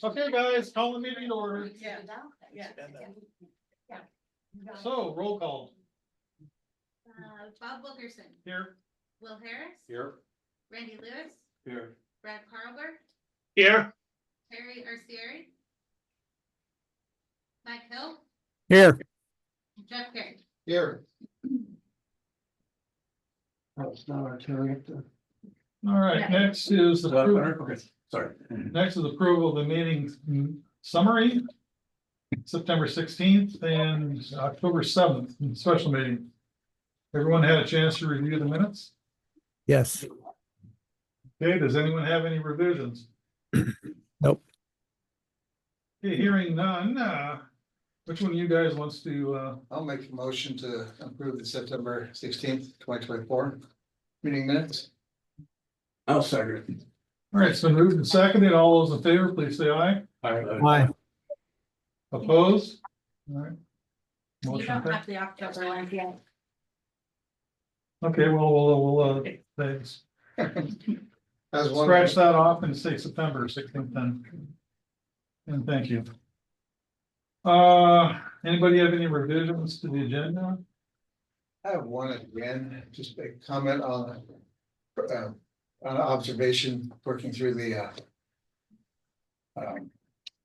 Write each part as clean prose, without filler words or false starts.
Okay, guys, call the meeting to order. Yeah. Yeah. So, roll call. Bob Wilkerson, Here. Will Harris, Here. Randy Lewis, Here. Brad Carlberg, Here. Terry Arcieri, Mike Hill, Here. Jeff Carey. Here. That's not our Terry. All right, next is the, Okay, sorry. next is approval of the meeting summary. September 16th and October 7th, special meeting. Everyone had a chance to review the minutes? Yes. Okay, does anyone have any revisions? Nope. Okay, hearing none, which one of you guys wants to, I'll make a motion to approve the September 16th, 2024 meeting minutes. I'll second. all right, so moved and seconded, all those in favor, please say aye. Aye. Opposed? All right. You Motion don't pa- have the October one yet. Okay, we'll thanks. As one, Scratch that off and say September 16th then. And thank you. Anybody have any revisions to the agenda? I have one again, just a comment on observation, working through the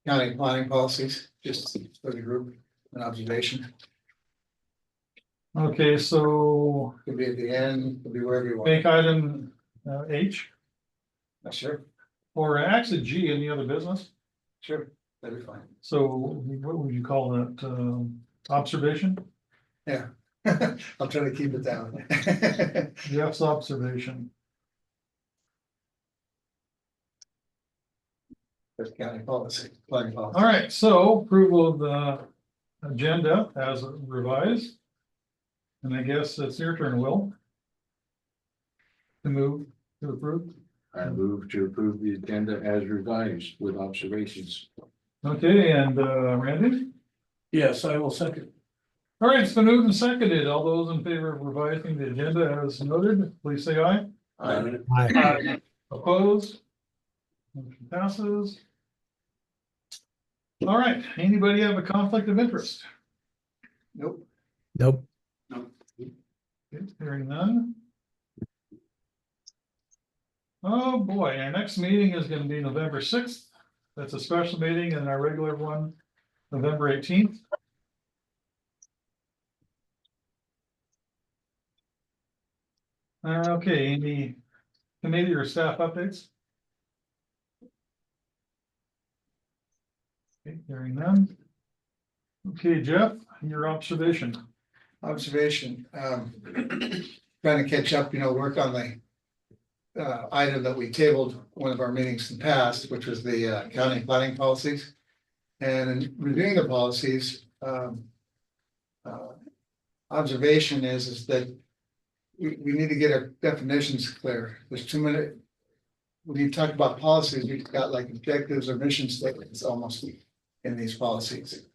county planning policies, just for the group, an observation. Okay, so Could be at the end, could be wherever you want. make item H, Not sure, or actually G in the other business. sure, that'd be fine. So what would you call that? Observation? Yeah, I'll try to keep it down. Jeff's observation. That's county policy, planning policy. All right, so approval of the agenda as revised. And I guess it's your turn, Will. To move, to approve. I move to approve the agenda as revised with observations. Okay, and Randy? Yes, I will second. All right, it's been moved and seconded. All those in favor of revising the agenda as noted, please say aye. Aye. Opposed? Motion passes. All right, anybody have a conflict of interest? Nope. Nope. Okay, hearing none. Oh, boy, our next meeting is gonna be November 6th. That's a special meeting, and our regular one, November 18th. Okay, any committee or staff updates? Okay, hearing none. Okay, Jeff, your observation. Observation, trying to catch up, work on the. Item that we tabled one of our meetings in the past, which was the county planning policies. And in reviewing the policies, observation is that. We need to get our definitions clear. There's too many. When you talk about policies, we've got like objectives or mission statements almost in these policies.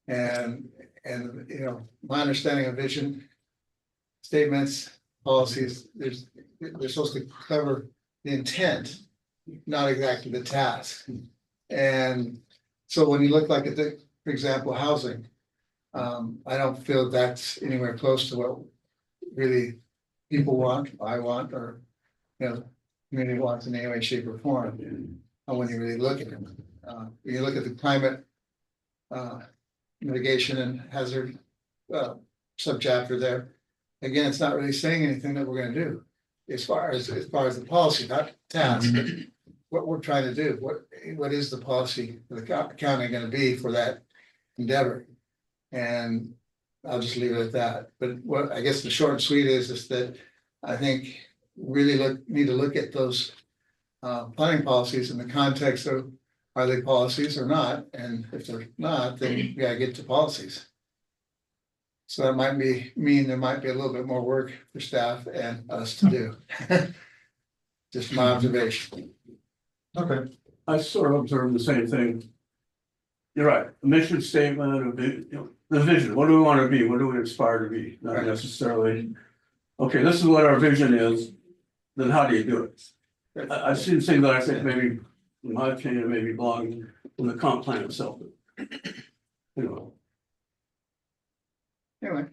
And my understanding of vision statements, policies, they're supposed to cover the intent, not exactly the task. And so when you look like at the, for example, housing, I don't feel that's anywhere close to what really people want, I want, or community wants in any way, shape, or form. And when you really look at them, when you look at the climate mitigation and hazard subchapter there, again, it's not really saying anything that we're going to do as far as the policy, not task. What we're trying to do, what is the policy for the county going to be for that endeavor? And I'll just leave it at that. But what I guess the short and sweet is that I think really need to look at those planning policies in the context of, are they policies or not? And if they're not, then we gotta get to policies. So that might mean there might be a little bit more work for staff and us to do. Just my observation. Okay, I sort of observed the same thing. You're right, a mission statement, the vision, what do we want to be, what do we aspire to be, not Right. necessarily. Okay, this is what our vision is, then how do you do it? I've seen things that I think maybe in my opinion, it maybe belong in the comp plan itself. You know, Anyway,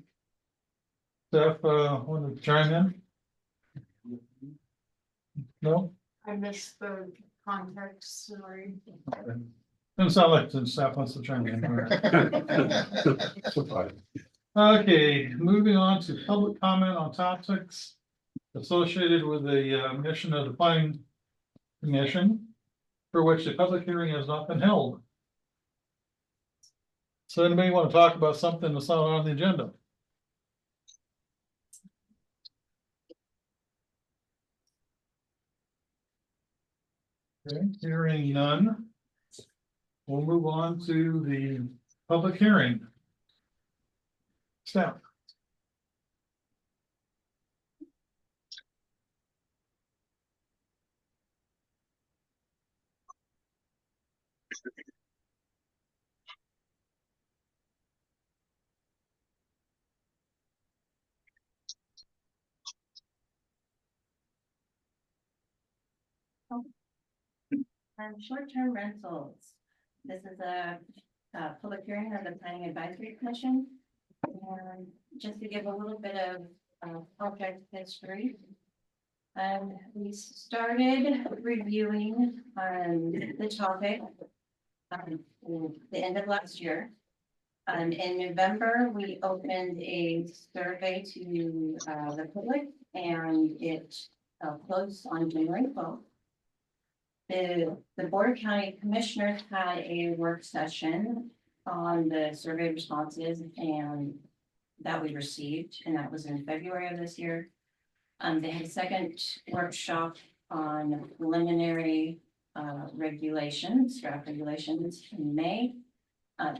Steph, want to chime in? No? I missed the context, sorry. Doesn't sound like the staff wants to chime in. surprise. Okay, moving on to public comment on topics associated with the mission of the planning commission, for which the public hearing has not been held. So anybody want to talk about something that's not on the agenda? Okay, hearing none. We'll move on to the public hearing. Staff. Short-term rentals. This is a public hearing of the Planning Advisory Commission. And just to give a little bit of project history. We started reviewing the topic in the end of last year. In November, we opened a survey to the public, and it closed on January 12th. The Board of County Commissioners had a work session on the survey responses and that we received, and that was in February of this year. They had a second workshop on preliminary regulations, draft regulations in May.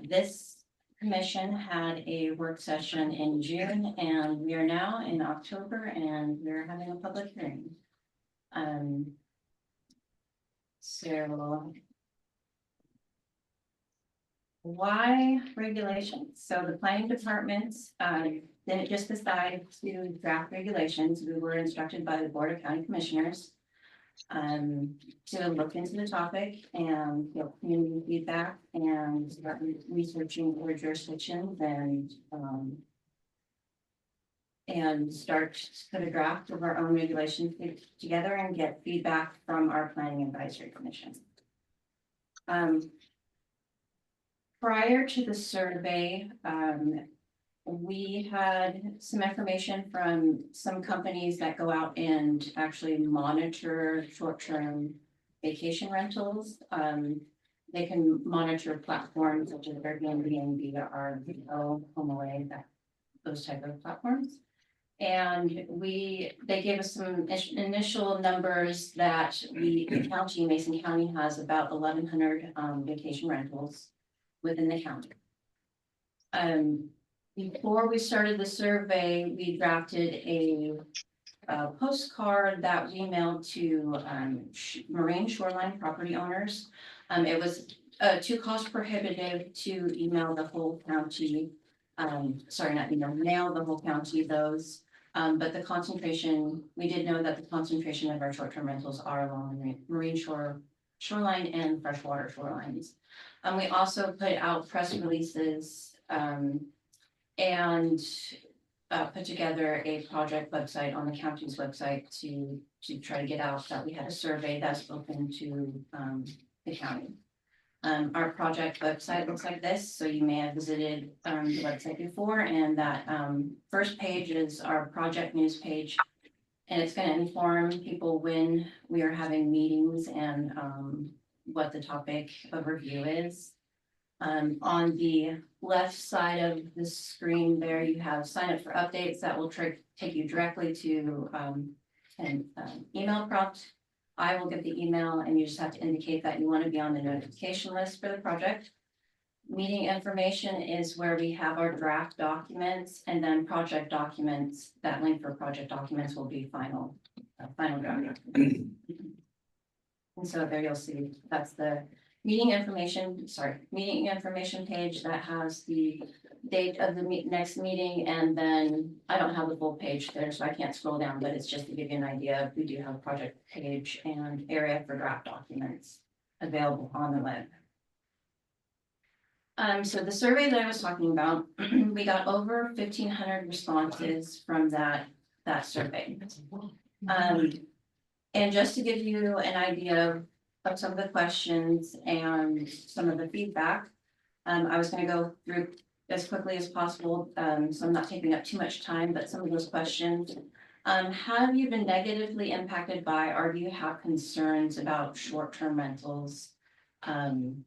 This commission had a work session in June, and we are now in October, and we're having a public hearing. So why regulations? So the planning department didn't just decide to draft regulations. We were instructed by the Board of County Commissioners to look into the topic and get community feedback and start researching other jurisdictions and start to put a draft of our own regulations together and get feedback from our Planning Advisory Commission. Prior to the survey, we had some information from some companies that go out and actually monitor short-term vacation rentals. They can monitor platforms such as Airbnb and VRBO, HomeAway, those type of platforms. And they gave us some initial numbers that the county, Mason County, has about 1,100 vacation rentals within the county. Before we started the survey, we drafted a postcard that we mailed to marine shoreline property owners. It was too cost prohibitive to email the whole county. Sorry, not email, mail the whole county those. But the concentration, we did know that the concentration of our short-term rentals are along marine shoreline and freshwater shorelines. We also put out press releases and put together a project website on the county's website to try to get out that we had a survey that's open to the county. Our project website looks like this, so you may have visited the website before, and that first page is our project news page. And it's going to inform people when we are having meetings and what the topic of review is. On the left side of the screen there, you have sign up for updates that will take you directly to an email prompt. I will get the email and you just have to indicate that you want to be on the notification list for the project. Meeting information is where we have our draft documents, and then project documents. That link for project documents will be final draft. And so there you'll see that's the meeting information page that has the date of the next meeting, and then I don't have the full page there, so I can't scroll down, but it's just to give you an idea. We do have a project page and area for draft documents. available on the web. So the survey that I was talking about, we got over 1,500 responses from that survey. And just to give you an idea of some of the questions and some of the feedback, I was gonna go through as quickly as possible, so I'm not taking up too much time, but some of those questions. Have you been negatively impacted by, or do you have concerns about short-term rentals in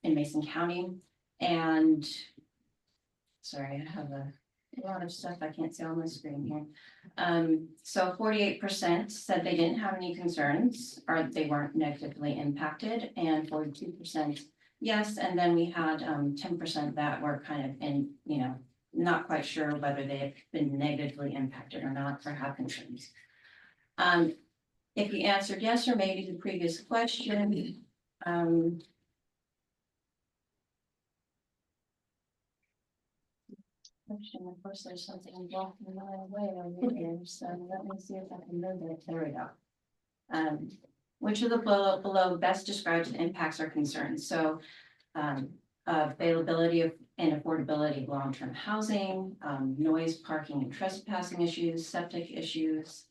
Mason County? And sorry, I have a lot of stuff I can't see on my screen here. So 48% said they didn't have any concerns or they weren't negatively impacted, and 42% yes. And then we had 10% that were kind of in, not quite sure whether they've been negatively impacted or not, or have concerns. If you answered yes or maybe to the previous question, of course, there's something blocking my way over here, so let me see if I can move it. There we go. Which of the below best describes the impacts or concerns? So, availability of and affordability of long-term housing, noise, parking, and trespassing issues, septic issues,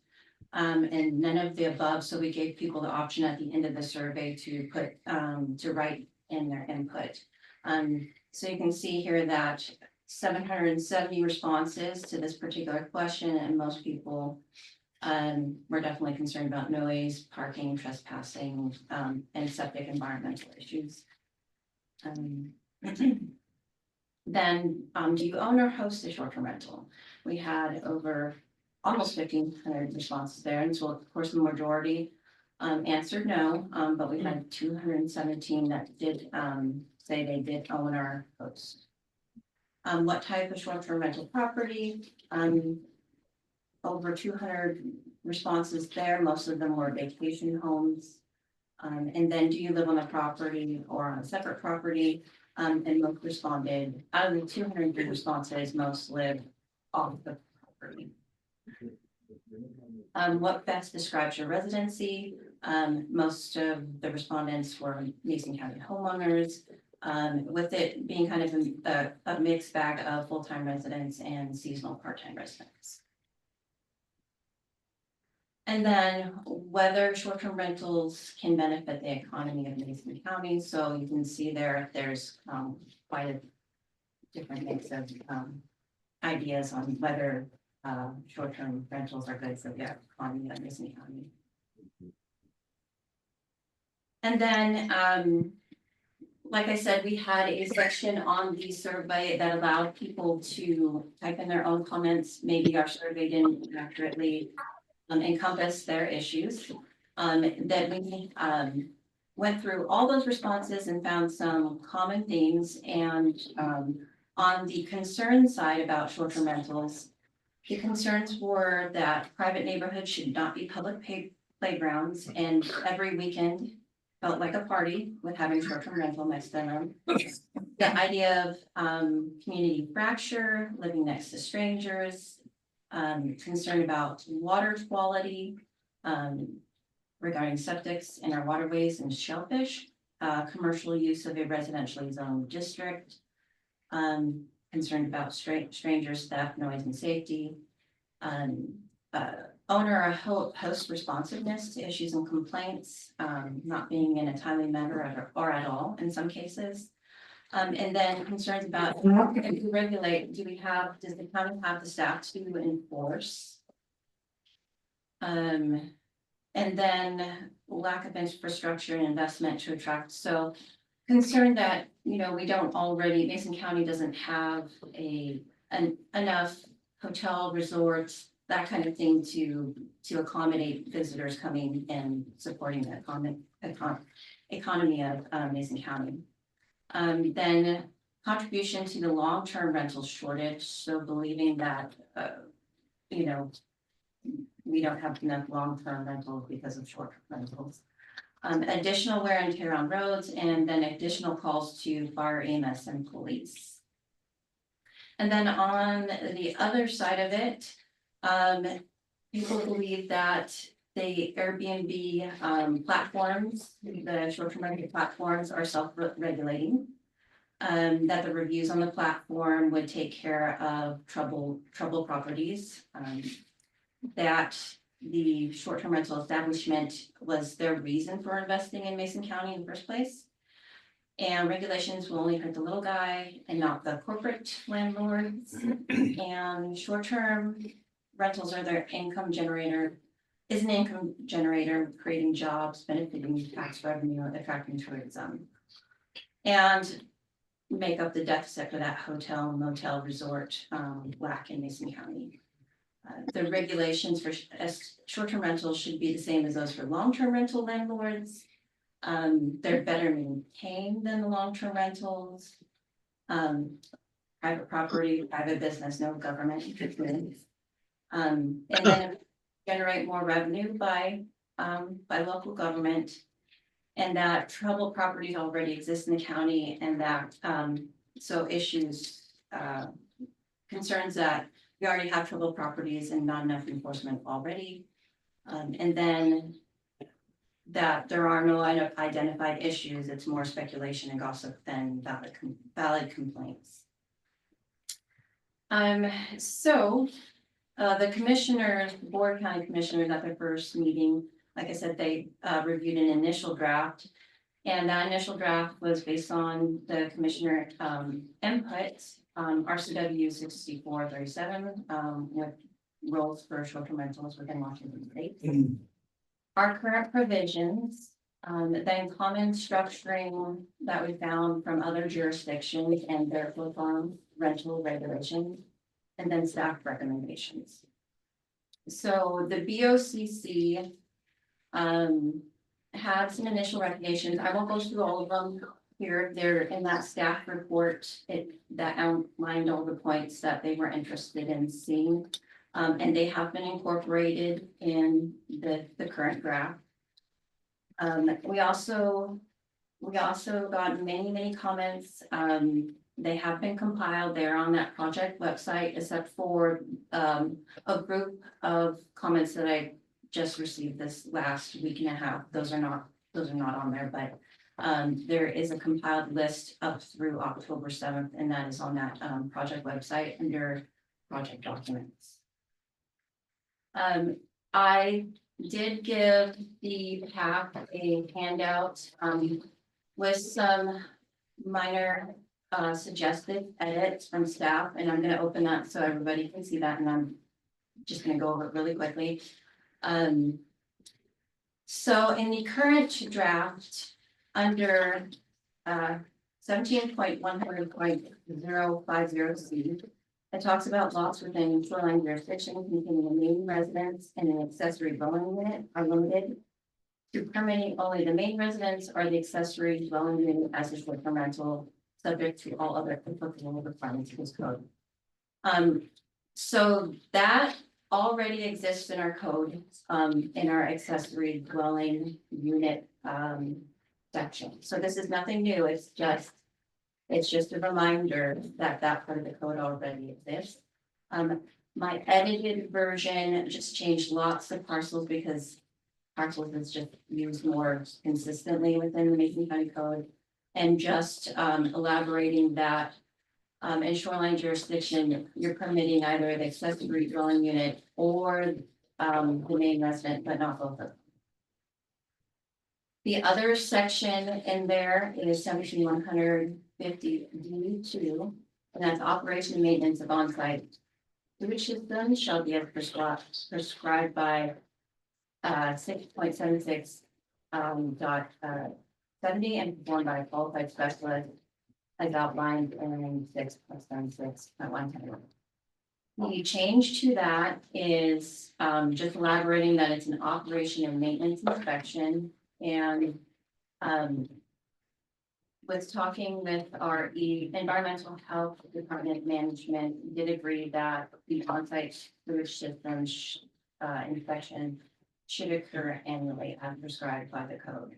and none of the above. So we gave people the option at the end of the survey to put to write in their input. So you can see here that 770 responses to this particular question, and most people were definitely concerned about noise, parking, trespassing, and septic environmental issues. Then, do you own or host a short-term rental? We had over almost 1,500 responses there, and so of course the majority answered no, but we had 217 that did say they did own or host. What type of short-term rental property? Over 200 responses there. Most of them were vacation homes. And then, do you live on a property or on a separate property? And most responded, out of the 203 responses, most live off the property. What best describes your residency? Most of the respondents were Mason County homeowners, with it being kind of a mixed bag of full-time residents and seasonal part-time residents. And then whether short-term rentals can benefit the economy of Mason County. So you can see there's quite a different mix of ideas on whether short-term rentals are good for the economy of Mason County. And then, like I said, we had a section on the survey that allowed people to type in their own comments. Maybe our survey didn't accurately encompass their issues. That we went through all those responses and found some common themes. And on the concern side about short-term rentals, the concerns were that private neighborhoods should not be public playgrounds, and every weekend felt like a party with having short-term rental next to them. The idea of community fracture, living next to strangers, concern about water quality, regarding septics in our waterways and shellfish, commercial use of a residentially zoned district, concerned about strangers, theft, noise, and safety, owner or host responsiveness to issues and complaints, not being in a timely manner or at all in some cases. And then concerns about if we regulate, does the county have the staff to enforce? And then lack of infrastructure and investment to attract. So concerned that, we don't already, Mason County doesn't have enough hotel resorts, that kind of thing to accommodate visitors coming and supporting the economy of Mason County. Then contribution to the long-term rental shortage. So believing that, we don't have enough long-term rentals because of short-term rentals. Additional wear and tear on roads, and then additional calls to fire, EMS, and police. And then on the other side of it, people believe that the Airbnb platforms, the short-term rental platforms are self-regulating. That the reviews on the platform would take care of trouble properties. That the short-term rental establishment was their reason for investing in Mason County in the first place. And regulations will only hurt the little guy and not the corporate landlords. And short-term rentals are their income generator, is an income generator, creating jobs, benefiting tax revenue, attracting tourism. And make up the deficit for that hotel, motel, resort, lack in Mason County. The regulations for short-term rentals should be the same as those for long-term rental landlords. They're better maintained than the long-term rentals. Private property, private business, no government. And then generate more revenue by local government. And that troubled properties already exist in the county, and that, so issues, concerns that we already have troubled properties and not enough enforcement already. And then that there are no identified issues, it's more speculation and gossip than valid complaints. The commissioners, the board county commissioners at their first meeting, like I said, they reviewed an initial draft. And that initial draft was based on the commissioner input, RCW 6437, with rules for short-term rentals within Washington State. Our current provisions, then common structuring that we found from other jurisdictions and their farm rental regulations, and then staff recommendations. So the BOCC had some initial recommendations. I won't go through all of them here. They're in that staff report that outlined all the points that they were interested in seeing. And they have been incorporated in the current draft. We also got many comments. They have been compiled. They're on that project website, except for a group of comments that I just received this last week and a half. Those are not on there, but there is a compiled list up through October 7th, and that is on that project website under project documents. I did give the PAC a handout with some minor suggested edits from staff, and I'm going to open that so everybody can see that, and I'm just going to go over it really quickly. So in the current draft, under 17.100.050C, it talks about lots within shoreline jurisdiction containing a main residence and an accessory dwelling unit are limited to permitting only the main residence or the accessory dwelling unit as a short-term rental, subject to all other applicable requirements of this code. So that already exists in our code, in our accessory dwelling unit section. So this is nothing new. It's just a reminder that that part of the code already exists. My edited version just changed lots of parcels because parcels is just used more consistently within the Mason County Code, and just elaborating that in shoreline jurisdiction, you're permitting either the accessory dwelling unit or the main resident, but not both of them. The other section in there is 17.150D2, and that's operation and maintenance of on-site sewage systems shall be as prescribed by 6.76 .70 and performed by a qualified specialist as outlined in 6.76.110. The change to that is just elaborating that it's an operation and maintenance inspection, and was talking with our environmental health department management, we did agree that the on-site sewage system inspection should occur annually as prescribed by the code.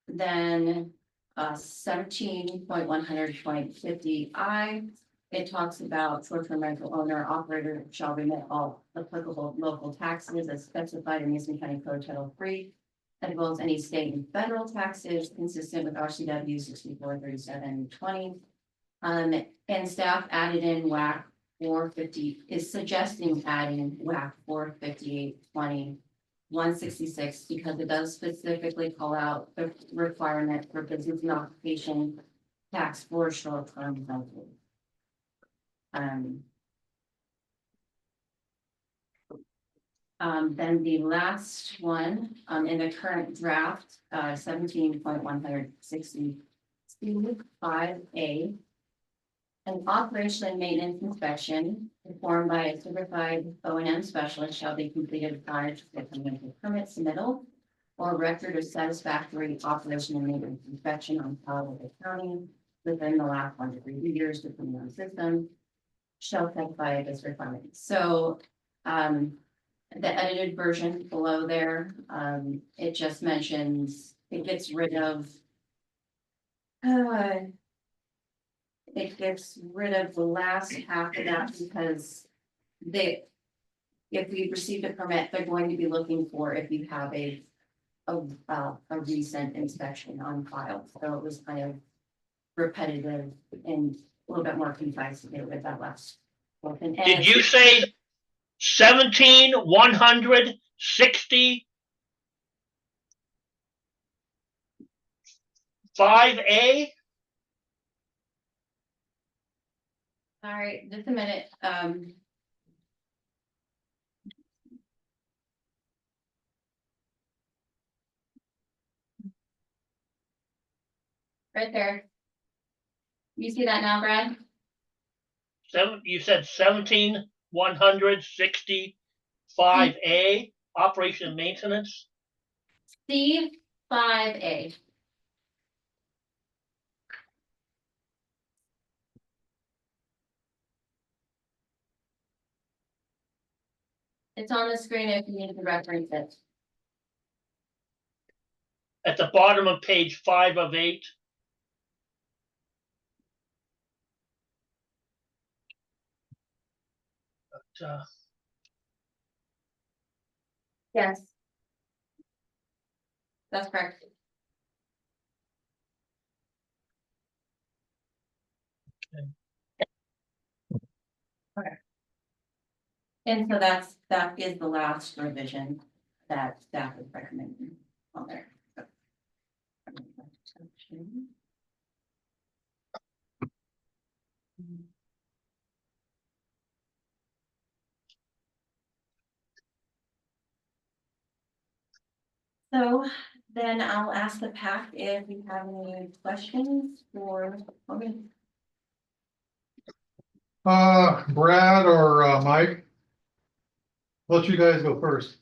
Then 17.100.50I it talks about short-term rental owner operator shall remit all applicable local taxes as specified in Mason County Code Title 3, as well as any state and federal taxes consistent with RCW 643720. And staff added in WAC 450 is suggesting adding WAC 45820 166 because it does specifically call out the requirement for business and occupation tax for short-term rental. Then the last one, in the current draft, 17.165A. An operation and maintenance inspection performed by a certified O&M specialist shall be completed prior to the community permit submittal or record of satisfactory operation and maintenance inspection on file with the county within the last 1 to 3 years, depending on the system, shall satisfy this requirement. So, the edited version below there, it just mentions, it gets rid of the last half of that because if we received a permit, they're going to be looking for if you have a recent inspection on file. So it was kind of repetitive and a little bit more concise to get rid of that last portion. Did you say 17,165A? All right, just a minute. Right there. You see that now, Brad? You said 17,165A, operation and maintenance? C5A. It's on the screen if you need to reference it. At the bottom of page 5 of 8. But, Yes. That's correct. Okay. And so that is the last revision that staff is recommending on there. So then I'll ask the PAC if you have any questions for me. Brad or Mike? Let you guys go first.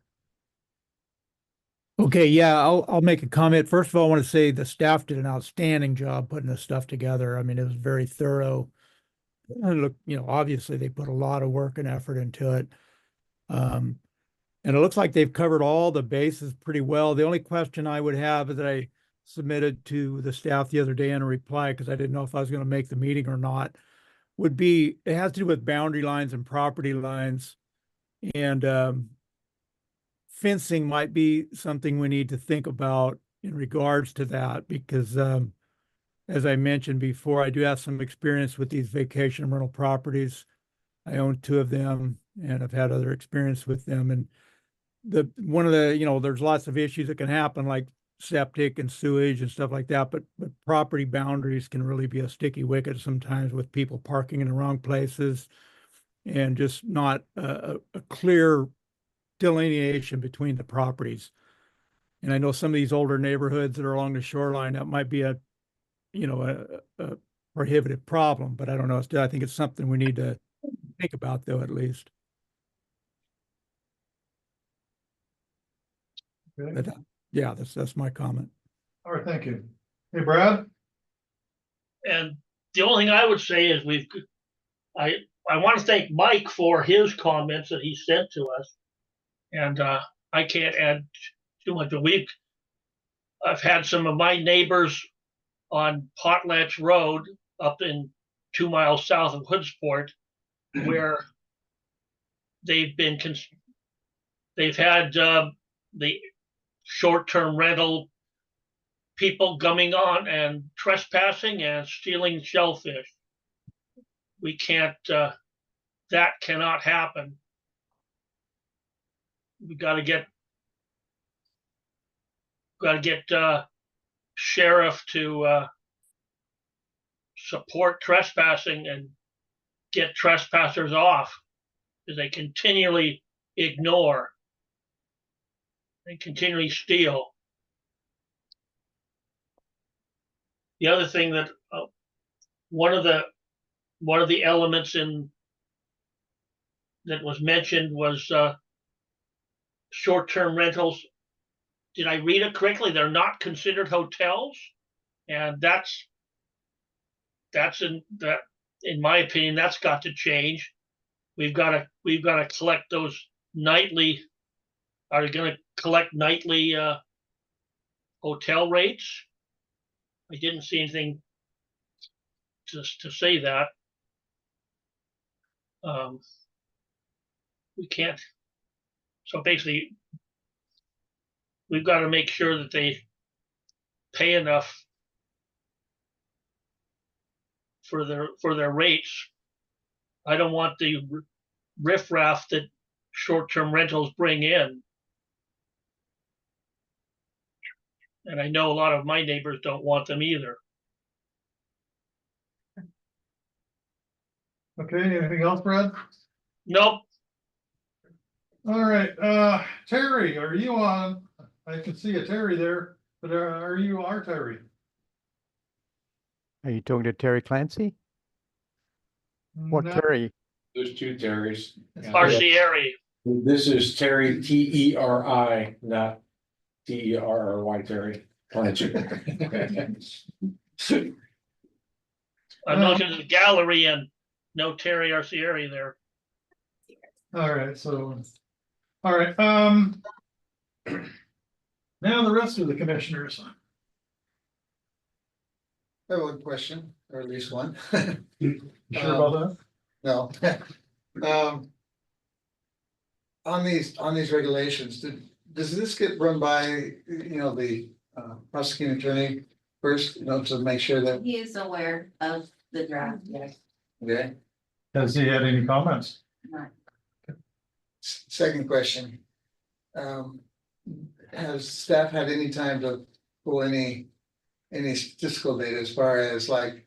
Okay, yeah, I'll make a comment. First of all, I want to say the staff did an outstanding job putting this stuff together. I mean, it was very thorough. And look, obviously they put a lot of work and effort into it. And it looks like they've covered all the bases pretty well. The only question I would have is that I submitted to the staff the other day in a reply, because I didn't know if I was going to make the meeting or not, would be, it has to do with boundary lines and property lines. And fencing might be something we need to think about in regards to that, because as I mentioned before, I do have some experience with these vacation rental properties. I own 2 of them and I've had other experience with them. And one of the, there's lots of issues that can happen, like septic and sewage and stuff like that, but property boundaries can really be a sticky wicket sometimes, with people parking in the wrong places and just not a clear delineation between the properties. And I know some of these older neighborhoods that are along the shoreline, that might be a prohibitive problem, but I don't know. I think it's something we need to think about, though, at least. Okay. But, yeah, that's my comment. All right, thank you. Hey, Brad? and the only thing I would say is I want to thank Mike for his comments that he sent to us. And I can't add too much. I've had some of my neighbors on Potlatch Road up in 2 miles south of Hoodsport, where they've been, they've had the short-term rental people coming on and trespassing and stealing shellfish. We can't, that cannot happen. We gotta get sheriff to support trespassing and get trespassers off, because they continually ignore and continually steal. The other thing that one of the elements in that was mentioned was short-term rentals. Did I read it correctly? They're not considered hotels, and that's in my opinion, that's got to change. We've got to collect those nightly. Are going to collect nightly hotel rates? I didn't see anything just to say that. We can't. So basically, we've got to make sure that they pay enough for their rates. I don't want the riffraff that short-term rentals bring in. And I know a lot of my neighbors don't want them either. Okay, anything else, Brad? Nope. All right, Terry, are you on? I can see a Terry there, but are you our Terry? Are you talking to Terry Clancy? What No. Terry? There's two Terrys. Arcieri. This is Terry, T-E-R-I, not T-E-R-R-Y, Terry Clancy. I'm looking at the gallery and no Terry Arcieri there. All right, so, all right, now the rest of the commissioners. I have one question, or at least one. You sure about No. On these regulations, does this get run by, the prosecuting attorney first, to make sure that, He is aware of the draft, yes. okay? that? Has he had any comments? Not- Second question. Has staff had any time to pull any statistical data as far as like,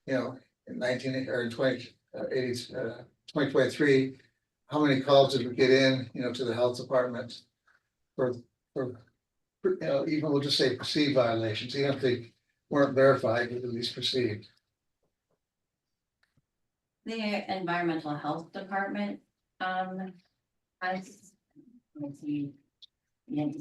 in 19 or 2023, how many calls did we get in, to the health department for even we'll just say perceived violations, even if they weren't verified, but at least perceived. The environmental health department, let's see. Yes.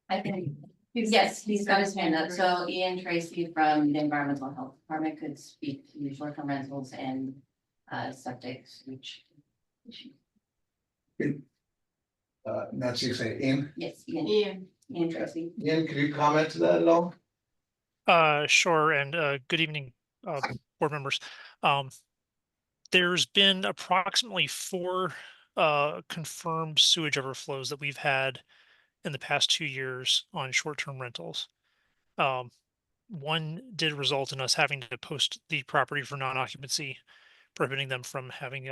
I think, yes, he's got his hand up. So Ian Tracy from the environmental health department could speak to short-term rentals and septic sewage issue. That's you say, Ian, Yes, Ian Tracy. Ian, could you comment to that at all? Sure, and good evening, board members. There's been approximately 4 confirmed sewage overflows that we've had in the past 2 years on short-term rentals. One did result in us having to post the property for non-occupancy, prohibiting them from having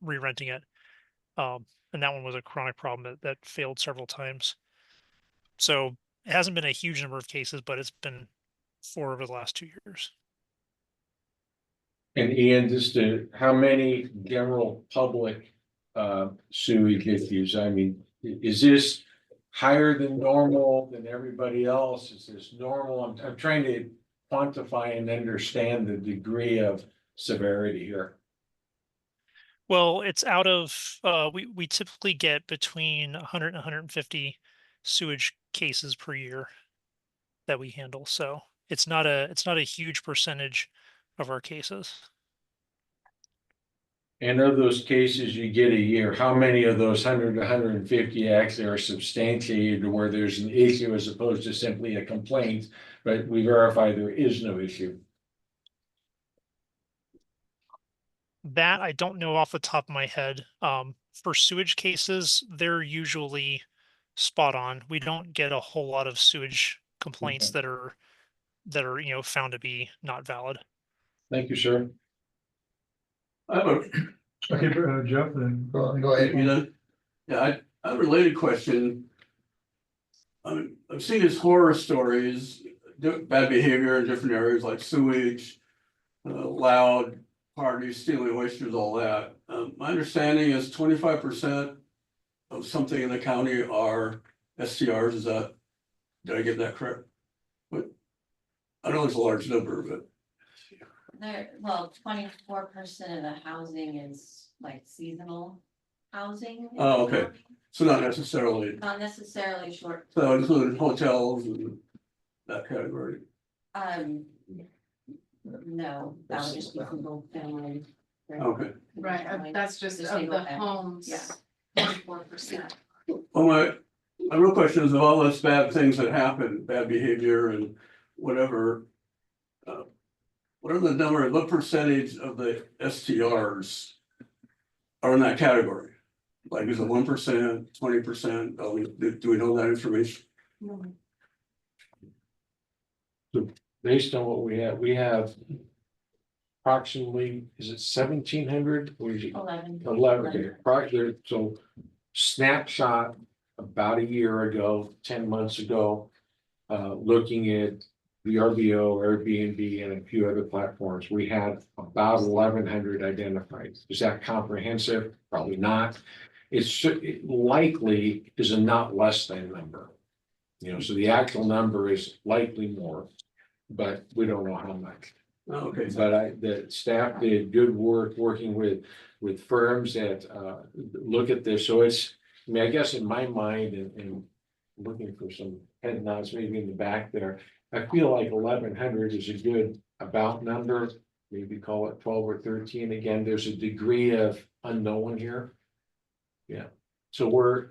re-renting it. And that one was a chronic problem that failed several times. So it hasn't been a huge number of cases, but it's been 4 over the last 2 years. And Ian, how many general public sewage issues? I mean, is this higher than normal than everybody else? Is this normal? I'm trying to quantify and understand the degree of severity here. Well, it's out of we typically get between 100 and 150 sewage cases per year that we handle. So it's not a huge percentage of our cases. And of those cases you get a year, how many of those 100 to 150 actually are substantiated to where there's an issue as opposed to simply a complaint, but we verify there is no issue? That I don't know off the top of my head. For sewage cases, they're usually spot on. We don't get a whole lot of sewage complaints that are found to be not valid. Thank you, sir. I have a, Okay, Jeff, then. Go ahead. you know, yeah, I have a related question. I've seen these horror stories, bad behavior in different areas like sewage, loud parties, stealing oysters, all that. My understanding is 25% of something in the county are STRs. Is that, did I get that correct? But I know it's a large number, but Well, 24% of the housing is like seasonal housing. in the Oh, okay. county. so not necessarily. Not necessarily short, So including hotels and that category. no, that would just be single family. Okay. Right, that's just Just of single the family. homes, Yeah. 24%. Well, my real question is of all those bad things that happen, bad behavior and whatever. What are the number, what percentage of the STRs are in that category? Like, is it 1%, 20%? Do we know that information? Based on what we have approximately, is it 1,700? Or is it 11. 11, okay, probably, so snapshot about a year ago, 10 months ago, looking at VRBO, Airbnb, and a few other platforms, we had about 1,100 identified. Is that comprehensive? Probably not. It likely is a not less than number. So the actual number is likely more, but we don't know how much. Okay, But the staff did good work working with firms that look at this. So I guess in my mind and looking for some head nods maybe in the back there, I feel like 1,100 is a good about number. Maybe call it 12 or 13. Again, there's a degree of unknown here. Yeah. So we're,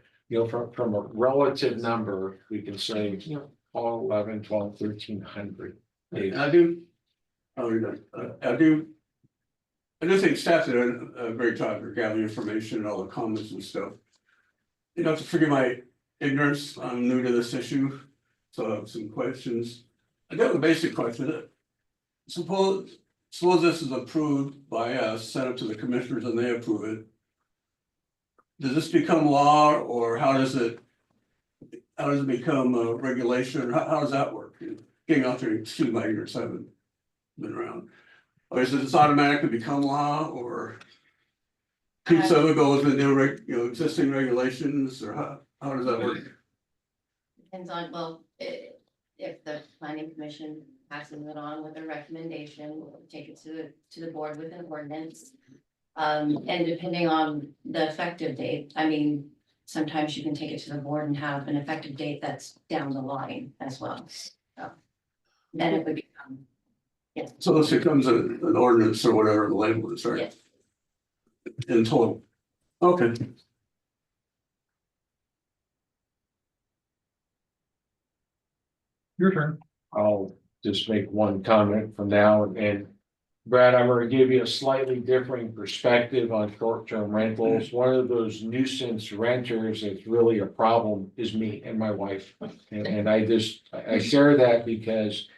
from a relative number, we can say, all 11, 12, 1,300. I do. Oh, you're done. I do think staff did a great job of gathering information and all the comments and stuff. You have to forgive my ignorance. I'm new to this issue, so I have some questions. I got a basic question. Suppose this is approved by us, sent it to the commissioners and they approve it. Does this become law, or how does it become a regulation? How does that work? Getting out there, excuse my ignorance, I haven't been around. Or is it just automatically become law, or keeps some of it goes with new existing regulations, or how does that work? Depends on, well, if the planning commission passes it on with a recommendation, we'll take it to the board with an ordinance. And depending on the effective date, I mean, sometimes you can take it to the board and have an effective date that's down the line as well. So then it would become, So this becomes an ordinance or whatever the label is, right? yes. In total. Okay. Your turn. I'll just make one comment from now and Brad, I'm going to give you a slightly differing perspective on short-term rentals. One of those nuisance renters that's really a problem is me and my wife. And I share that because,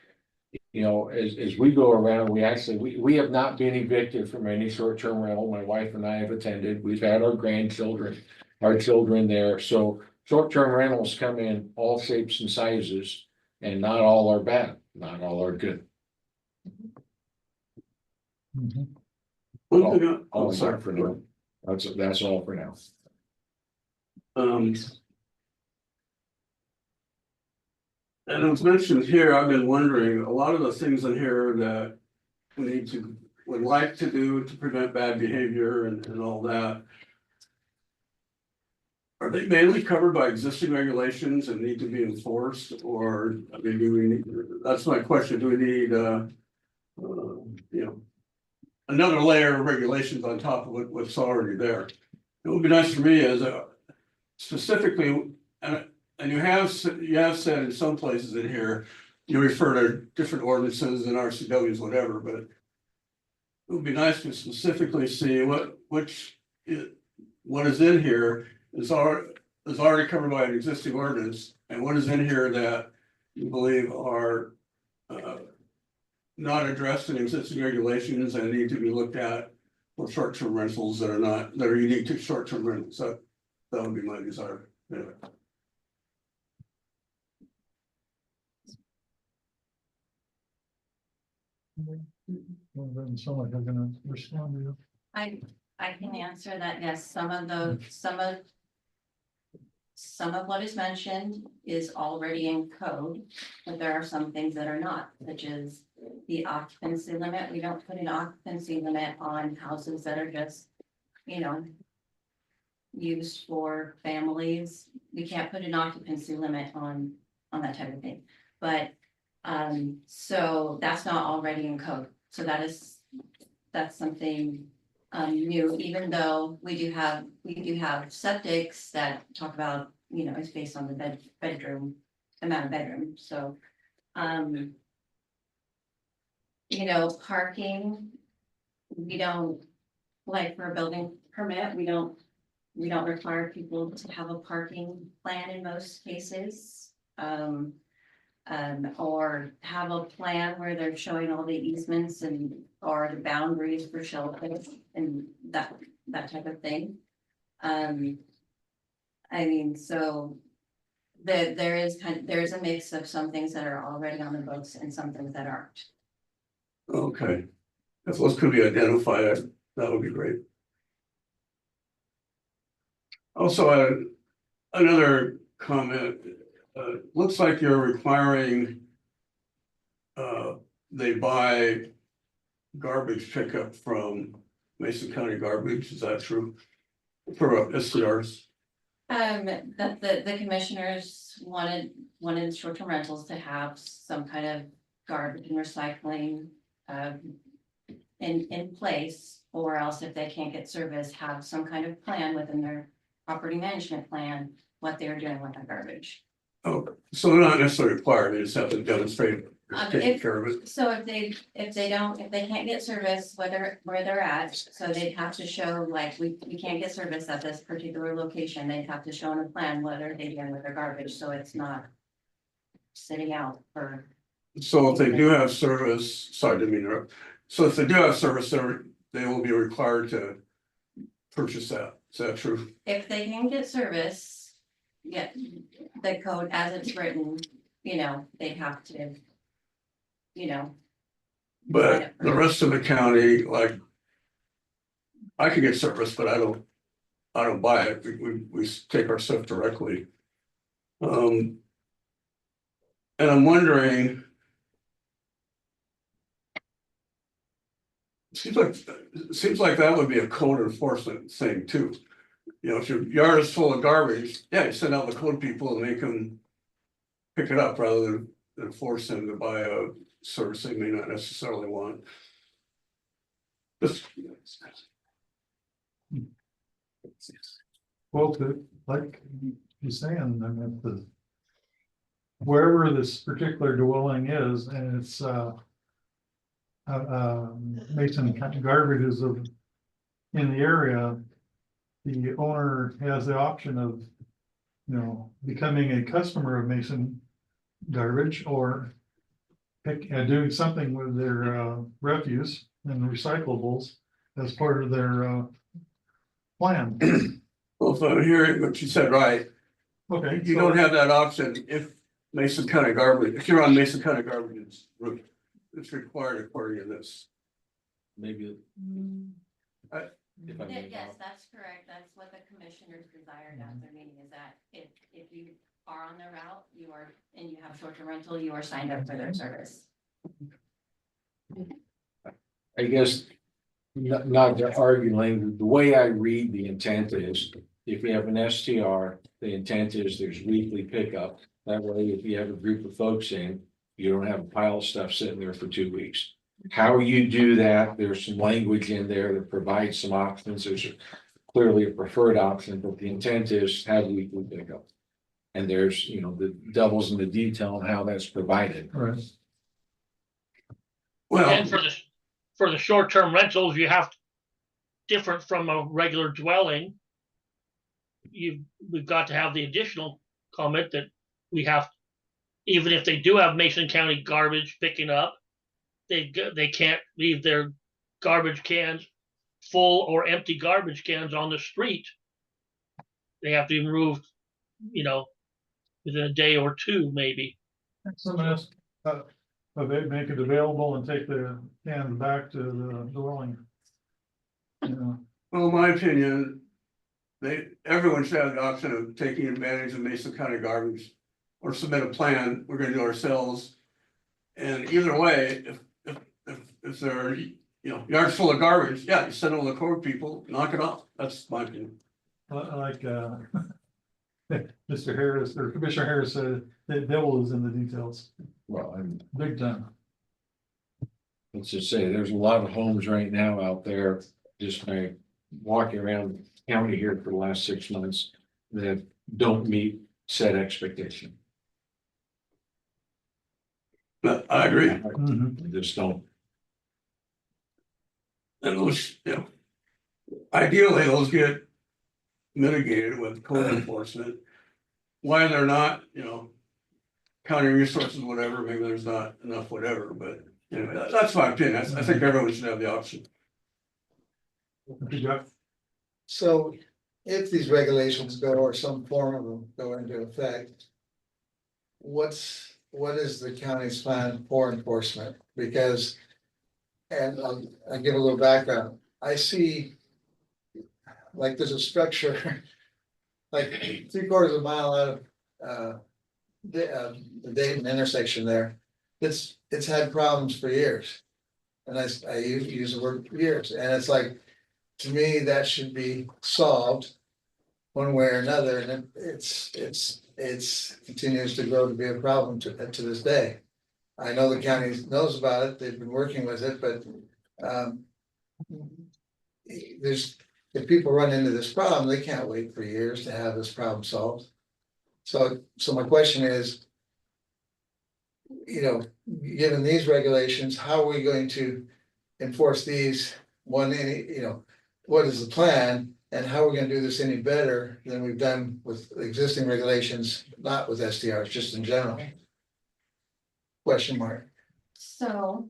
as we go around, we have not been evicted from any short-term rental. My wife and I have attended. We've had our grandchildren, our children there. So short-term rentals come in all shapes and sizes, and not all are bad, not all are good. One thing All sorry for now. That's all for now. And it was mentioned here, I've been wondering, a lot of the things in here that we would like to do to prevent bad behavior and all that. Are they mainly covered by existing regulations and need to be enforced, or maybe that's my question, do we need another layer of regulations on top of what's already there. It would be nice for me as a specifically, and you have said in some places in here, you refer to different ordinances and RCWs, whatever, but it would be nice to specifically see what is in here is already covered by an existing ordinance, and what is in here that you believe are not addressed in existing regulations and need to be looked at for short-term rentals that are unique to short-term rentals. That would be my desire. Anyway. Well, then someone is gonna respond to you. I can answer that, yes, some of what is mentioned is already in code, but there are some things that are not, such as the occupancy limit. We don't put an occupancy limit on houses that are just, used for families. We can't put an occupancy limit on that type of thing. But, so that's not already in code. So that's something new, even though we do have septics that talk about, it's based on the bedroom amount of bedrooms. So, parking, we don't, like for a building permit, we don't require people to have a parking plan in most cases. Or have a plan where they're showing all the easements or the boundaries for shellfish and that type of thing. So there's a mix of some things that are already on the books and some things that aren't. Okay, if those could be identified, that would be great. Also, another comment, looks like you're requiring they buy garbage pickup from Mason County Garbage, is that true? For SCRs? That the commissioners wanted short-term rentals to have some kind of garbage and recycling in place, or else if they can't get service, have some kind of plan within their property management plan, what they're doing with their garbage. Oh, so they're not necessarily required, they just have to demonstrate taking care of it. So if they can't get service, where they're at, so they'd have to show, like, we can't get service at this particular location, they'd have to show on the plan whether they're doing with their garbage, so it's not sitting out for. So if they do have service, sorry, didn't mean to interrupt. So if they do have service, they will be required to purchase that, is that true? If they can get service, yeah, the code as it's written, they'd have to, But the rest of the county, like. I can get service, but I don't buy it, we take our stuff directly. And I'm wondering. Seems like that would be a code enforcement thing too. If your yard is full of garbage, yeah, you send out the code people and make them pick it up rather than force them to buy a service they may not necessarily want. Well, like you're saying, I mean, wherever this particular dwelling is, and it's Mason County Garbage is in the area, the owner has the option of, becoming a customer of Mason Garbage or doing something with their refuse and recyclables as part of their plan. Well, if I'm hearing what you said right, Okay. you don't have that option if Mason County Garbage, if you're on Mason County Garbage's route, it's required according to this. Maybe. If I may. Yes, that's correct. That's what the commissioners desired at their meeting, is that if you are on the route, and you have short-term rental, you are signed up for their service. I guess, not to argue language, the way I read the intent is, if we have an STR, the intent is there's weekly pickup. That way, if you have a group of folks in, you don't have a pile of stuff sitting there for 2 weeks. how you do that, there's some language in there that provides some options. There's clearly a preferred option, but the intent is have weekly pickup. And there's, you know, the devil's in the detail on how that's provided. Right. Well, And for the short-term rentals, you have different from a regular dwelling. We've got to have the additional comment that we have, even if they do have Mason County garbage picking up, they can't leave their garbage cans, full or empty garbage cans on the street. They have to be removed, you know, within a day or two, maybe. Someone else, they make it available and take the cans back to the dwelling. You know, well, in my opinion, everyone should have the option of taking advantage of Mason County garbage. Or submit a plan, we're gonna do ourselves. And either way, if they're, you know, yards full of garbage, yeah, you send all the core people, knock it off, that's my opinion. like, Mr. Harris or Commissioner Harris said, the devil is in the details, Well, and big time. let's just say, there's a lot of homes right now out there, just by walking around the county here for the last 6 months, that don't meet said expectation. But I agree, Mhm. Just don't. and those, you know. Ideally, those get mitigated with code enforcement. Why they're not, you know. County resources, whatever, maybe there's not enough, whatever, but anyway, that's my opinion, I think everyone should have the option. Okay, Jeff? So if these regulations go, or some form of them go into effect. What is the county's plan for enforcement? Because. And I'll give a little background, I see. Like there's a structure. Like 3/4 of a mile out of the Dayton intersection there. It's had problems for years. And I use the word years, and it's like, to me, that should be solved. One way or another, and it's continues to grow to be a problem to this day. I know the county knows about it, they've been working with it, but if people run into this problem, they can't wait for years to have this problem solved. So my question is, you know, given these regulations, how are we going to enforce these? What is the plan, and how are we gonna do this any better than we've done with existing regulations, not with SDRs, just in general? Question mark. So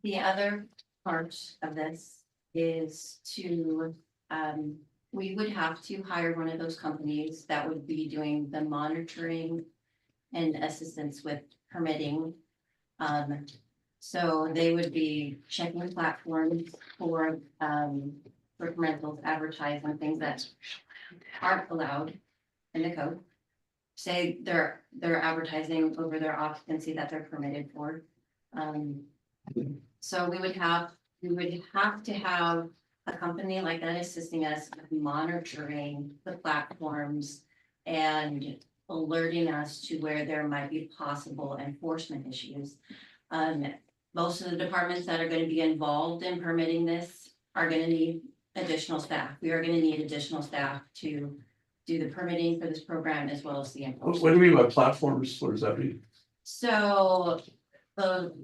the other part of this is to, we would have to hire one of those companies that would be doing the monitoring and assistance with permitting. So they would be checking platforms for rentals, advertising, things that aren't allowed in the code. Say they're advertising over their occupancy that they're permitted for. So we would have to have a company like that assisting us with monitoring the platforms and alerting us to where there might be possible enforcement issues. Most of the departments that are going to be involved in permitting this are going to need additional staff. We are going to need additional staff to do the permitting for this program as well as the enforcement. What do you mean by platforms, what does that mean? So the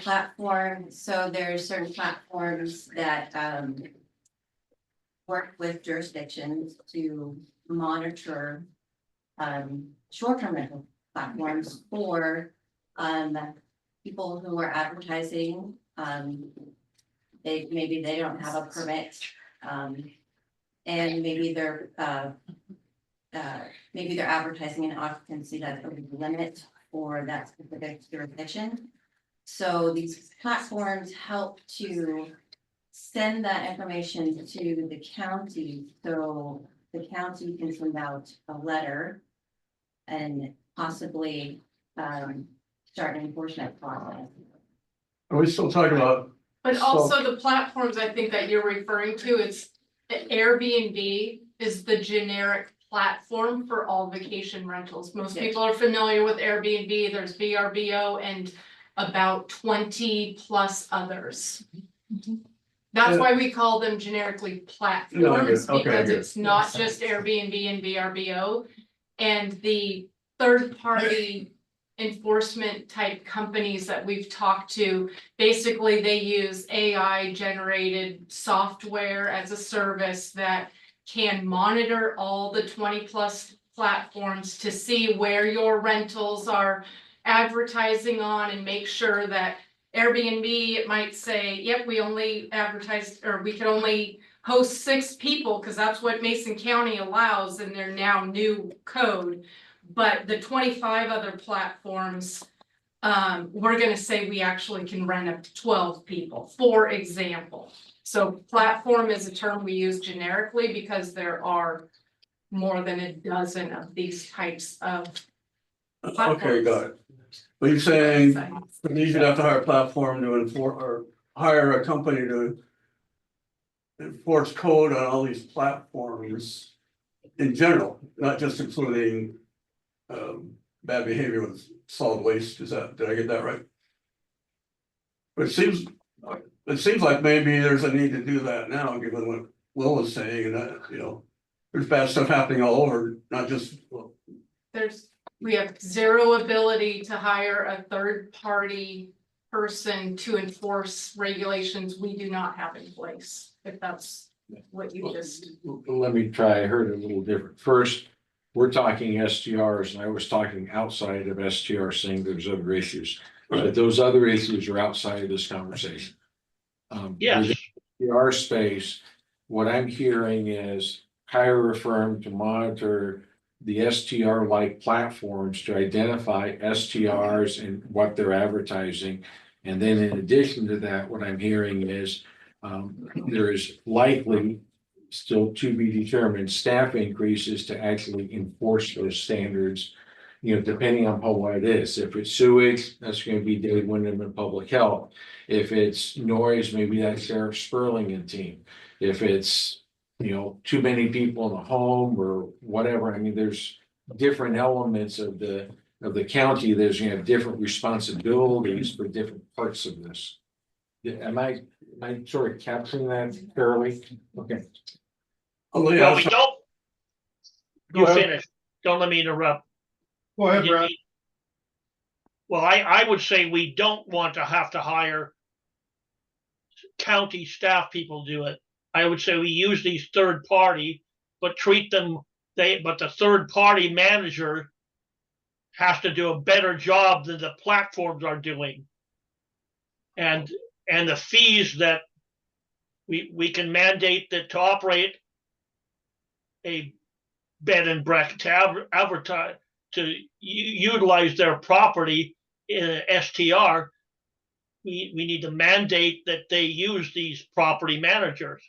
platform, so there's certain platforms that work with jurisdictions to monitor short-term rental platforms for people who are advertising. Maybe they don't have a permit, and maybe they're advertising an occupancy that's over the limit for that specific jurisdiction. So these platforms help to send that information to the county, so the county can send out a letter and possibly start an enforcement process. Are we still talking about? But So- also the platforms I think that you're referring to, it's Airbnb is the generic platform for all vacation rentals. Most Yes. people are familiar with Airbnb, there's VRBO and about 20+ others. That's why we call them generically platforms, Okay, I because get it. it's not just Airbnb and VRBO. And the third-party enforcement type companies that we've talked to, basically they use AI generated software as a service that can monitor all the 20+ platforms to see where your rentals are advertising on, and make sure that Airbnb, it might say, yep, we only advertised, or we can only host 6 people, because that's what Mason County allows in their now new code. But the 25 other platforms, we're gonna say we actually can rent up to 12 people, for example. So platform is a term we use generically because there are more than a dozen of these types of Okay, platforms. got it. But you're saying, you should have to hire a platform to enforce, or hire a company to enforce code on all these platforms in general, not just including bad behavior with solid waste. Did I get that right? But it seems like maybe there's a need to do that now, given what Will was saying, and that, you know, there's bad stuff happening all over, not just, well, We have zero ability to hire a third-party person to enforce regulations we do not have in place, if that's what you just. Let me try, I heard it a little different. First, we're talking STRs, and I was talking outside of STR, saying there's other issues. But those other issues are outside of this conversation. Yes, Within our space, what I'm hearing is hire a firm to monitor the STR-like platforms to identify STRs and what they're advertising. And then in addition to that, what I'm hearing is there is likely, still to be determined, staff increases to actually enforce those standards, you know, depending on what it is. If it's sewage, that's going to be Dave Wyndham and Public Health. If it's noise, maybe that's Sheriff Sperling and team. If it's, you know, too many people in a home or whatever, I mean, there's different elements of the county. There's, you know, different responsibilities for different parts of this. Am I sort of capturing that fairly? Okay. well, we don't. Go You ahead. finish, don't let me interrupt. Go ahead, Brad. Well, I would say we don't want to have to hire county staff people to do it. I would say we use these third party, but treat them, but the third party manager has to do a better job than the platforms are doing. And the fees that we can mandate that to operate a bed and breakfast, to advertise, to utilize their property in STR, we need to mandate that they use these property managers,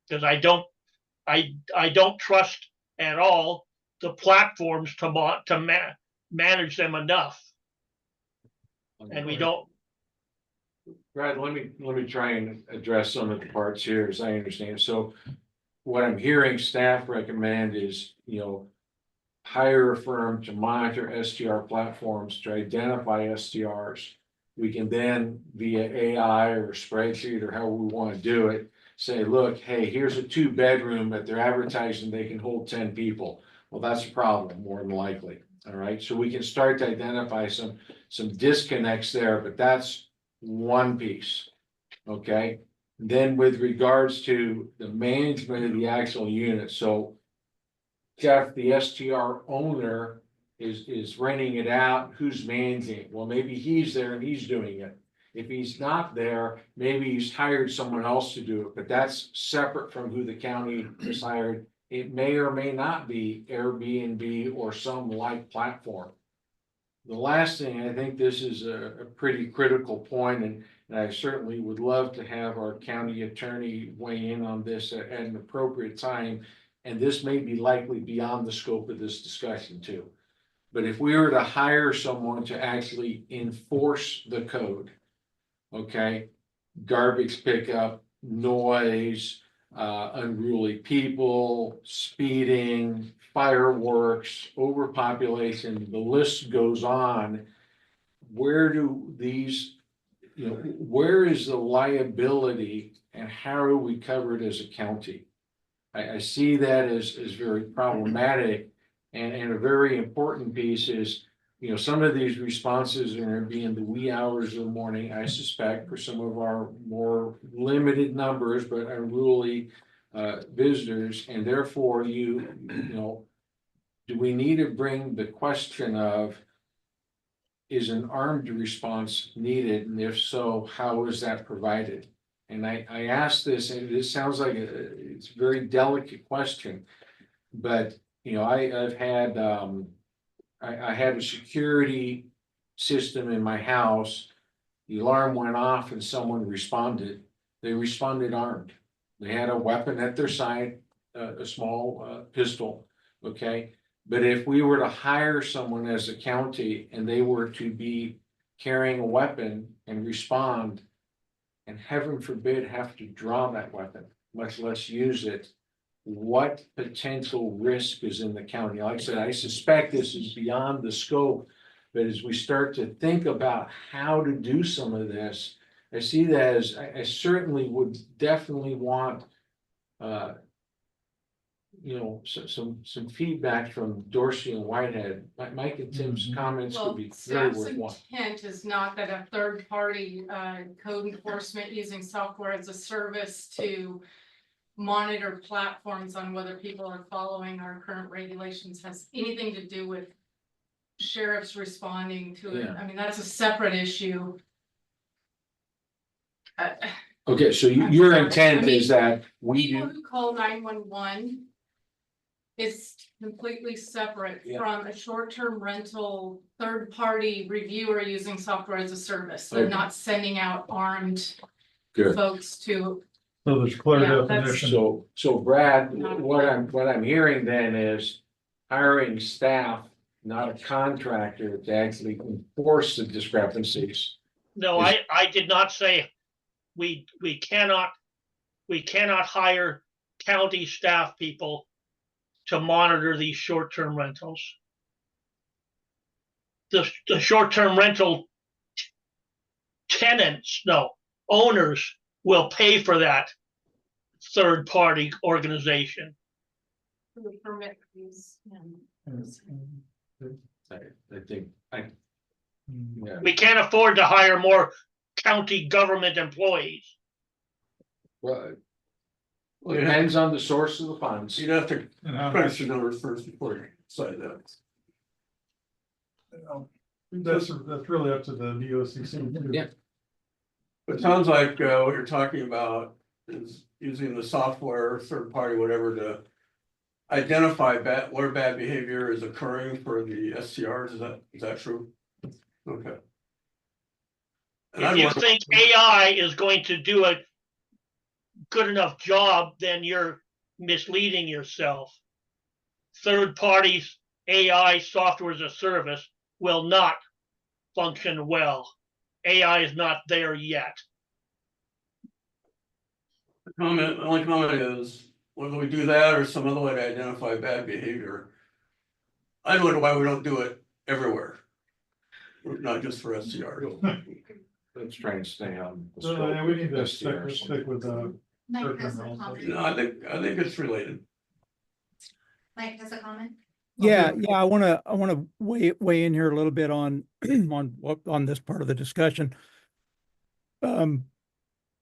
because I don't trust at all the platforms to manage them enough, and we don't. Brad, let me try and address some of the parts here as I understand. So what I'm hearing staff recommend is, you know, hire a firm to monitor STR platforms to identify STRs. We can then via AI or spreadsheet or however we want to do it, say, look, hey, here's a 2-bedroom that they're advertising they can hold 10 people. Well, that's a problem more than likely. All right. So we can start to identify some disconnects there, but that's one piece. Okay. Then with regards to the management of the actual unit. So Jeff, the STR owner is renting it out. Who's managing it? Well, maybe he's there and he's doing it. If he's not there, maybe he's hired someone else to do it, but that's separate from who the county has hired. It may or may not be Airbnb or some like platform. The last thing, I think this is a pretty critical point, and I certainly would love to have our county attorney weigh in on this at an appropriate time. And this may be likely beyond the scope of this discussion too. But if we were to hire someone to actually enforce the code, okay, garbage pickup, noise, unruly people, speeding, fireworks, overpopulation, the list goes on. where do these, where is the liability and how are we covered as a county? I see that as very problematic, and a very important piece is, some of these responses are gonna be in the wee hours of the morning, I suspect, for some of our more limited numbers, but unruly visitors, and therefore do we need to bring the question of, is an armed response needed, and if so, how is that provided? And I ask this, and this sounds like it's a very delicate question, but I've had I had a security system in my house. The alarm went off and someone responded. They responded armed. They had a weapon at their side, a small pistol. Okay, but if we were to hire someone as a county and they were to be carrying a weapon and respond, and heaven forbid have to draw that weapon, much less use it, what potential risk is in the county? Like I said, I suspect this is beyond the scope, but as we start to think about how to do some of this, I see that as, I certainly would definitely want some feedback from Dorsey and Whitehead. Mike and Tim's comments would Well, be very staff's worthwhile. intent is not that a third party code enforcement using software as a service to monitor platforms on whether people are following our current regulations has anything to do with sheriffs responding to it. Yeah. I mean, that's a separate issue. Okay, so I'm your sorry. intent I mean, is that we People do, who call 911 is completely separate Yeah. from a short-term rental, third-party reviewer using software as a service. They're Okay. not sending out armed good. folks to, So there's clear Yeah, that's- definition. So Brad, Not a what I'm hearing then is hiring staff, not a contractor, to actually enforce the discrepancies. No, I did not say we cannot hire county staff people to monitor these short-term rentals. The short-term rental owners will pay for that third-party organization. permit fees. I think, yeah. We can't afford to hire more county government employees. Well, Well, depends on the source of the funds. You'd have to And how crunch much, the numbers first before you decide that. that's really up to the VOCC. Yeah. It sounds like what you're talking about is using the software, third party, whatever, to identify where bad behavior is occurring for the STRs. Is that true? Okay. And If I'd you want- think AI is going to do a good enough job, then you're misleading yourself. Third parties AI software as a service will not function well. AI is not there yet. Only comment is, whether we do that or some other way to identify bad behavior. I wonder why we don't do it everywhere. Not just for SCR. Let's try and stay on. the So scope we need to of SDR. stick with Mike has a Short-term comment. No, I think it's related. Mike has a comment. Yeah, I wanna weigh in here a little bit on on this part of the discussion.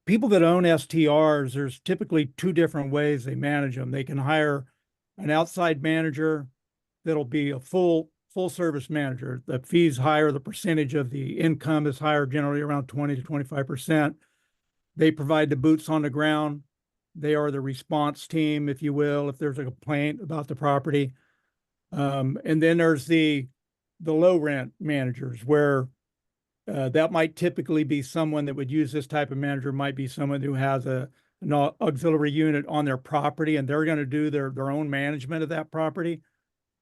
People that own STRs, there's typically two different ways they manage them. They can hire an outside manager that'll be a full service manager. The fee's higher, the percentage of the income is higher, generally around 20 to 25%. They provide the boots on the ground. They are the response team, if you will, if there's a complaint about the property. And then there's the low rent managers where that might typically be someone that would use this type of manager, might be someone who has an auxiliary unit on their property and they're going to do their own management of that property.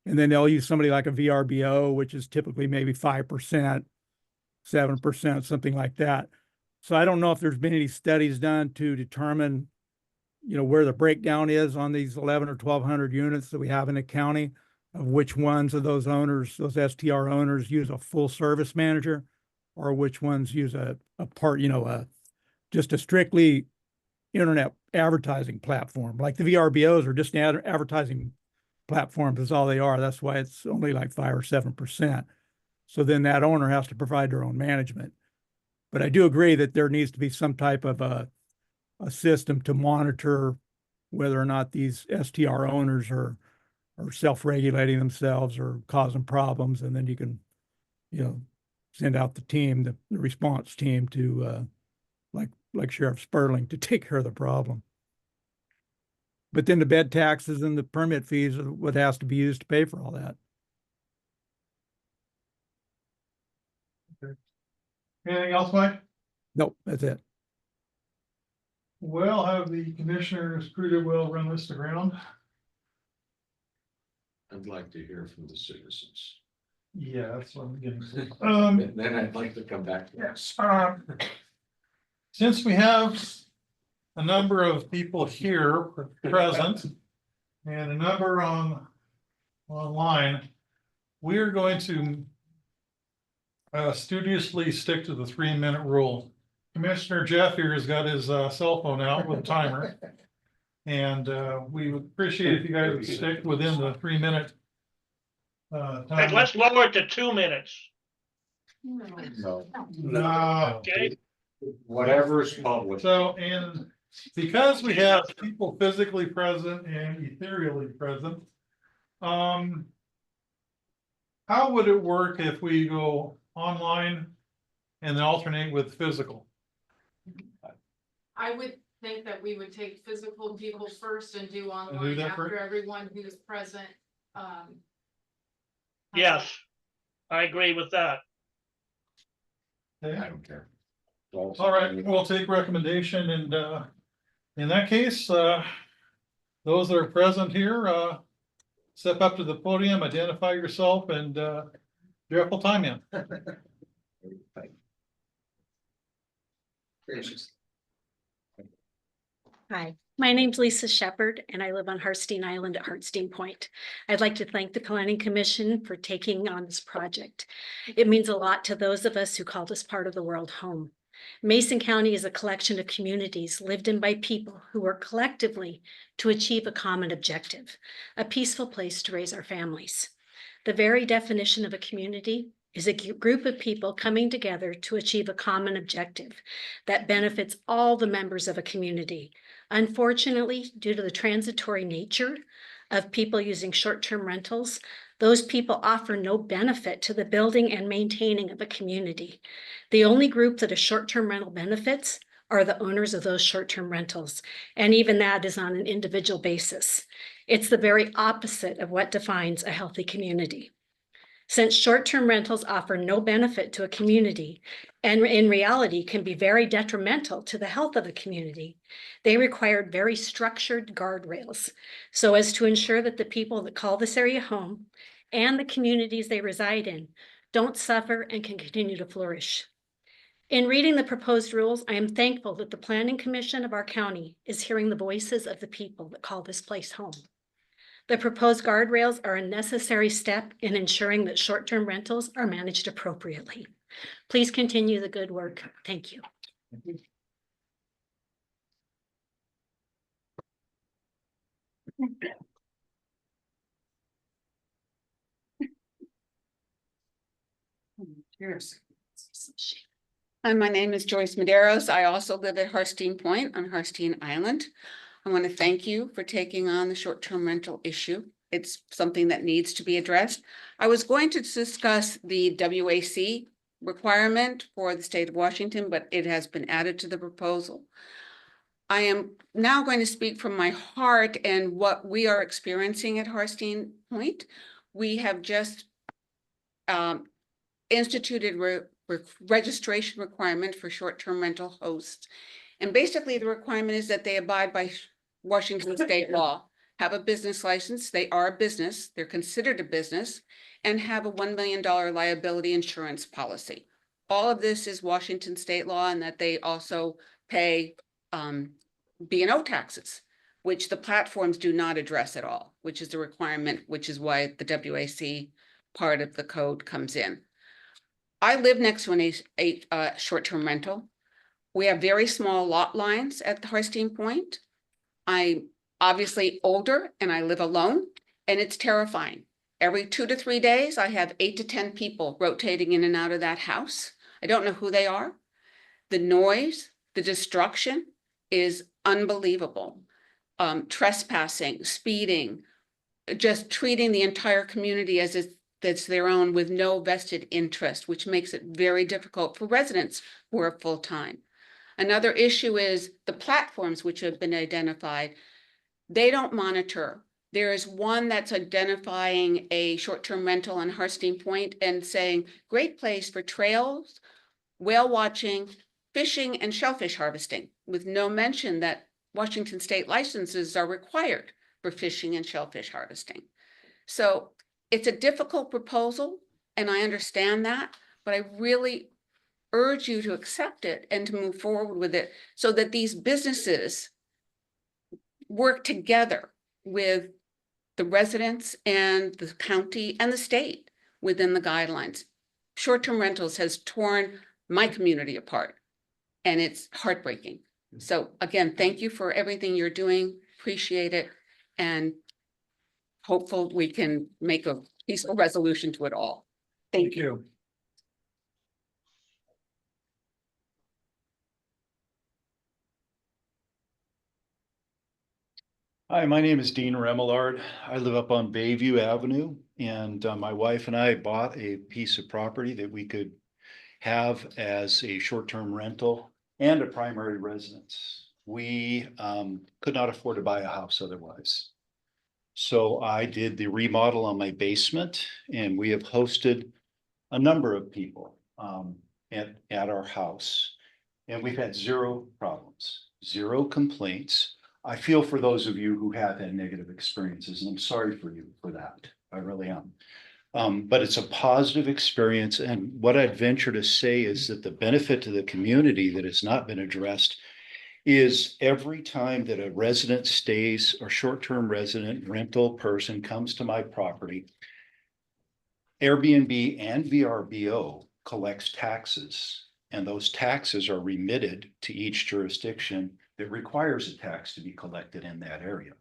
And then they'll use somebody like a VRBO, which is typically maybe 5%, 7%, something like that. So I don't know if there's been any studies done to determine, where the breakdown is on these 11 or 1,200 units that we have in the county, of which ones of those owners, those STR owners, use a full service manager or which ones use a part, just a strictly internet advertising platform. Like the VRBOs are just advertising platforms is all they are. That's why it's only like 5 or 7%. So then that owner has to provide their own management. But I do agree that there needs to be some type of a system to monitor whether or not these STR owners are self-regulating themselves or causing problems. And then you can, send out the team, the response team to, like Sheriff Sperling, to take care of the problem. But then the bed taxes and the permit fees are what has to be used to pay for all that. Anything else, Mike? Nope, that's it. Well, have the commissioners pretty well run this to ground? I'd like to hear from the citizens. Yeah, that's what I'm getting. Then I'd like to come back. Yes. Since we have a number of people here present and a number online, we are going to studiously stick to the 3-minute rule. Commissioner Jeff here has got his cell phone out with a timer. And we would appreciate if you guys would stick within the 3-minute And time. let's lower it to 2 minutes, No, No. okay? whatever's public. So, and because we have people physically present and ethereally present, how would it work if we go online and then alternate with physical? I would think that we would take physical people first and do do online that after first? everyone who's present. Yes, I agree with that. Okay. I don't care. All right, we'll take recommendation and in that case, those that are present here, step up to the podium, identify yourself and Jeff will time you. Hi, my name's Lisa Shepherd and I live on Hartstein Island at Hartstein Point. I'd like to thank the Planning Commission for taking on this project. It means a lot to those of us who call this part of the world home. Mason County is a collection of communities lived in by people who work collectively to achieve a common objective, a peaceful place to raise our families. The very definition of a community is a group of people coming together to achieve a common objective that benefits all the members of a community. Unfortunately, due to the transitory nature of people using short-term rentals, those people offer no benefit to the building and maintaining of a community. The only group that a short-term rental benefits are the owners of those short-term rentals, and even that is on an individual basis. It's the very opposite of what defines a healthy community. Since short-term rentals offer no benefit to a community and in reality can be very detrimental to the health of a community, they required very structured guardrails so as to ensure that the people that call this area home and the communities they reside in don't suffer and can continue to flourish. In reading the proposed rules, I am thankful that the Planning Commission of our county is hearing the voices of the people that call this place home. The proposed guardrails are a necessary step in ensuring that short-term rentals are managed appropriately. Please continue the good work. Thank you. Cheers. And my name is Joyce Maderos. I also live at Hartstein Point on Hartstein Island. I want to thank you for taking on the short-term rental issue. It's something that needs to be addressed. I was going to discuss the WAC requirement for the state of Washington, but it has been added to the proposal. I am now going to speak from my heart and what we are experiencing at Hartstein Point. We have just instituted registration requirement for short-term rental hosts. And basically the requirement is that they abide by Washington state law, have a business license, they are a business, they're considered a business, and have a $1 million liability insurance policy. All of this is Washington state law, and that they also pay B&O taxes, which the platforms do not address at all, which is a requirement, which is why the WAC part of the code comes in. I live next to a short-term rental. We have very small lot lines at the Harstein Point. I'm obviously older and I live alone, and it's terrifying. Every 2 to 3 days, I have 8 to 10 people rotating in and out of that house. I don't know who they are. The noise, the destruction is unbelievable. Trespassing, speeding, just treating the entire community as that's their own with no vested interest, which makes it very difficult for residents who are full-time. Another issue is the platforms which have been identified. They don't monitor. There is one that's identifying a short-term rental on Harstein Point and saying, great place for trails, whale watching, fishing, and shellfish harvesting, with no mention that Washington state licenses are required for fishing and shellfish harvesting. So it's a difficult proposal, and I understand that, but I really urge you to accept it and to move forward with it so that these businesses work together with the residents and the county and the state within the guidelines. Short-term rentals has torn my community apart, and it's heartbreaking. So again, thank you for everything you're doing. Appreciate it. And hopeful we can make a peaceful resolution to it all. Thank you. Hi, my name is Dean Remillard. I live up on Bayview Avenue, and my wife and I bought a piece of property that we could have as a short-term rental and a primary residence. We could not afford to buy a house otherwise. So I did the remodel on my basement, and we have hosted a number of people at our house. And we've had zero problems, zero complaints. I feel for those of you who have had negative experiences, and I'm sorry for you for that. I really am. But it's a positive experience. And what I'd venture to say is that the benefit to the community that has not been addressed is every time that a resident stays or short-term resident rental person comes to my property, Airbnb and VRBO collects taxes, and those taxes are remitted to each jurisdiction that requires a tax to be collected in that area.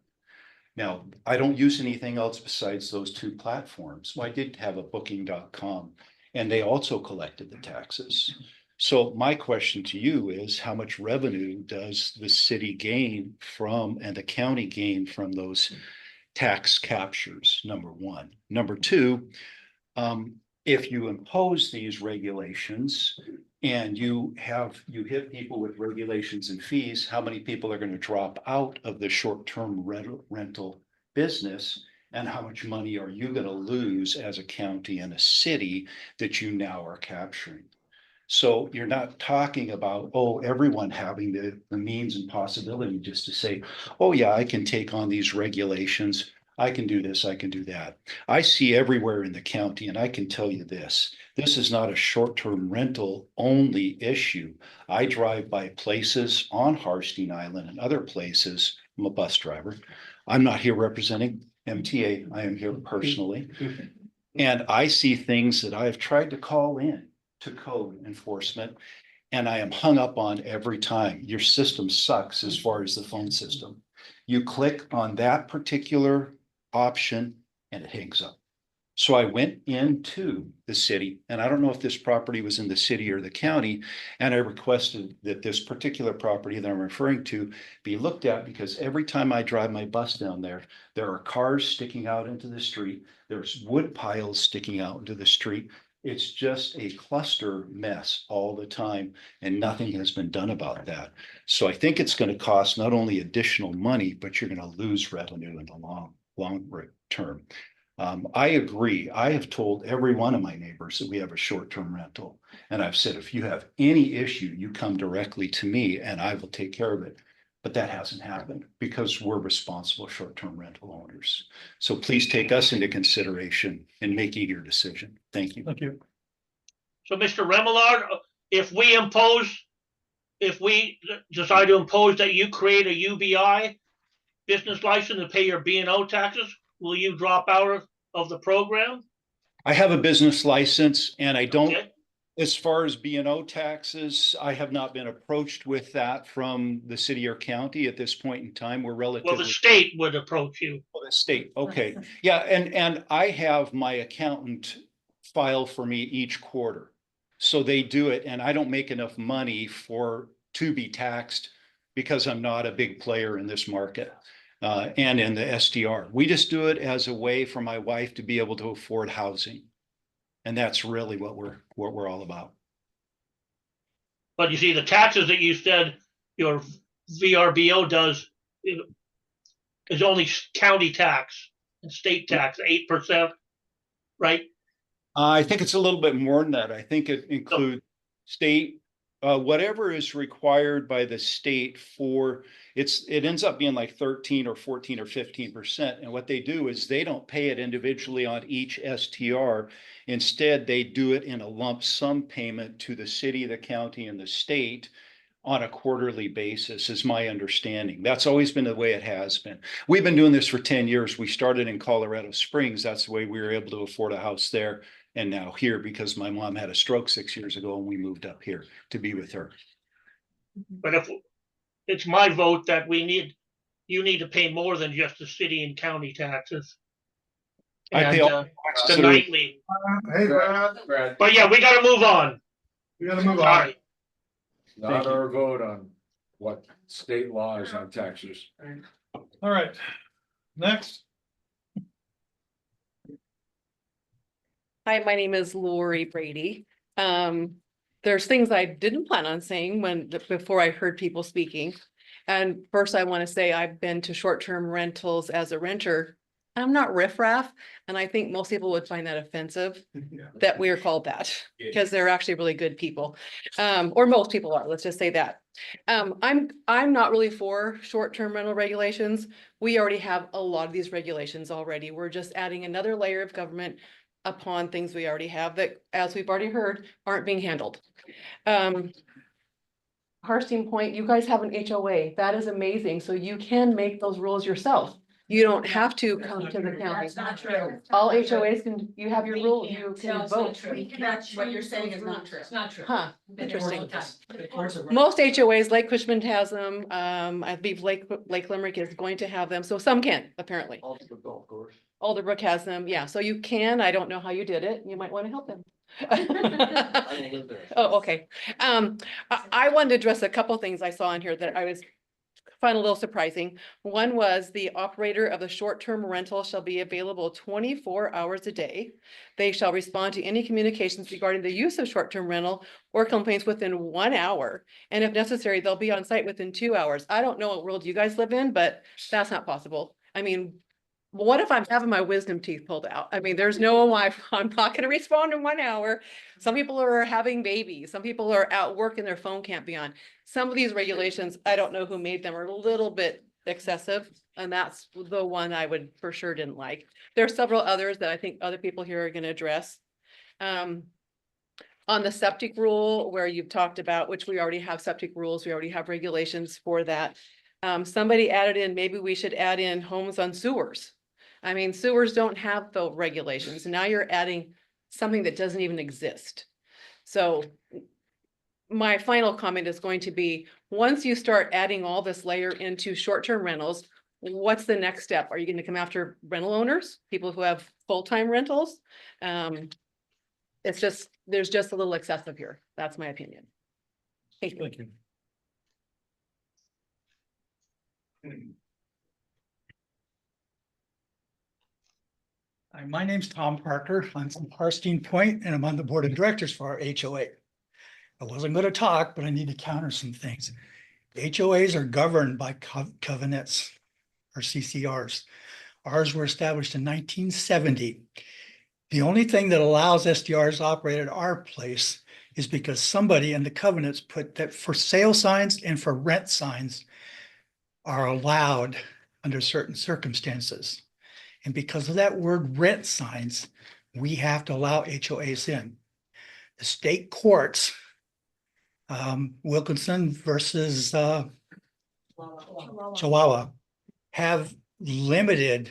Now, I don't use anything else besides those two platforms. Well, I did have a booking.com, and they also collected the taxes. So my question to you is, how much revenue does the city gain from and the county gain from those tax captures? Number one. Number two, if you impose these regulations and you hit people with regulations and fees, how many people are going to drop out of the short-term rental business? And how much money are you going to lose as a county and a city that you now are capturing? So you're not talking about, oh, everyone having the means and possibility just to say, oh yeah, I can take on these regulations. I can do this, I can do that. I see everywhere in the county, and I can tell you this is not a short-term rental only issue. I drive by places on Harstein Island and other places. I'm a bus driver. I'm not here representing MTA. I am here personally. And I see things that I have tried to call in to code enforcement, and I am hung up on every time. Your system sucks as far as the phone system. You click on that particular option and it hangs up. So I went into the city, and I don't know if this property was in the city or the county, and I requested that this particular property that I'm referring to be looked at, because every time I drive my bus down there, there are cars sticking out into the street. There's wood piles sticking out into the street. It's just a cluster mess all the time, and nothing has been done about that. So I think it's going to cost not only additional money, but you're going to lose revenue in the long term. I agree. I have told every one of my neighbors that we have a short-term rental. And I've said, if you have any issue, you come directly to me and I will take care of it. But that hasn't happened because we're responsible short-term rental owners. So please take us into consideration in making your decision. Thank you. Thank you. So Mr. Remillard, if we decide to impose that you create a UBI business license and pay your B&O taxes, will you drop out of the program? I have a business license, and I don't. Okay. As far as B and O taxes, I have not been approached with that from the city or county at this point in time. We're Well, the relatively. state would approach you. Oh, the state, okay. Yeah, and I have my accountant file for me each quarter. So they do it and I don't make enough money to be taxed because I'm not a big player in this market. And in the SDR. We just do it as a way for my wife to be able to afford housing. And that's really what we're all about. But you see, the taxes that you said your VRBO does is only county tax and state tax, 8%, right? I think it's a little bit more than that. I think it includes state, whatever is required by the state for it ends up being like 13 or 14 or 15%. And what they do is they don't pay it individually on each STR. Instead, they do it in a lump sum payment to the city, the county, and the state on a quarterly basis, is my understanding. That's always been the way it has been. We've been doing this for 10 years. We started in Colorado Springs. That's the way we were able to afford a house there. And now here, because my mom had a stroke 6 years ago and we moved up here to be with her. But if it's my vote that you need to pay more than just the city and county taxes. I pay all The nightly. Hey, Brad, But yeah, we gotta move on. we gotta move All on. right. Not our vote on what state law is on taxes. All right, next. Hi, my name is Lori Brady. There's things I didn't plan on saying before I heard people speaking. And first I want to say I've been to short-term rentals as a renter. I'm not riffraff, and I think most people would find that offensive that we are called that, because they're actually really good people. Or most people are, let's just say that. I'm not really for short-term rental regulations. We already have a lot of these regulations already. We're just adding another layer of government upon things we already have that, as we've already heard, aren't being handled. Harsting Point, you guys have an HOA. That is amazing. So you can make those rules yourself. You don't have to come to the county. That's not true. All HOAs can, you have your rule, you can vote. That's what you're saying is not true. It's not true. Huh, interesting. Most HOAs, Lake Cushman has them. I believe Lake Limerick is going to have them. So some can, apparently. Alderbrook has them. Yeah, so you can. I don't know how you did it. You might want to help them. Oh, okay. I wanted to address a couple things I saw in here that I find a little surprising. One was the operator of the short-term rental shall be available 24 hours a day. They shall respond to any communications regarding the use of short-term rental or complaints within 1 hour. And if necessary, they'll be on site within 2 hours. I don't know what world you guys live in, but that's not possible. I mean, what if I'm having my wisdom teeth pulled out? I mean, there's no way I'm not going to respond in 1 hour. Some people are having babies. Some people are at work and their phone can't be on. Some of these regulations, I don't know who made them, are a little bit excessive. And that's the one I would for sure didn't like. There are several others that I think other people here are going to address. On the septic rule, where you've talked about, which we already have septic rules, we already have regulations for that. Somebody added in, maybe we should add in homes on sewers. I mean, sewers don't have the regulations. And now you're adding something that doesn't even exist. So my final comment is going to be, once you start adding all this layer into short-term rentals, what's the next step? Are you going to come after rental owners, people who have full-time rentals? It's just, there's just a little excessive here. That's my opinion. Thank you. Thank you. Hi, my name's Tom Parker. I'm from Harsting Point and I'm on the board of directors for our HOA. I wasn't going to talk, but I need to counter some things. HOAs are governed by covenants or CCRs. Ours were established in 1970. The only thing that allows SDRs to operate at our place is because somebody in the covenants put that for sale signs and for rent signs are allowed under certain circumstances. And because of that word rent signs, we have to allow HOAs in. The state courts, Wilkinson versus Chihuahua, have limited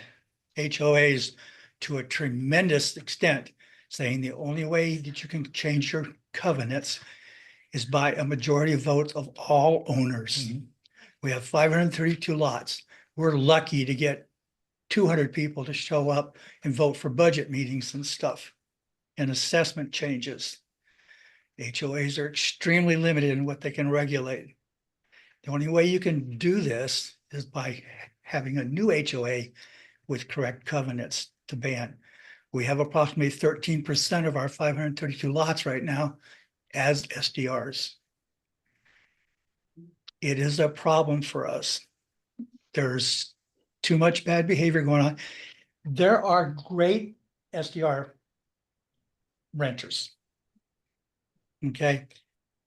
HOAs to a tremendous extent saying the only way that you can change your covenants is by a majority of votes of all owners. We have 532 lots. We're lucky to get 200 people to show up and vote for budget meetings and stuff and assessment changes. HOAs are extremely limited in what they can regulate. The only way you can do this is by having a new HOA with correct covenants to ban. We have approximately 13% of our 532 lots right now as SDRs. It is a problem for us. There's too much bad behavior going on. There are great SDR renters. Okay,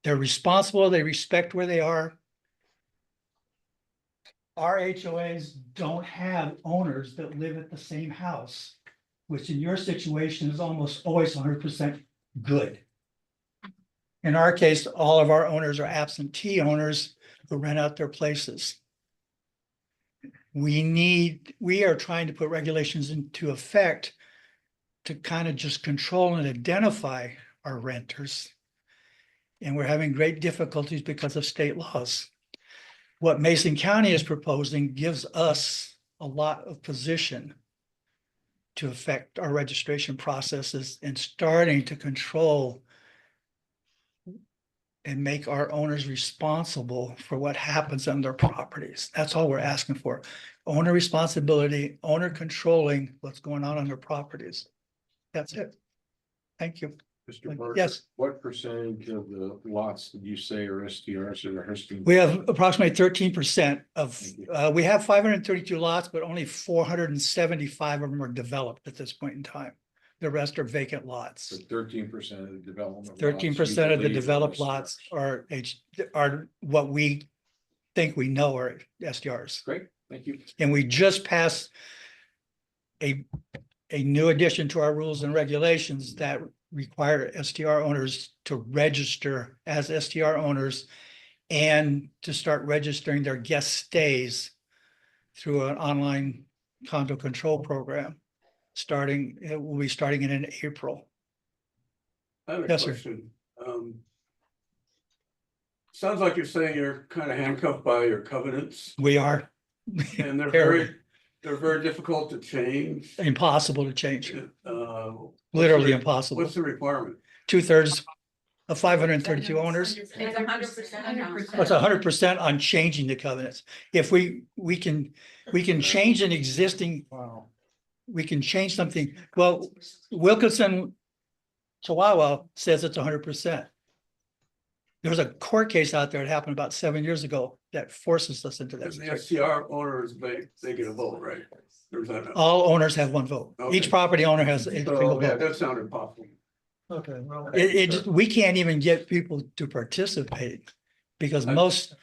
they're responsible, they respect where they are. Our HOAs don't have owners that live at the same house, which in your situation is almost always 100% good. In our case, all of our owners are absentee owners who rent out their places. We are trying to put regulations into effect to kind of just control and identify our renters. And we're having great difficulties because of state laws. What Mason County is proposing gives us a lot of position to affect our registration processes and starting to control and make our owners responsible for what happens on their properties. That's all we're asking for. Owner responsibility, owner controlling what's going on their properties. That's it. Thank you. Mr. Parker, Yes. what percentage of the lots did you say are SDRs in the Hurston? We have approximately 13% of, we have 532 lots, but only 475 of them are developed at this point in time. The rest are vacant lots. 13% of the development. 13% of the developed lots are what we think we know are SDRs. Great, thank you. And we just passed a new addition to our rules and regulations that require STR owners to register as STR owners and to start registering their guest stays through an online condo control program. It will be starting in April. I have a Yes, sir. question. Sounds like you're saying you're kind of handcuffed by your covenants We are. and they're Terrible. very difficult to change. Impossible to change. What's Literally the- impossible. What's the requirement? 2/3 of 532 owners. It's 100%. It's 100% on changing the covenants. If we can change an existing, we can change something. Well, Wilkinson, Chihuahua says it's 100%. There's a court case out there that happened about 7 years ago that forces us into Because the that. STR owners, they get a vote, right? There's that. All owners have one vote. Each Okay. property owner has a single Oh, yeah, vote. that sounded possible. Okay, well. We can't even get people to participate because most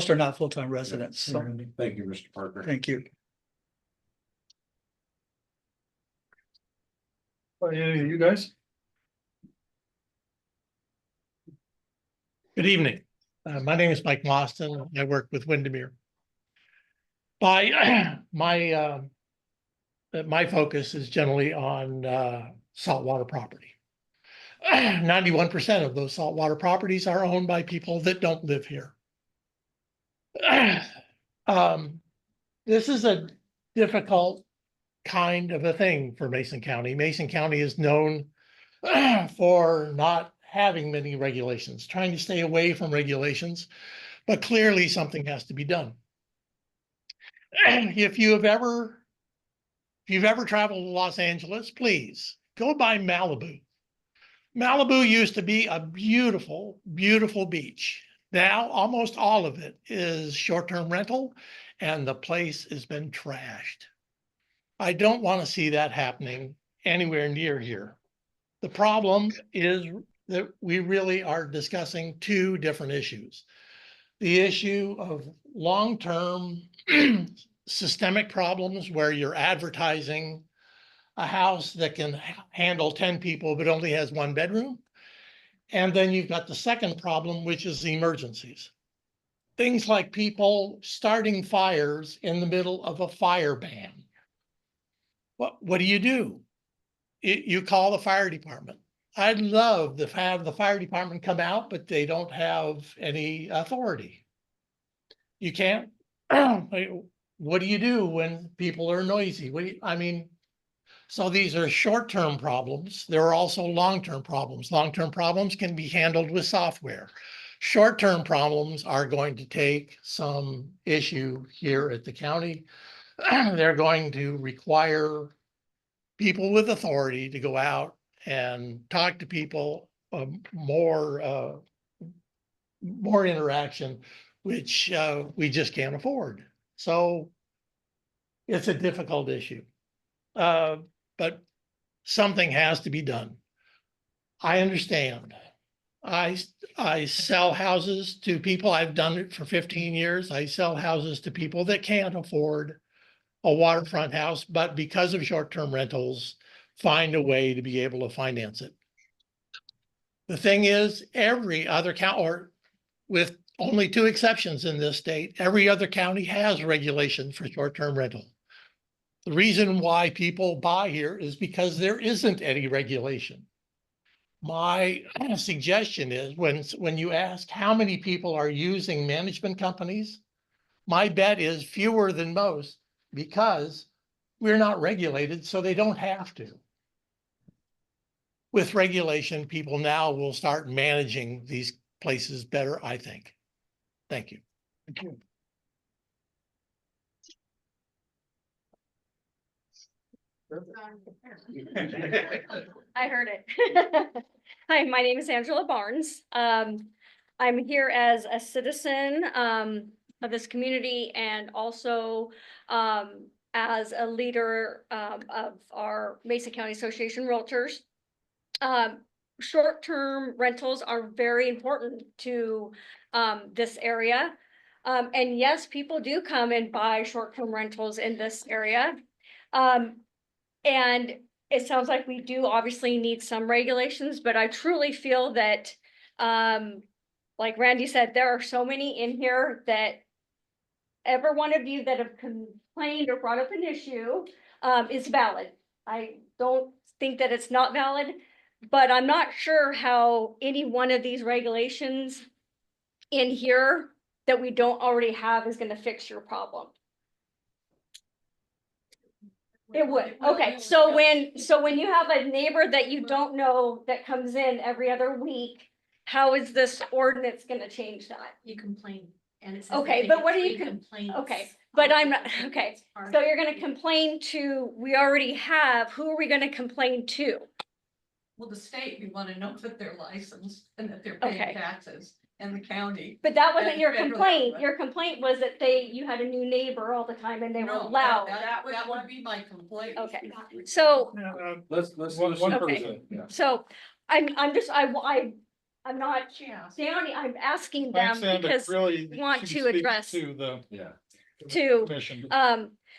are not full-time residents. So, Thank you, Mr. Parker. thank you. You guys? Good evening. My name is Mike Mostyn. I work with Windermere. My focus is generally on saltwater property. 91% of those saltwater properties are owned by people that don't live here. This is a difficult kind of a thing for Mason County. Mason County is known for not having many regulations, trying to stay away from regulations, but clearly something has to be done. If you've ever traveled to Los Angeles, please go by Malibu. Malibu used to be a beautiful, beautiful beach. Now almost all of it is short-term rental and the place has been trashed. I don't want to see that happening anywhere near here. The problem is that we really are discussing two different issues. The issue of long-term systemic problems where you're advertising a house that can handle 10 people but only has 1 bedroom. And then you've got the second problem, which is the emergencies. Things like people starting fires in the middle of a fire ban. What do you do? you call the fire department. I'd love to have the fire department come out, but they don't have any authority. You can't, what do you do when people are noisy? I mean, so these are short-term problems. There are also long-term problems. Long-term problems can be handled with software. Short-term problems are going to take some issue here at the county. They're going to require people with authority to go out and talk to people, more interaction, which we just can't afford. So it's a difficult issue. But something has to be done. I understand. I sell houses to people. I've done it for 15 years. I sell houses to people that can't afford a waterfront house, but because of short-term rentals, find a way to be able to finance it. The thing is, every other county, or with only 2 exceptions in this state, every other county has regulation for short-term rental. The reason why people buy here is because there isn't any regulation. My suggestion is when you ask how many people are using management companies, my bet is fewer than most because we're not regulated, so they don't have to. With regulation, people now will start managing these places better, I think. Thank you. Thank you. I heard it. Hi, my name is Angela Barnes. I'm here as a citizen of this community and also as a leader of our Mesa County Association Realtors. Short-term rentals are very important to this area. And yes, people do come and buy short-term rentals in this area. And it sounds like we do obviously need some regulations, but I truly feel that, like Randy said, there are so many in here that every one of you that have complained or brought up an issue is valid. I don't think that it's not valid, but I'm not sure how any one of these regulations in here that we don't already have is going to fix your problem. It would. Okay, so when you have a neighbor that you don't know that comes in every other week, how is this ordinance gonna change that? You complain and it's. Okay, but what are you okay, but I'm not, okay, so you're gonna complain to, we already have, who are we gonna complain to? Well, the state, we want to know that they're licensed and that they're paying Okay. taxes, and the county. But that wasn't And your federal complaint. government. Your complaint was that you had a new neighbor all the time and they were No, loud. That would be my complaint. Okay, so, Let's One Okay. person. so I'm not Yeah. downing, I'm asking them Thanks, Sam, but because really want she to speaks address- To the Yeah. to, commission.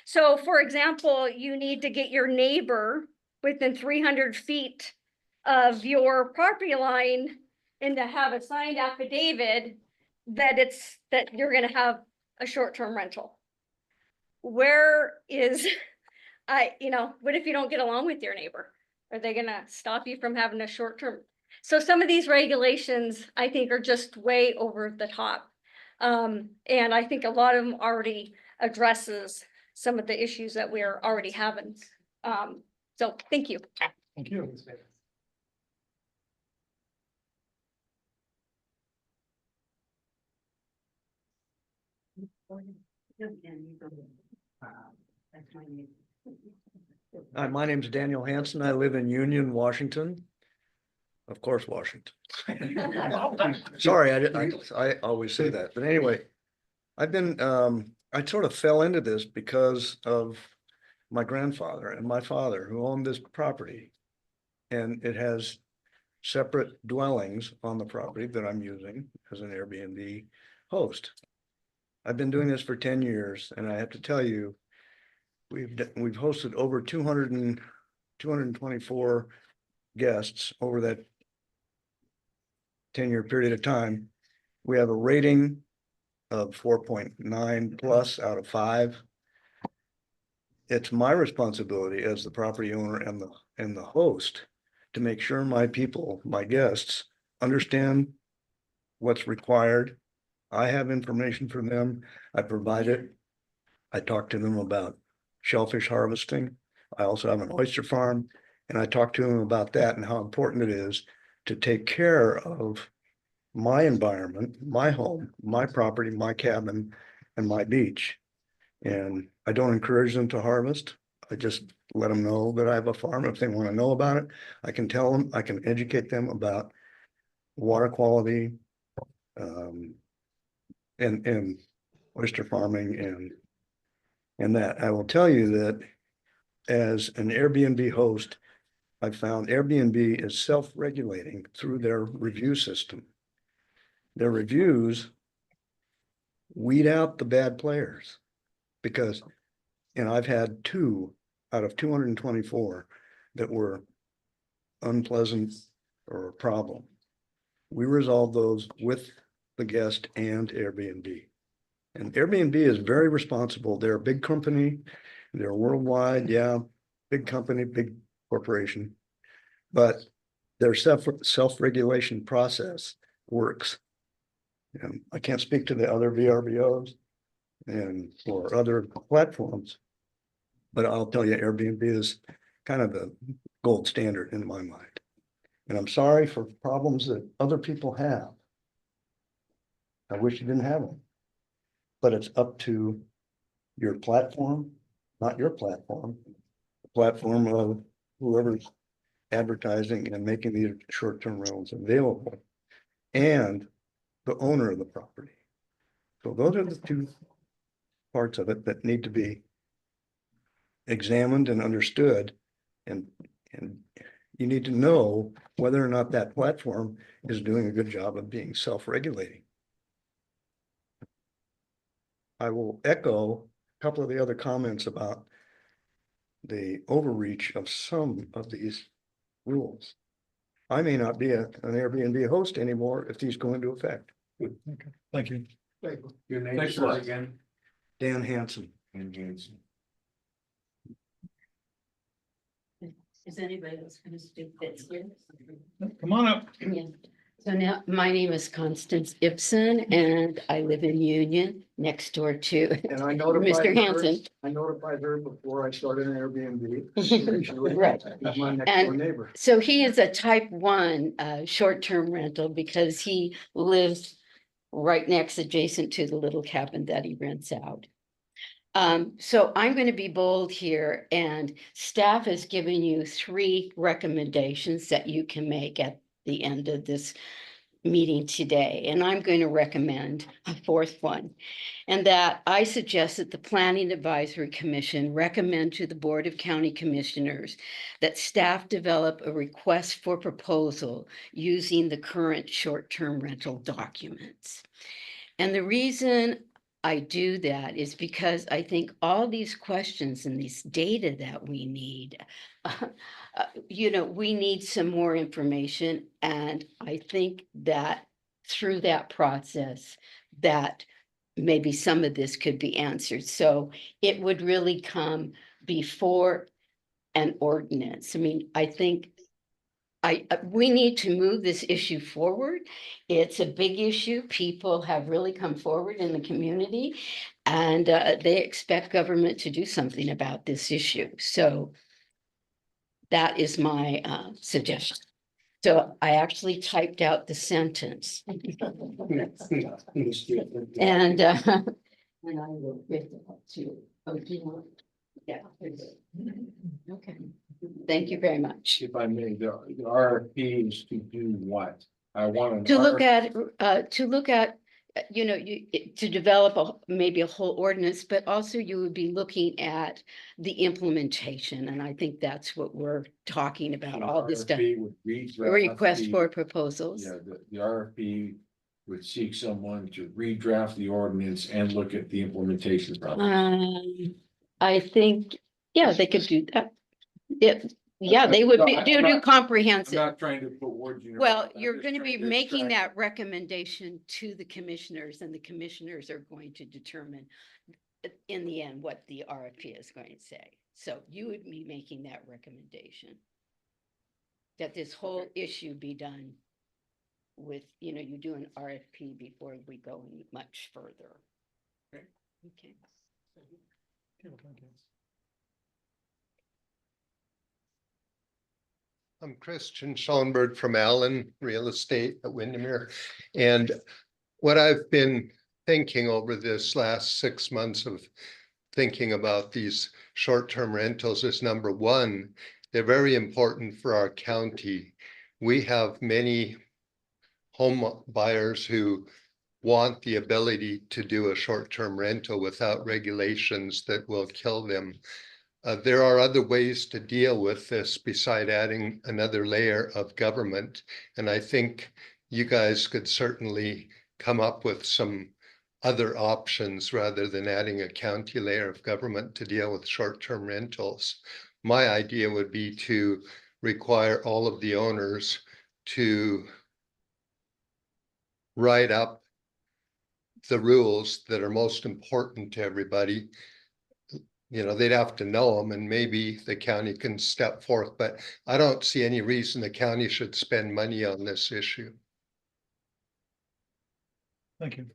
so for example, you need to get your neighbor within 300 feet of your property line and to have a signed affidavit that you're gonna have a short-term rental. Where is, what if you don't get along with your neighbor? Are they gonna stop you from having a short-term? So some of these regulations, I think, are just way over the top. And I think a lot of them already addresses some of the issues that we're already having. So thank you. Thank you. Hi, my name's Daniel Hanson. I live in Union, Washington. Of course, Washington. Sorry, I always say that, but anyway, I've been, I sort of fell into this because of my grandfather and my father who owned this property. And it has separate dwellings on the property that I'm using as an Airbnb host. I've been doing this for 10 years and I have to tell you, we've hosted over 224 guests over that 10-year period of time. We have a rating of 4.9 plus out of 5. it's my responsibility as the property owner and the host to make sure my people, my guests, understand what's required. I have information for them. I provide it. I talk to them about shellfish harvesting. I also have an oyster farm, and I talk to them about that and how important it is to take care of my environment, my home, my property, my cabin, and my beach. And I don't encourage them to harvest. I just let them know that I have a farm. If they want to know about it, I can tell them, I can educate them about water quality, and oyster farming and that. I will tell you that as an Airbnb host, I've found Airbnb is self-regulating through their review system. Their reviews weed out the bad players because, and I've had 2 out of 224 that were unpleasant or a problem. We resolved those with the guest and Airbnb. And Airbnb is very responsible. They're a big company. They're worldwide. Yeah, big company, big corporation. But their self-regulation process works. And I can't speak to the other VRBOs and or other platforms, but I'll tell you, Airbnb is kind of the gold standard in my mind. And I'm sorry for problems that other people have. I wish you didn't have them. But it's up to your platform, not your platform, the platform of whoever's advertising and making these short-term rentals available, and the owner of the property. So those are the 2 parts of it that need to be examined and understood. And you need to know whether or not that platform is doing a good job of being self-regulating. I will echo a couple of the other comments about the overreach of some of these rules. I may not be an Airbnb host anymore if these go into effect. Okay, thank you. Your name Thanks is a lot. again? Dan Hansen. And Jansen. Is anybody else gonna speak that's here? Come on up. Yeah. So now, my name is Constance Ibsen and I live in Union next door to And I notified Mr. her- Hansen. I notified her before I started an Airbnb. Right. She's my next door And neighbor. so he is a type 1 short-term rental because he lives right next adjacent to the little cabin that he rents out. So I'm going to be bold here, and staff has given you 3 recommendations that you can make at the end of this meeting today, and I'm going to recommend a 4th one. And that I suggest that the Planning Advisory Commission recommend to the Board of County Commissioners that staff develop a request for proposal using the current short-term rental documents. And the reason I do that is because I think all these questions and these data that we need, we need some more information. And I think that through that process, that maybe some of this could be answered. So it would really come before an ordinance. I mean, I think we need to move this issue forward. It's a big issue. People have really come forward in the community and they expect government to do something about this issue. So that is my suggestion. So I actually typed out the sentence. And and I will get that to, yeah. Okay, thank you very much. If I may, the RFP is to do what? I want To look at, to develop maybe a whole ordinance, but also you would be looking at the implementation. And I think that's what we're talking about, all this stuff. Request for proposals. Yeah, the RFP would seek someone to redraft the ordinance and look at the implementation process. I think, yeah, they could do that. They would do comprehensive. I'm not trying to put words in your Well, mouth. I'm you're just going to be trying to making extract- that recommendation to the commissioners, and the commissioners are going to determine in the end, what the RFP is going to say. So you would be making that recommendation. That this whole issue be done with, you do an RFP before we go any much further. Okay. I'm Christian Schallenberg from Allen Real Estate at Windermere. And what I've been thinking over this last 6 months of thinking about these short-term rentals is, number one, they're very important for our county. We have many home buyers who want the ability to do a short-term rental without regulations that will kill them. There are other ways to deal with this beside adding another layer of government. And I think you guys could certainly come up with some other options rather than adding a county layer of government to deal with short-term rentals. My idea would be to require all of the owners to write up the rules that are most important to everybody. They'd have to know them, and maybe the county can step forth, but I don't see any reason the county should spend money on this issue. Thank you.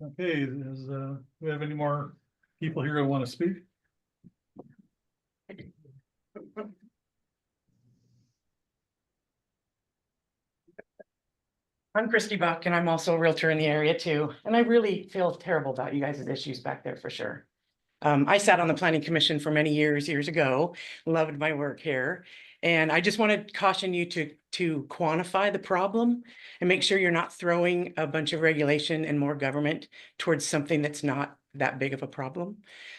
Okay, do we have any more people here who want to speak? I'm Christy Buck, and I'm also a realtor in the area too. And I really feel terrible about you guys' issues back there for sure. I sat on the planning commission for many years ago, loved my work here. And I just want to caution you to quantify the problem and make sure you're not throwing a bunch of regulation and more government towards something that's not that big of a problem.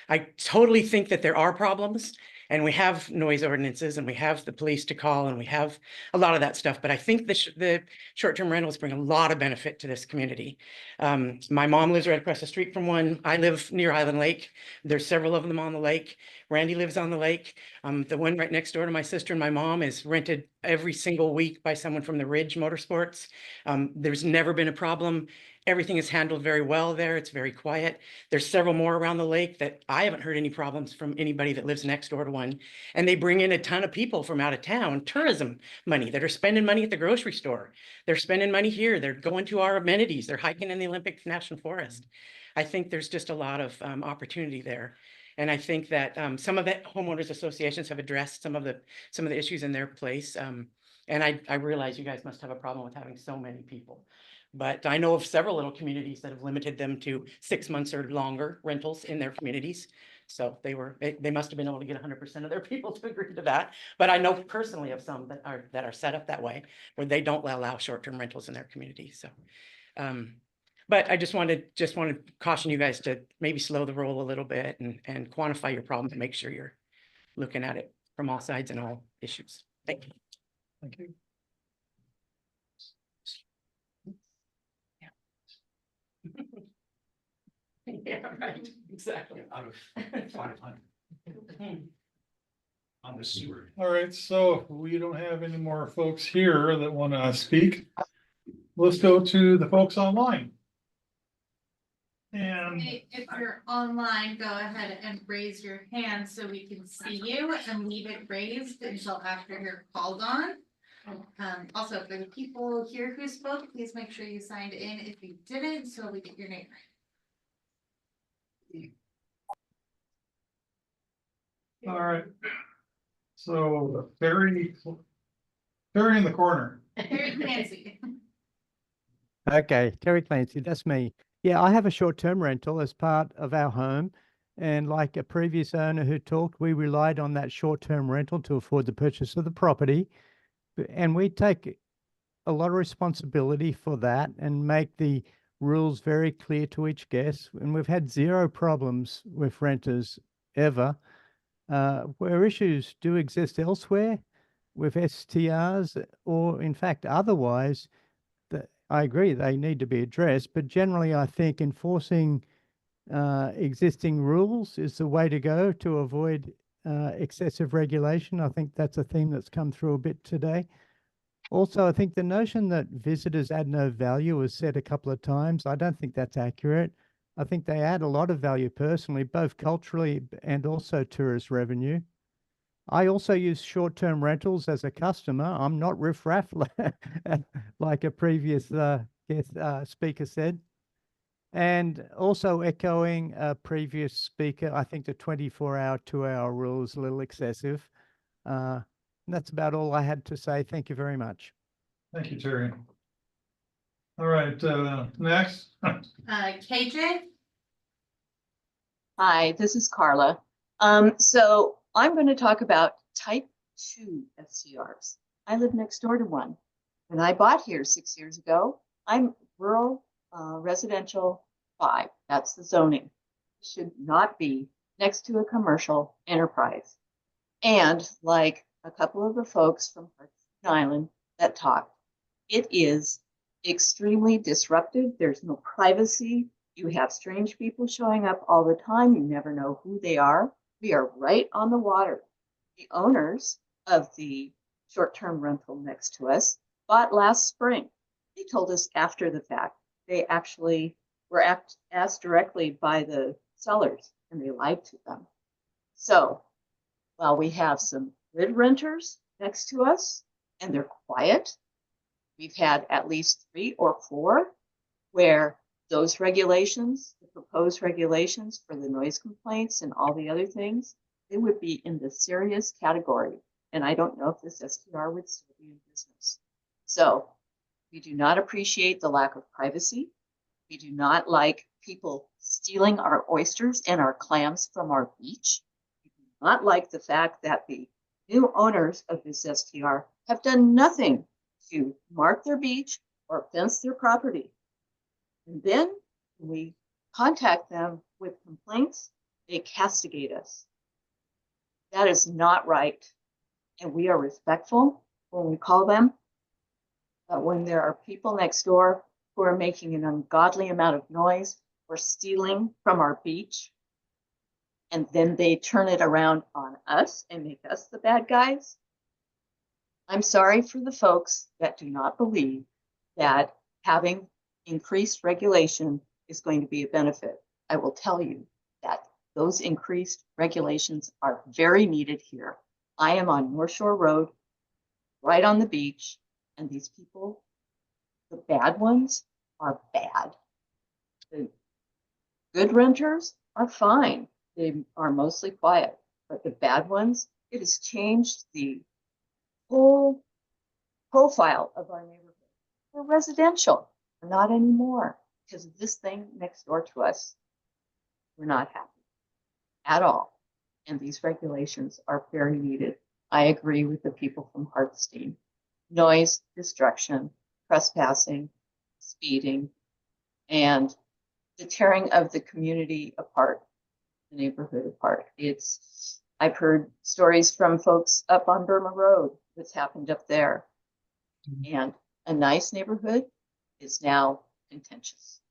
I totally think that there are problems, and we have noise ordinances, and we have the police to call, and we have a lot of that stuff. But I think the short-term rentals bring a lot of benefit to this community. My mom lives right across the street from one. I live near Island Lake. There's several of them on the lake. Randy lives on the lake. The one right next door to my sister and my mom is rented every single week by someone from the Ridge Motorsports. There's never been a problem. Everything is handled very well there. It's very quiet. There's several more around the lake that I haven't heard any problems from anybody that lives next door to one. And they bring in a ton of people from out of town, tourism money, that are spending money at the grocery store. They're spending money here. They're going to our amenities. They're hiking in the Olympic National Forest. I think there's just a lot of opportunity there. And I think that some of the homeowners associations have addressed some of the issues in their place. And I realize you guys must have a problem with having so many people. But I know of several little communities that have limited them to 6 months or longer rentals in their communities. So they must have been able to get 100% of their people to agree to that. But I know personally of some that are set up that way, where they don't allow short-term rentals in their community. So, but I just want to caution you guys to maybe slow the roll a little bit and quantify your problem to make sure you're looking at it from all sides and all issues. Thank you. Thank you. Yeah, right, exactly. Out of 500 on the sewer. All right, so we don't have any more folks here that want to speak. Let's go to the folks online. And if you're online, go ahead and raise your hand so we can see you and leave it raised until after you're called on. Also, for the people here who spoke, please make sure you signed in if you didn't, so we get your name right. all right. So Terry in the corner. Very fancy. Okay, Terry Clancy, that's me. Yeah, I have a short-term rental as part of our home. And like a previous owner who talked, we relied on that short-term rental to afford the purchase of the property. And we take a lot of responsibility for that and make the rules very clear to each guest. And we've had zero problems with renters ever. Where issues do exist elsewhere with STRs or in fact otherwise, I agree they need to be addressed, but generally I think enforcing existing rules is the way to go to avoid excessive regulation. I think that's a theme that's come through a bit today. Also, I think the notion that visitors add no value was said a couple of times. I don't think that's accurate. I think they add a lot of value personally, both culturally and also tourist revenue. I also use short-term rentals as a customer. I'm not riffraff like a previous speaker said. And also echoing a previous speaker, I think the 24-hour, 2-hour rule is a little excessive. That's about all I had to say. Thank you very much. Thank you, Terry. All right, next. KJ? Hi, this is Carla. So I'm going to talk about type 2 STRs. I live next door to one. When I bought here 6 years ago, I'm rural residential 5. That's the zoning. Should not be next to a commercial enterprise. And like a couple of the folks from Hartford Island that talked, it is extremely disruptive. There's no privacy. You have strange people showing up all the time. You never know who they are. We are right on the water. The owners of the short-term rental next to us bought last spring. They told us after the fact. They actually were asked directly by the sellers, and they lied to them. So while we have some good renters next to us, and they're quiet, we've had at least 3 or 4 where those regulations, the proposed regulations for the noise complaints and all the other things, they would be in the serious category. And I don't know if this STR would still be in business. So we do not appreciate the lack of privacy. We do not like people stealing our oysters and our clams from our beach. We do not like the fact that the new owners of this STR have done nothing to mark their beach or fence their property. And then when we contact them with complaints, they castigate us. That is not right. And we are respectful when we call them. But when there are people next door who are making an ungodly amount of noise or stealing from our beach, and then they turn it around on us and make us the bad guys, I'm sorry for the folks that do not believe that having increased regulation is going to be a benefit. I will tell you that those increased regulations are very needed here. I am on North Shore Road, right on the beach, and these people, the bad ones, are bad. The good renters are fine. They are mostly quiet, but the bad ones, it has changed the whole profile of our neighborhood. We're residential. We're not anymore because of this thing next door to us. We're not happy at all. And these regulations are very needed. I agree with the people from Hartstein. Noise, destruction, trespassing, speeding, and the tearing of the community apart, the neighborhood apart. I've heard stories from folks up on Burma Road that's happened up there. And a nice neighborhood is now contentious.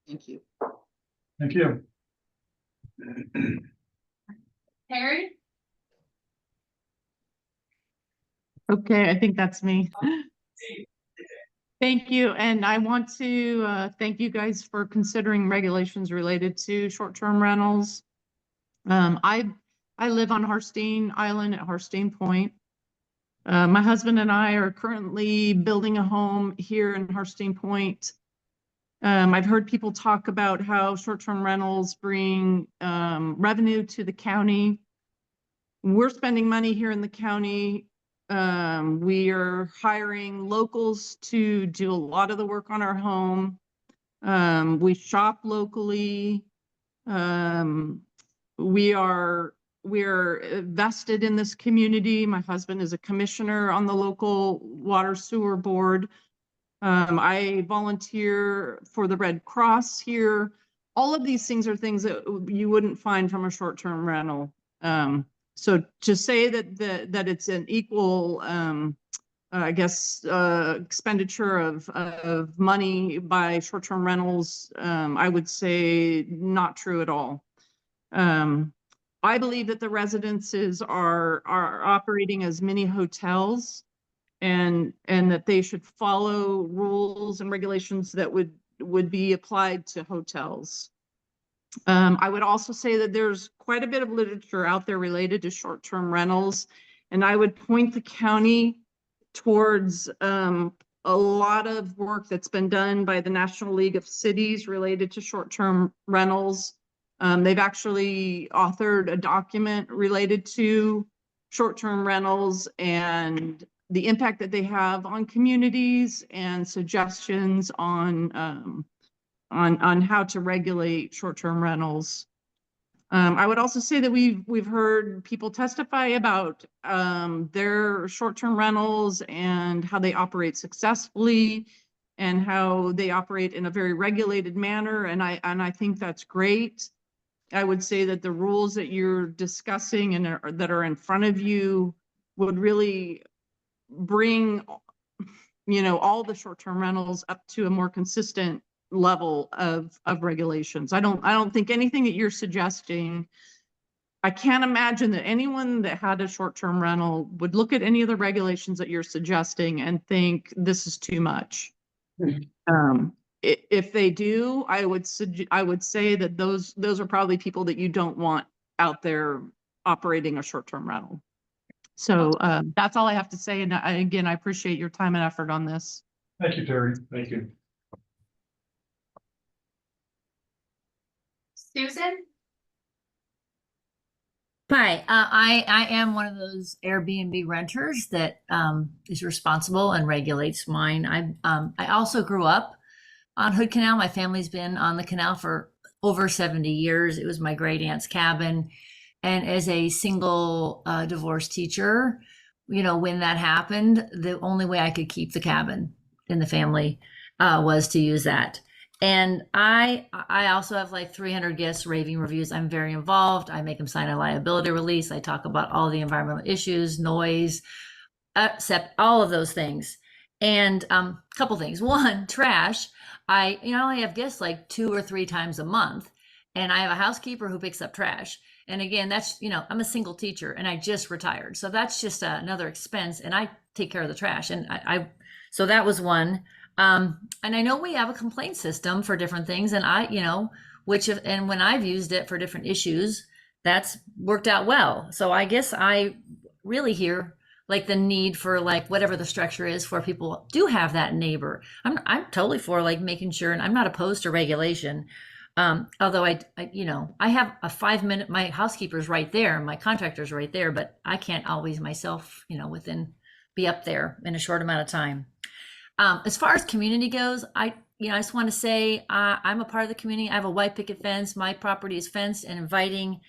Thank you. Thank you. Terry? Okay, I think that's me. Thank you, and I want to thank you guys for considering regulations related to short-term rentals. I live on Hartstein Island at Hartstein Point. My husband and I are currently building a home here in Hartstein Point. I've heard people talk about how short-term rentals bring revenue to the county. We're spending money here in the county. We are hiring locals to do a lot of the work on our home. We shop locally. We're vested in this community. My husband is a commissioner on the local water sewer board. I volunteer for the Red Cross here. All of these things are things that you wouldn't find from a short-term rental. So to say that it's an equal, I guess, expenditure of money by short-term rentals, I would say not true at all. I believe that the residences are operating as mini hotels. and that they should follow rules and regulations that would be applied to hotels. I would also say that there's quite a bit of literature out there related to short-term rentals, and I would point the county towards a lot of work that's been done by the National League of Cities related to short-term rentals. They've actually authored a document related to short-term rentals and the impact that they have on communities and suggestions on how to regulate short-term rentals. I would also say that we've heard people testify about their short-term rentals and how they operate successfully and how they operate in a very regulated manner. And I think that's great. I would say that the rules that you're discussing and that are in front of you would really bring, all the short-term rentals up to a more consistent level of regulations. I don't think anything that you're suggesting, I can't imagine that anyone that had a short-term rental would look at any of the regulations that you're suggesting and think this is too much. If they do, I would say that those are probably people that you don't want out there operating a short-term rental. So that's all I have to say. And again, I appreciate your time and effort on this. Thank you, Terry. Thank you. Susan? Hi, I am one of those Airbnb renters that is responsible and regulates mine. I also grew up on Hood Canal. My family's been on the canal for over 70 years. It was my great aunt's cabin. And as a single divorced teacher, when that happened, the only way I could keep the cabin in the family was to use that. And I also have like 300 guest raving reviews. I'm very involved. I make them sign a liability release. I talk about all the environmental issues, noise, except all of those things. And a couple things. One, trash. I only have guests like 2 or 3 times a month, and I have a housekeeper who picks up trash. And again, that's, I'm a single teacher and I just retired. So that's just another expense, and I take care of the trash. And so that was one. And I know we have a complaint system for different things, and and when I've used it for different issues, that's worked out well. So I guess I really hear like the need for like whatever the structure is for people do have that neighbor. I'm totally for like making sure, and I'm not opposed to regulation. Although I have a 5-minute, my housekeeper's right there, my contractor's right there, but I can't always myself, be up there in a short amount of time. As far as community goes, I just want to say I'm a part of the community. I have a white picket fence. My property is fenced and inviting,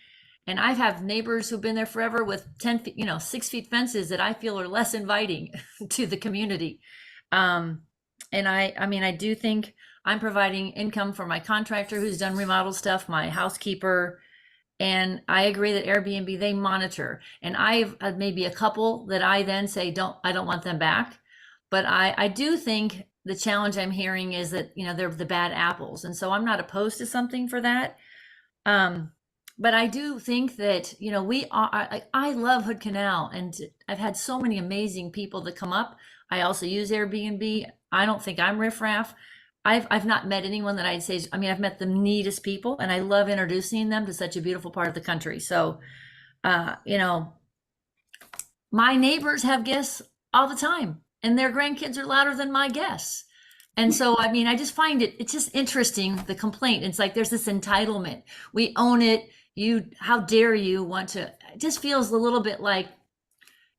and I have neighbors who've been there forever with 10 feet, 6 feet fences that I feel are less inviting to the community. And I do think I'm providing income for my contractor who's done remodel stuff, my housekeeper, and I agree that Airbnb, they monitor, and I've maybe a couple that I then say I don't want them back. But I do think the challenge I'm hearing is that, they're the bad apples. And so I'm not opposed to something for that. But I do think that, I love Hood Canal, and I've had so many amazing people that come up. I also use Airbnb. I don't think I'm riffraff. I've not met anyone that I'd say, I've met the neatest people, and I love introducing them to such a beautiful part of the country. So, my neighbors have guests all the time, and their grandkids are louder than my guests. And so, I just find it's just interesting, the complaint. It's like, there's this entitlement. We own it. How dare you want to, it just feels a little bit like,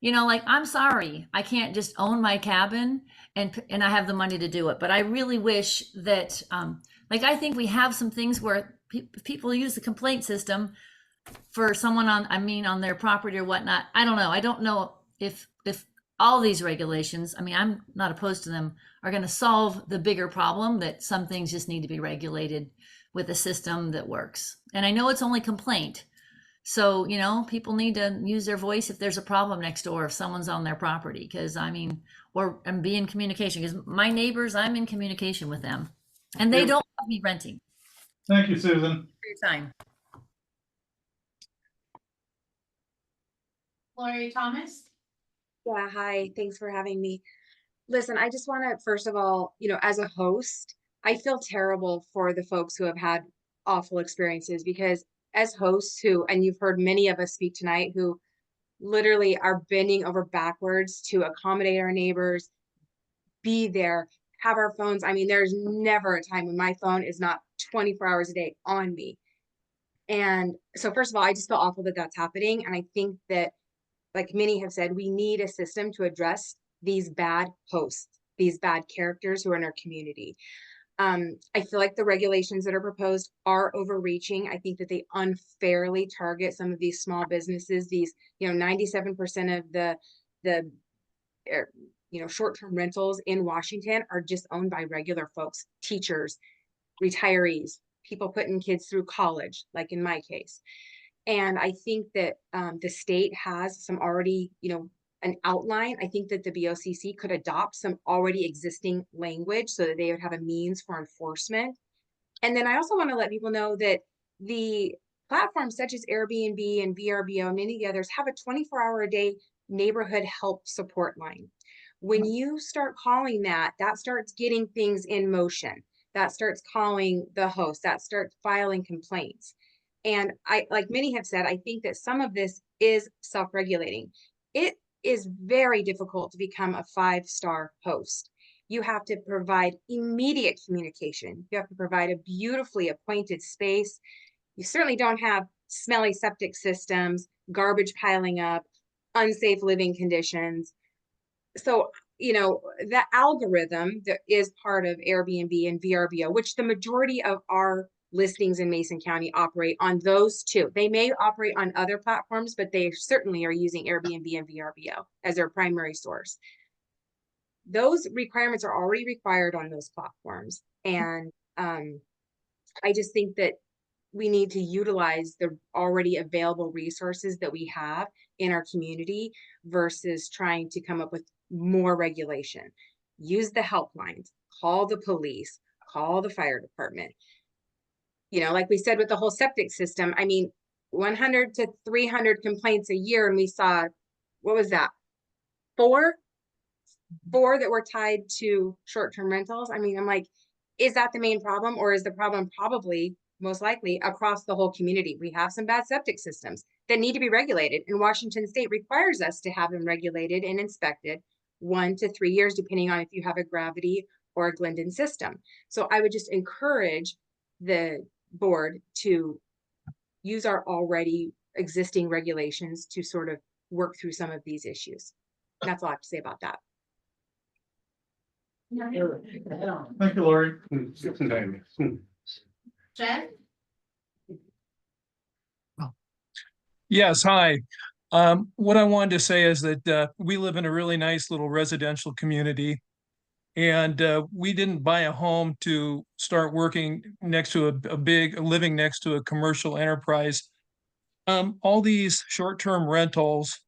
I'm sorry, I can't just own my cabin and I have the money to do it. But I really wish that, I think we have some things where people use the complaint system for someone on their property or whatnot. I don't know. I don't know if all these regulations, I'm not opposed to them, are going to solve the bigger problem that some things just need to be regulated with a system that works. And I know it's only complaint. So, people need to use their voice if there's a problem next door, if someone's on their property, and be in communication, because my neighbors, I'm in communication with them, and they don't want me renting. Thank you, Susan. For your time. Lori Thomas? Yeah, hi, thanks for having me. Listen, I just want to, first of all, as a host, I feel terrible for the folks who have had awful experiences because as hosts and you've heard many of us speak tonight, who literally are bending over backwards to accommodate our neighbors, be there, have our phones. I mean, there's never a time when my phone is not 24 hours a day on me. And so first of all, I just feel awful that that's happening. And I think that, like many have said, we need a system to address these bad hosts, these bad characters who are in our community. I feel like the regulations that are proposed are overreaching. I think that they unfairly target some of these small businesses. These, 97% of the short-term rentals in Washington are just owned by regular folks, teachers, retirees, people putting kids through college, like in my case. And I think that the state has some already, an outline. I think that the BOCC could adopt some already existing language so that they would have a means for enforcement. And then I also want to let people know that the platforms such as Airbnb and VRBO and many of the others have a 24-hour-a-day neighborhood help support line. When you start calling that starts getting things in motion. That starts calling the host, that starts filing complaints. And I, like many have said, I think that some of this is self-regulating. It is very difficult to become a 5-star host. You have to provide immediate communication. You have to provide a beautifully appointed space. You certainly don't have smelly septic systems, garbage piling up, unsafe living conditions. So, the algorithm that is part of Airbnb and VRBO, which the majority of our listings in Mason County operate on those two. They may operate on other platforms, but they certainly are using Airbnb and VRBO as their primary source. Those requirements are already required on those platforms. And I just think that we need to utilize the already available resources that we have in our community versus trying to come up with more regulation. Use the helplines, call the police, call the fire department. Like we said with the whole septic system, I mean, 100 to 300 complaints a year. And we saw, what was that? Four that were tied to short-term rentals. I mean, I'm like, is that the main problem, or is the problem probably most likely across the whole community? We have some bad septic systems that need to be regulated, and Washington State requires us to have them regulated and inspected 1 to 3 years, depending on if you have a gravity or a Glendon system. So I would just encourage the board to use our already existing regulations to sort of work through some of these issues. That's all I have to say about that. Thank you, Lori. Jen? Yes, hi. What I wanted to say is that we live in a really nice little residential community. And we didn't buy a home to start working next to living next to a commercial enterprise. All these short-term rentals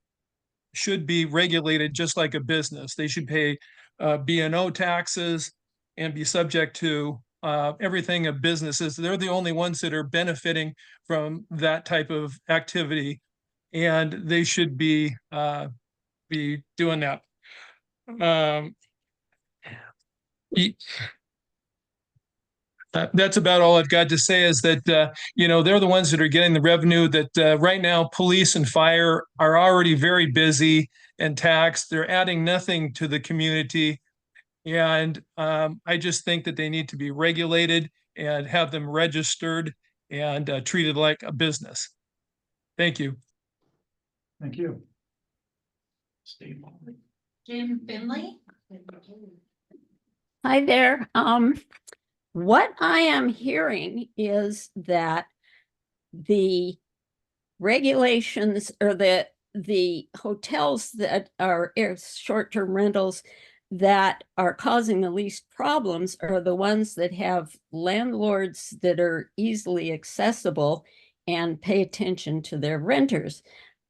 should be regulated just like a business. They should pay B&O taxes and be subject to everything a business is. They're the only ones that are benefiting from that type of activity, and they should be doing that. That's about all I've got to say is that, they're the ones that are getting the revenue that right now police and fire are already very busy and taxed. They're adding nothing to the community. And I just think that they need to be regulated and have them registered and treated like a business. Thank you. Thank you. Jim Finley? Hi there. What I am hearing is that the regulations or the hotels that are short-term rentals that are causing the least problems are the ones that have landlords that are easily accessible and pay attention to their renters.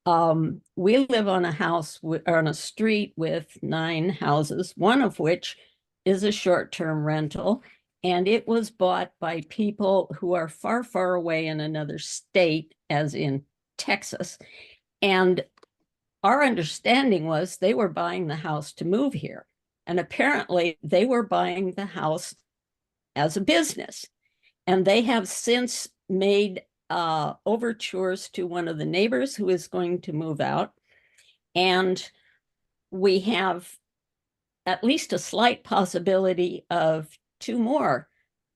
We live on a house on a street with 9 houses, one of which is a short-term rental. And it was bought by people who are far, far away in another state, as in Texas. And our understanding was they were buying the house to move here. And apparently they were buying the house as a business. And they have since made overtures to one of the neighbors who is going to move out. And we have at least a slight possibility of 2 more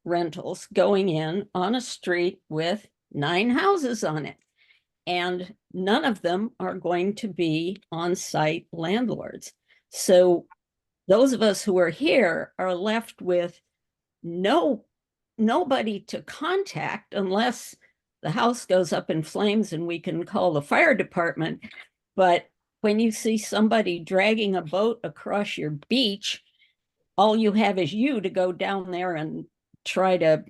rentals going in on a street with 9 houses on it. And none of them are going to be on-site landlords. So those of us who are here are left with nobody to contact unless the house goes up in flames and we can call the fire department. But when you see somebody dragging a boat across your beach, all you have is you to go down there and try to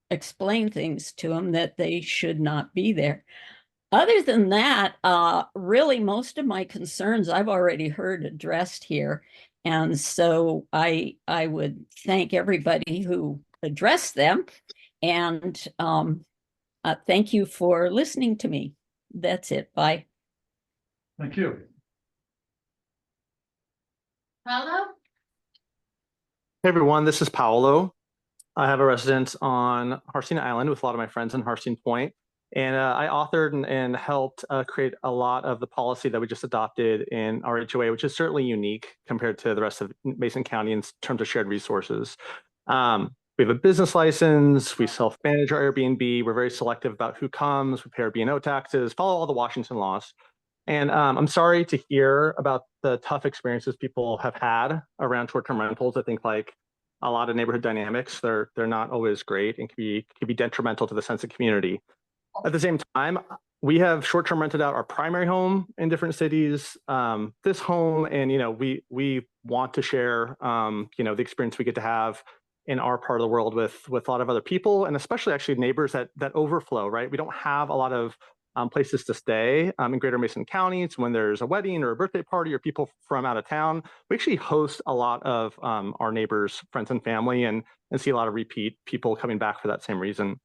explain things to them that they should not be there. Other than that, really most of my concerns I've already heard addressed here. And so I would thank everybody who addressed them. And thank you for listening to me. That's it. Bye. Thank you. Paolo? Hey everyone, this is Paolo. I have a residence on Harsteen Island with a lot of my friends in Harsteen Point. And I authored and helped create a lot of the policy that we just adopted in our HOA, which is certainly unique compared to the rest of Mason County in terms of shared resources. We have a business license, we self-manage our Airbnb, we're very selective about who comes, we pay our B&O taxes, follow all the Washington laws. And I'm sorry to hear about the tough experiences people have had around short-term rentals. I think like a lot of neighborhood dynamics, they're not always great and can be detrimental to the sense of community. At the same time, we have short-term rented out our primary home in different cities, this home, and we want to share the experience we get to have in our part of the world with a lot of other people, and especially actually neighbors that overflow, right? We don't have a lot of places to stay in Greater Mason County. It's when there's a wedding or a birthday party or people from out of town. We actually host a lot of our neighbors, friends, and family, and see a lot of repeat people coming back for that same reason.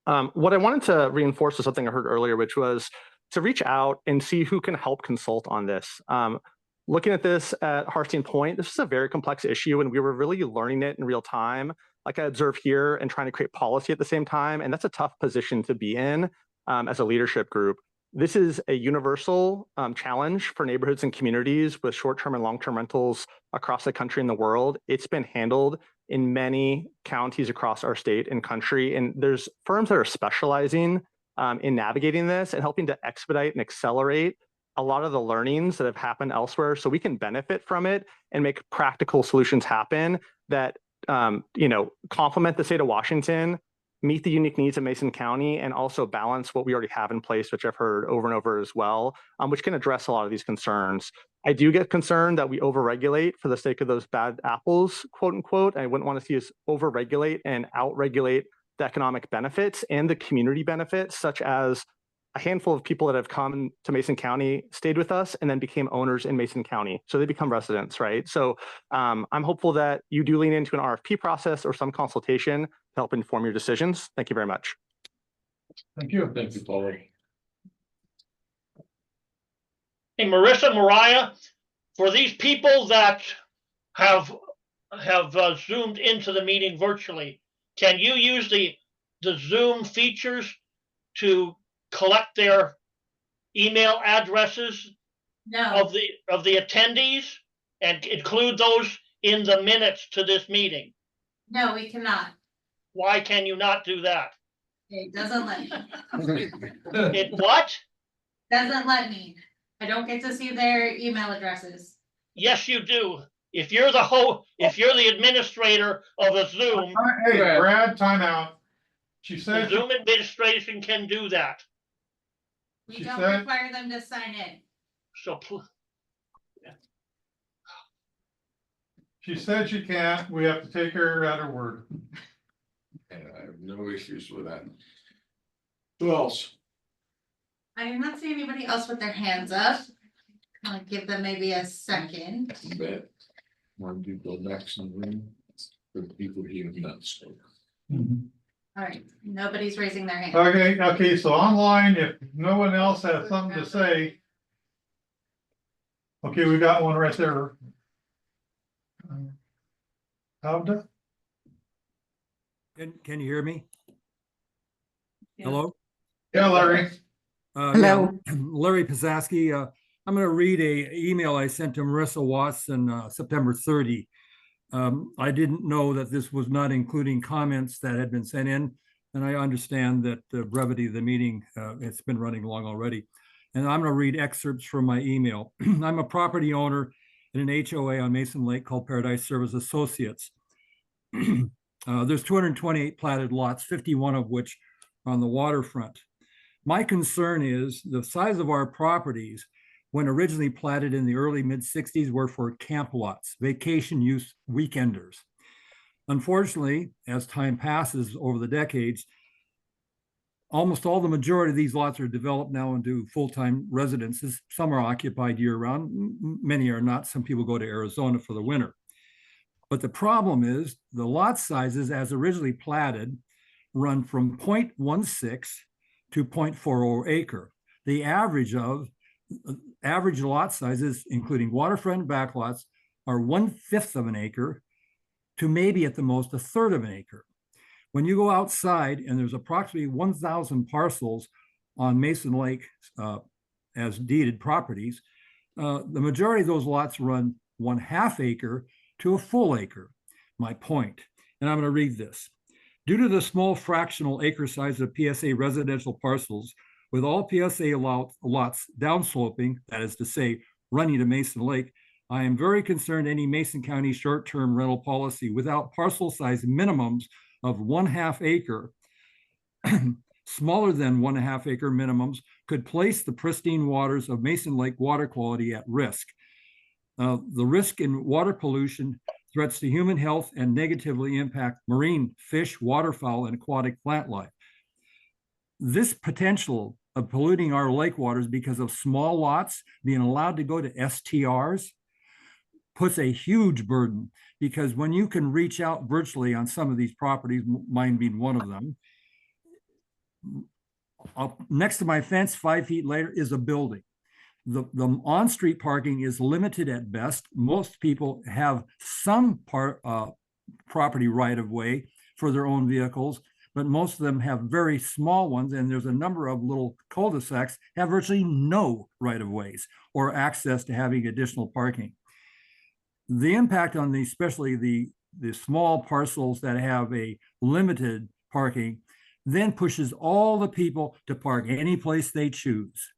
What I wanted to reinforce is something I heard earlier, which was to reach out and see who can help consult on this. Looking at this at Harsteen Point, this is a very complex issue, and we were really learning it in real time, like I observe here, and trying to create policy at the same time. And that's a tough position to be in as a leadership group. This is a universal challenge for neighborhoods and communities with short-term and long-term rentals across the country and the world. It's been handled in many counties across our state and country. And there's firms that are specializing in navigating this and helping to expedite and accelerate a lot of the learnings that have happened elsewhere so we can benefit from it and make practical solutions happen that complement the state of Washington, meet the unique needs of Mason County, and also balance what we already have in place, which I've heard over and over as well, which can address a lot of these concerns. I do get concerned that we overregulate for the sake of those bad apples, quote unquote. I wouldn't want to see us overregulate and outregulate the economic benefits and the community benefits, such as a handful of people that have come to Mason County, stayed with us, and then became owners in Mason County. So they become residents, right? So I'm hopeful that you do lean into an RFP process or some consultation to help inform your decisions. Thank you very much. Thank you. Thank you, Paul. Hey, Marissa, Mariah, for these people that have zoomed into the meeting virtually, can you use the Zoom features to collect their email addresses No. of the attendees and include those in the minutes to this meeting? No, we cannot. Why can you not do that? It doesn't let me. It what? Doesn't let me. I don't get to see their email addresses. Yes, you do. If you're the administrator of a Zoom. Hey, Brad, time out. She The said, Zoom administration can do that. We She don't said- require them to sign in. So she said she can't. We have to take her at her word. And I have no issues with that. Who else? I do not see anybody else with their hands up. I'll give them maybe a second. Bet. One do go next in the room for the people here who have not spoken. All right, nobody's raising their hand. Okay, so online, if no one else has something to say, Okay, we got one right there. Howda? Can you hear me? Hello? Yeah, Larry. Yeah, Larry Pisaski. I'm going to read a email I sent to Marissa Watson September 30. I didn't know that this was not including comments that had been sent in, and I understand that the brevity of the meeting, it's been running long already. And I'm going to read excerpts from my email. I'm a property owner in an HOA on Mason Lake called Paradise Service Associates. There's 228 platted lots, 51 of which are on the waterfront. My concern is the size of our properties when originally platted in the early mid 60s were for camp lots, vacation use weekenders. Unfortunately, as time passes over the decades, almost all the majority of these lots are developed now into full-time residences. Some are occupied year-round, many are not. Some people go to Arizona for the winter. But the problem is the lot sizes as originally platted run from 0.16 to 0.40 acre. The average lot sizes, including waterfront backlots, are 1/5 of an acre to maybe at the most 1/3 of an acre. When you go outside, and there's approximately 1,000 parcels on Mason Lake as deeded properties, the majority of those lots run 1/2 acre to a full acre. My point, and I'm going to read this. Due to the small fractional acre size of PSA residential parcels, with all PSA lots downsloping, that is to say, running to Mason Lake, I am very concerned any Mason County short-term rental policy without parcel size minimums of 1/2 acre, smaller than 1/2 acre minimums, could place the pristine waters of Mason Lake water quality at risk. The risk in water pollution threats to human health and negatively impact marine fish, waterfowl, and aquatic plant life. This potential of polluting our lake waters because of small lots being allowed to go to STRs puts a huge burden, because when you can reach out virtually on some of these properties, mine being one of them, next to my fence 5 feet later is a building. The on-street parking is limited at best. Most people have some property right of way for their own vehicles, but most of them have very small ones, and there's a number of little cul-de-sacs have virtually no right of ways or access to having additional parking. The impact on especially the small parcels that have a limited parking then pushes all the people to park any place they choose.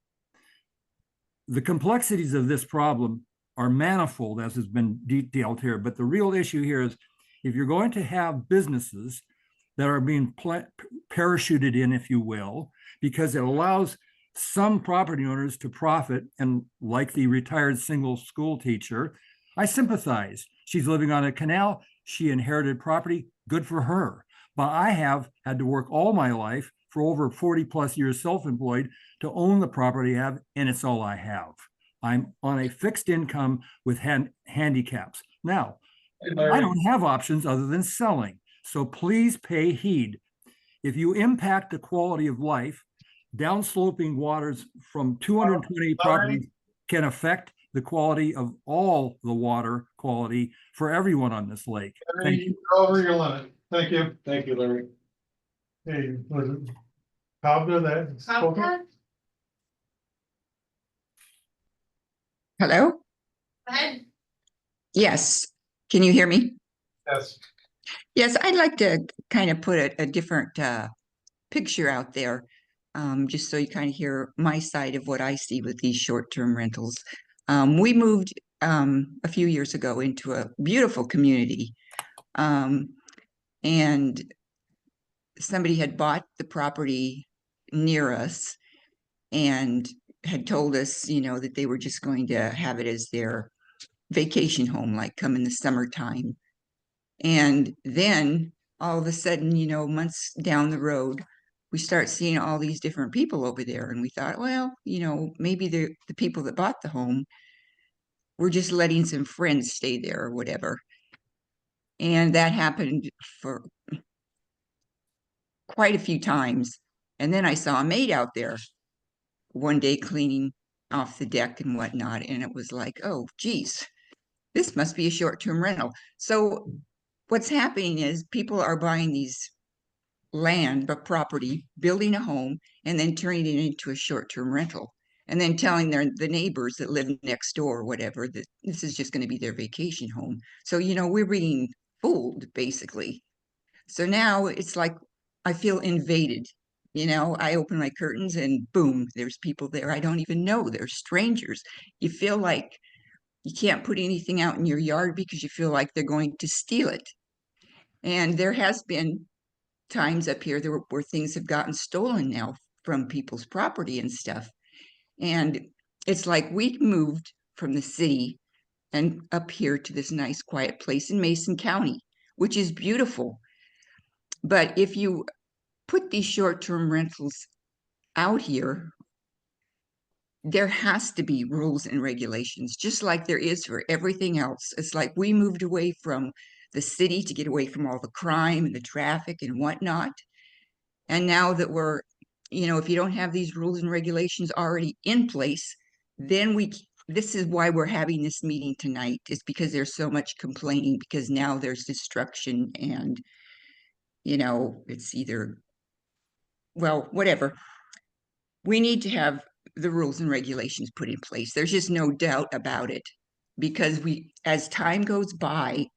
The complexities of this problem are manifold, as has been detailed here, but the real issue here is if you're going to have businesses that are being parachuted in, if you will, because it allows some property owners to profit, and like the retired single school teacher, I sympathize. She's living on a canal. She inherited property. Good for her. But I have had to work all my life for over 40 plus years self-employed to own the property I have, and it's all I have. I'm on a fixed income with handicaps. Now, I don't have options other than selling. So please pay heed. If you impact the quality of life, downsloping waters from 220 properties can affect the quality of all the water quality for everyone on this lake. Thank you. Over your limit. Thank you. Thank you, Larry. Hey, was it Howda that spoke up? Hello? Go ahead. Yes. Can you hear me? Yes. Yes, I'd like to kind of put a different picture out there, just so you kind of hear my side of what I see with these short-term rentals. We moved a few years ago into a beautiful community, and somebody had bought the property near us and had told us, you know, that they were just going to have it as their vacation home, like come in the summertime. And then all of a sudden, you know, months down the road, we start seeing all these different people over there. And we thought, well, you know, maybe the people that bought the home were just letting some friends stay there or whatever. And that happened for quite a few times. And then I saw a maid out there one day cleaning off the deck and whatnot. And it was like, oh, geez, this must be a short-term rental. So what's happening is people are buying these land, but property, building a home, and then turning it into a short-term rental. And then telling the neighbors that live next door or whatever that this is just going to be their vacation home. So, we're being fooled, basically. So now it's like I feel invaded. I open my curtains and boom, there's people there I don't even know. They're strangers. You feel like you can't put anything out in your yard because you feel like they're going to steal it. And there has been times up here where things have gotten stolen now from people's property and stuff. And it's like we moved from the city and up here to this nice quiet place in Mason County, which is beautiful. But if you put these short-term rentals out here, there has to be rules and regulations, just like there is for everything else. It's like we moved away from the city to get away from all the crime and the traffic and whatnot. And now that we're, if you don't have these rules and regulations already in place, then this is why we're having this meeting tonight, is because there's so much complaining, because now there's destruction and, it's either, well, whatever. We need to have the rules and regulations put in place. There's just no doubt about it, because as time goes by,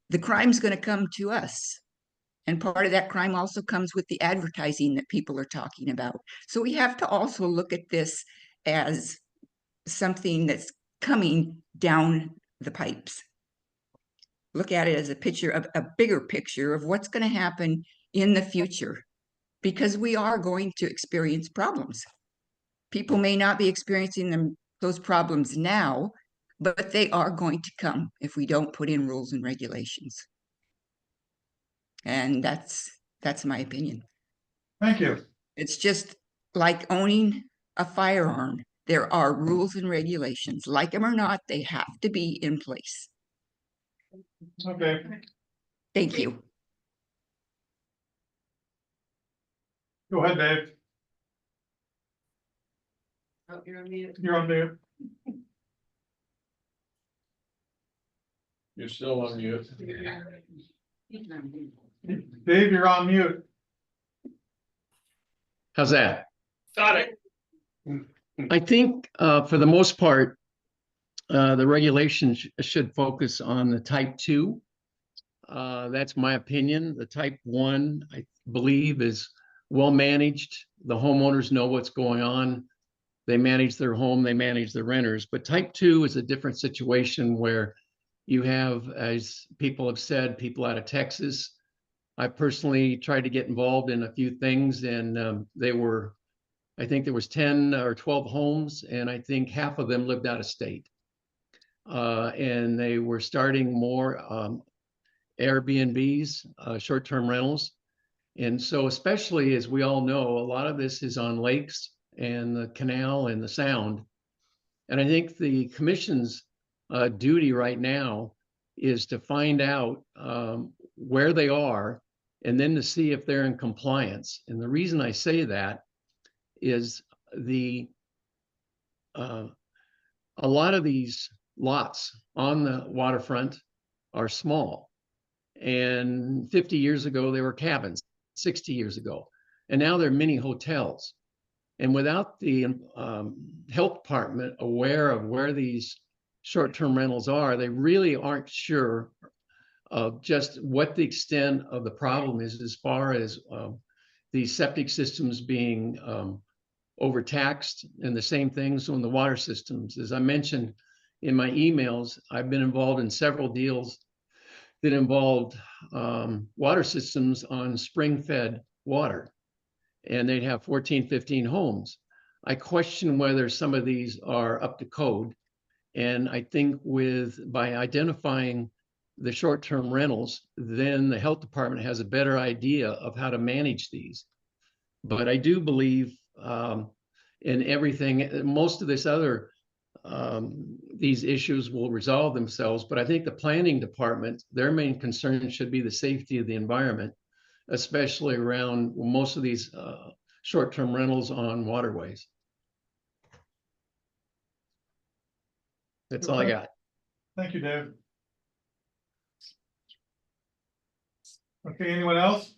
the crime's going to come to us. And part of that crime also comes with the advertising that people are talking about. So we have to also look at this as something that's coming down the pipes. Look at it as a bigger picture of what's going to happen in the future, because we are going to experience problems. People may not be experiencing those problems now, but they are going to come if we don't put in rules and regulations. And that's my opinion. Thank you. It's just like owning a firearm. There are rules and regulations. Like them or not, they have to be in place. Okay. Thank you. Go ahead, Dave. Oh, you're on mute. You're on mute. You're still on mute. Dave, you're on mute. How's that? Got it. I think for the most part, the regulations should focus on the type 2. That's my opinion. The type 1, I believe, is well managed. The homeowners know what's going on. They manage their home, they manage their renters. But type 2 is a different situation where you have, as people have said, people out of Texas. I personally tried to get involved in a few things, and I think there was 10 or 12 homes, and I think half of them lived out of state. And they were starting more Airbnbs, short-term rentals. And so, especially as we all know, a lot of this is on lakes and the canal and the sound. And I think the commission's duty right now is to find out where they are and then to see if they're in compliance. And the reason I say that is a lot of these lots on the waterfront are small. And 50 years ago, they were cabins, 60 years ago. And now they're mini hotels. And without the health department aware of where these short-term rentals are, they really aren't sure of just what the extent of the problem is as far as the septic systems being overtaxed, and the same things on the water systems. As I mentioned in my emails, I've been involved in several deals that involved water systems on spring-fed water. And they'd have 14, 15 homes. I question whether some of these are up to code. And I think by identifying the short-term rentals, then the health department has a better idea of how to manage these. But I do believe in everything, most of this other, these issues will resolve themselves. But I think the planning department, their main concern should be the safety of the environment, especially around most of these short-term rentals on waterways. That's all I got. Thank you, Dave. Okay, anyone else?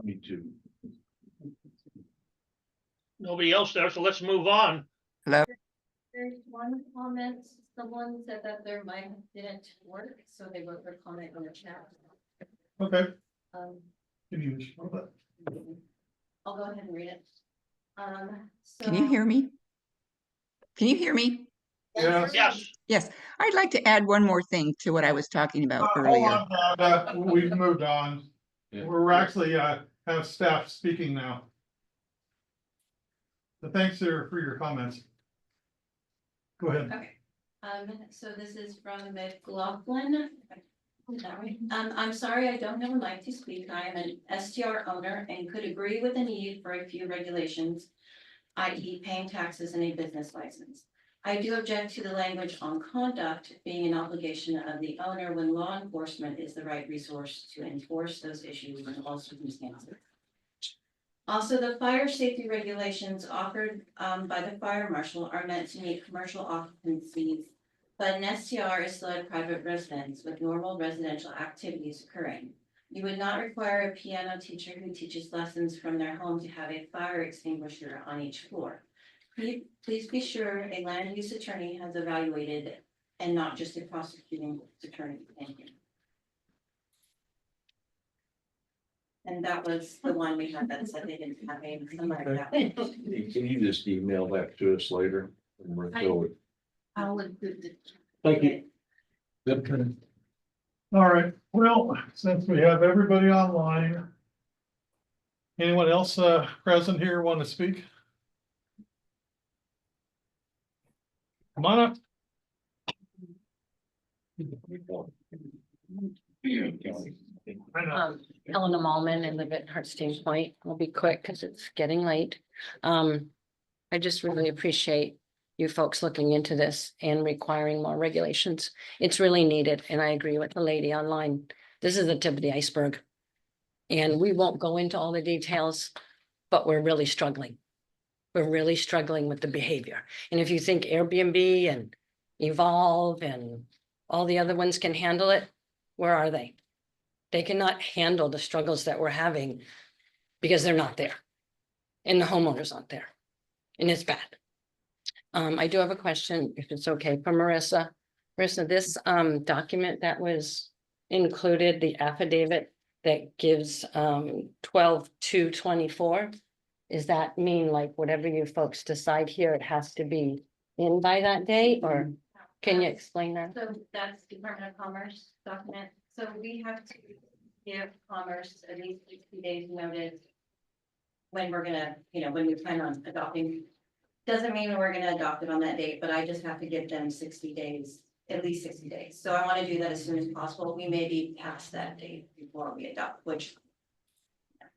Me too. Nobody else there, so let's move on. Hello. There's one comment, someone said that their mic didn't work, so they wrote their comment on the chat. Okay. Um, Can you show that? I'll go ahead and read it. Can you hear me? Can you hear me? Yes. Yes. Yes, I'd like to add one more thing to what I was talking about Hold earlier. on, we've moved on. We're actually have staff speaking now. So thanks for your comments. Go ahead. Okay, so this is from McLaughlin. Is that right? I'm sorry, I don't have a mic to speak. I am an STR owner and could agree with the need for a few regulations, i.e. paying taxes and a business license. I do object to the language on conduct being an obligation of the owner when law enforcement is the right resource to enforce those issues in all circumstances. Also, the fire safety regulations offered by the fire marshal are meant to meet commercial occupancies, but an STR is still a private residence with normal residential activities occurring. You would not require a piano teacher who teaches lessons from their home to have a fire extinguisher on each floor. Please be sure a land use attorney has evaluated and not just a prosecuting attorney. Thank you. And that was the one we had that said they didn't have a, something like that. Can you just email that to us later? And we'll fill it. I'll include the. Thank you. Good. All right, well, since we have everybody online. Anyone else present here want to speak? Come on up. Eleanor Malman and live at Hartstein Point. I'll be quick because it's getting late. I just really appreciate you folks looking into this and requiring more regulations. It's really needed, and I agree with the lady online. This is the tip of the iceberg. And we won't go into all the details, but we're really struggling. We're really struggling with the behavior. And if you think Airbnb and Evolve and all the other ones can handle it, where are they? They cannot handle the struggles that we're having because they're not there. And the homeowners aren't there. And it's bad. I do have a question, if it's okay, for Marissa. Marissa, this document that was included, the affidavit that gives 12/2/24, does that mean like whatever you folks decide here, it has to be in by that date, or can you explain that? So that's Department of Commerce document. So we have to give Commerce at least 60 days notice when we're gonna, when we plan on adopting. Doesn't mean we're gonna adopt it on that date, but I just have to give them 60 days, at least 60 days. So I want to do that as soon as possible. We may be past that date before we adopt, which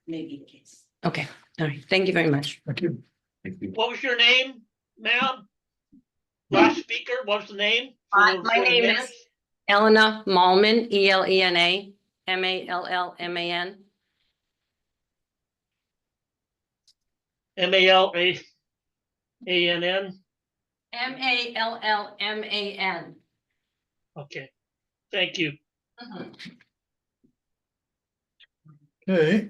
may be the case. Okay, all right, thank you very much. Thank you. What was your name, ma'am? Last speaker, what's the name? My name is Elena Malman, ELENA, MALLMAN. MALLANN. MALLMAN. Okay, thank you. Okay.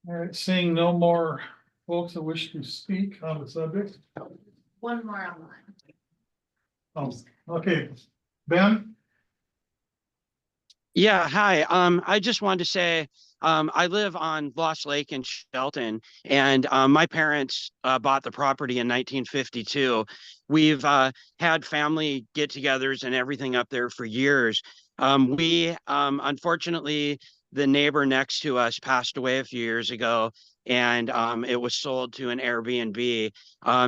All right, seeing no more folks that wish to speak on the subject. One more online. Oh, okay, Ben? Yeah, hi. I just wanted to say, I live on Lost Lake in Shelton, and my parents bought the property in 1952. We've had family get-togethers and everything up there for years. Unfortunately, the neighbor next to us passed away a few years ago, and it was sold to an Airbnb.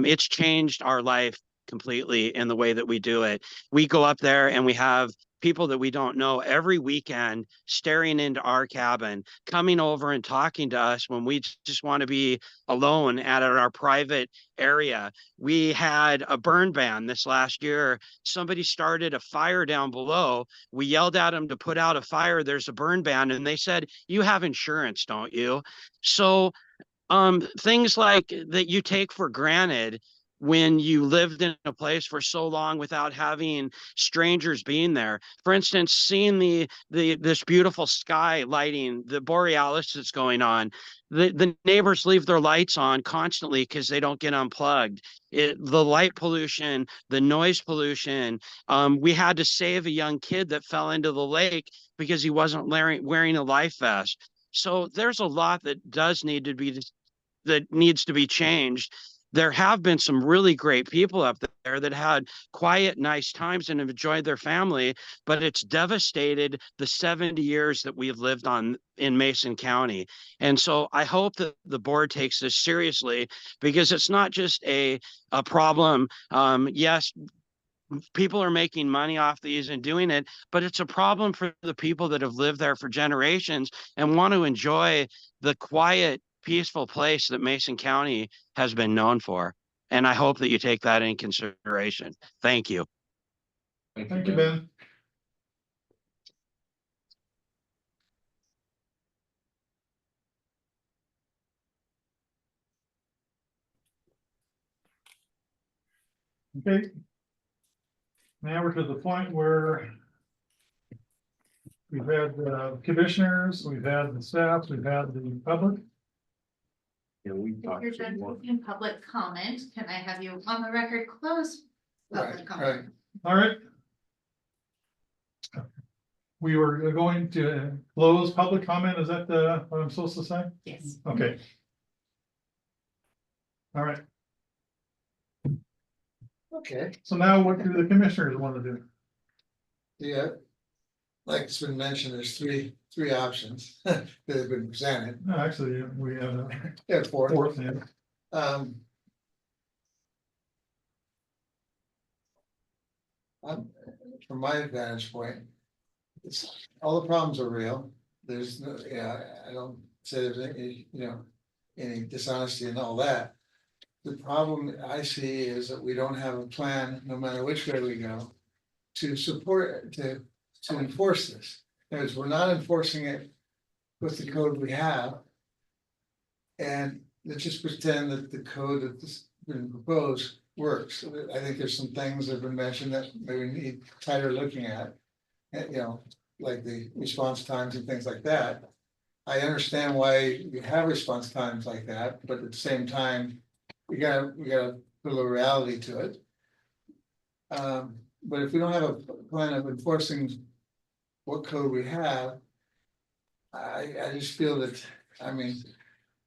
It's changed our life completely in the way that we do it. We go up there and we have people that we don't know every weekend staring into our cabin, coming over and talking to us when we just want to be alone at our private area. We had a burn ban this last year. Somebody started a fire down below. We yelled at them to put out a fire. There's a burn ban. And they said, you have insurance, don't you? So things like that you take for granted when you lived in a place for so long without having strangers being there. For instance, seeing this beautiful sky lighting, the borealis that's going on. The neighbors leave their lights on constantly because they don't get unplugged. The light pollution, the noise pollution. We had to save a young kid that fell into the lake because he wasn't wearing a life vest. So there's a lot that needs to be changed. There have been some really great people up there that had quiet, nice times and have enjoyed their family, but it's devastated the 70 years that we've lived in Mason County. And so I hope that the board takes this seriously, because it's not just a problem. Yes, people are making money off these and doing it, but it's a problem for the people that have lived there for generations and want to enjoy the quiet, peaceful place that Mason County has been known for. And I hope that you take that in consideration. Thank you. Thank you, Ben. Okay. Now we're to the point where we've had the commissioners, we've had the staff, we've had the public. Yeah, we If talked you're some done more. taking public comment, can I have you on the record close public comment? All right. We were going to close public comment. Is that what I'm supposed to say? Yes. Okay. All right. Okay, So now what do the commissioners want to do? yeah. Like it's been mentioned, there's three options that have been presented. No, actually, we have a Yeah, fourth. yeah. Um. From my vantage point, it's, all the problems are real. There's no, yeah, I don't say there's any, any dishonesty and all that. The problem I see is that we don't have a plan, no matter which way we go, to support, to enforce this. Because we're not enforcing it with the code we have. And let's just pretend that the code that's been proposed works. I think there's some things that have been mentioned that maybe need tighter looking at. And, like the response times and things like that. I understand why you have response times like that, but at the same time, we gotta put a little reality to it. But if we don't have a plan of enforcing what code we have, I just feel that, I mean,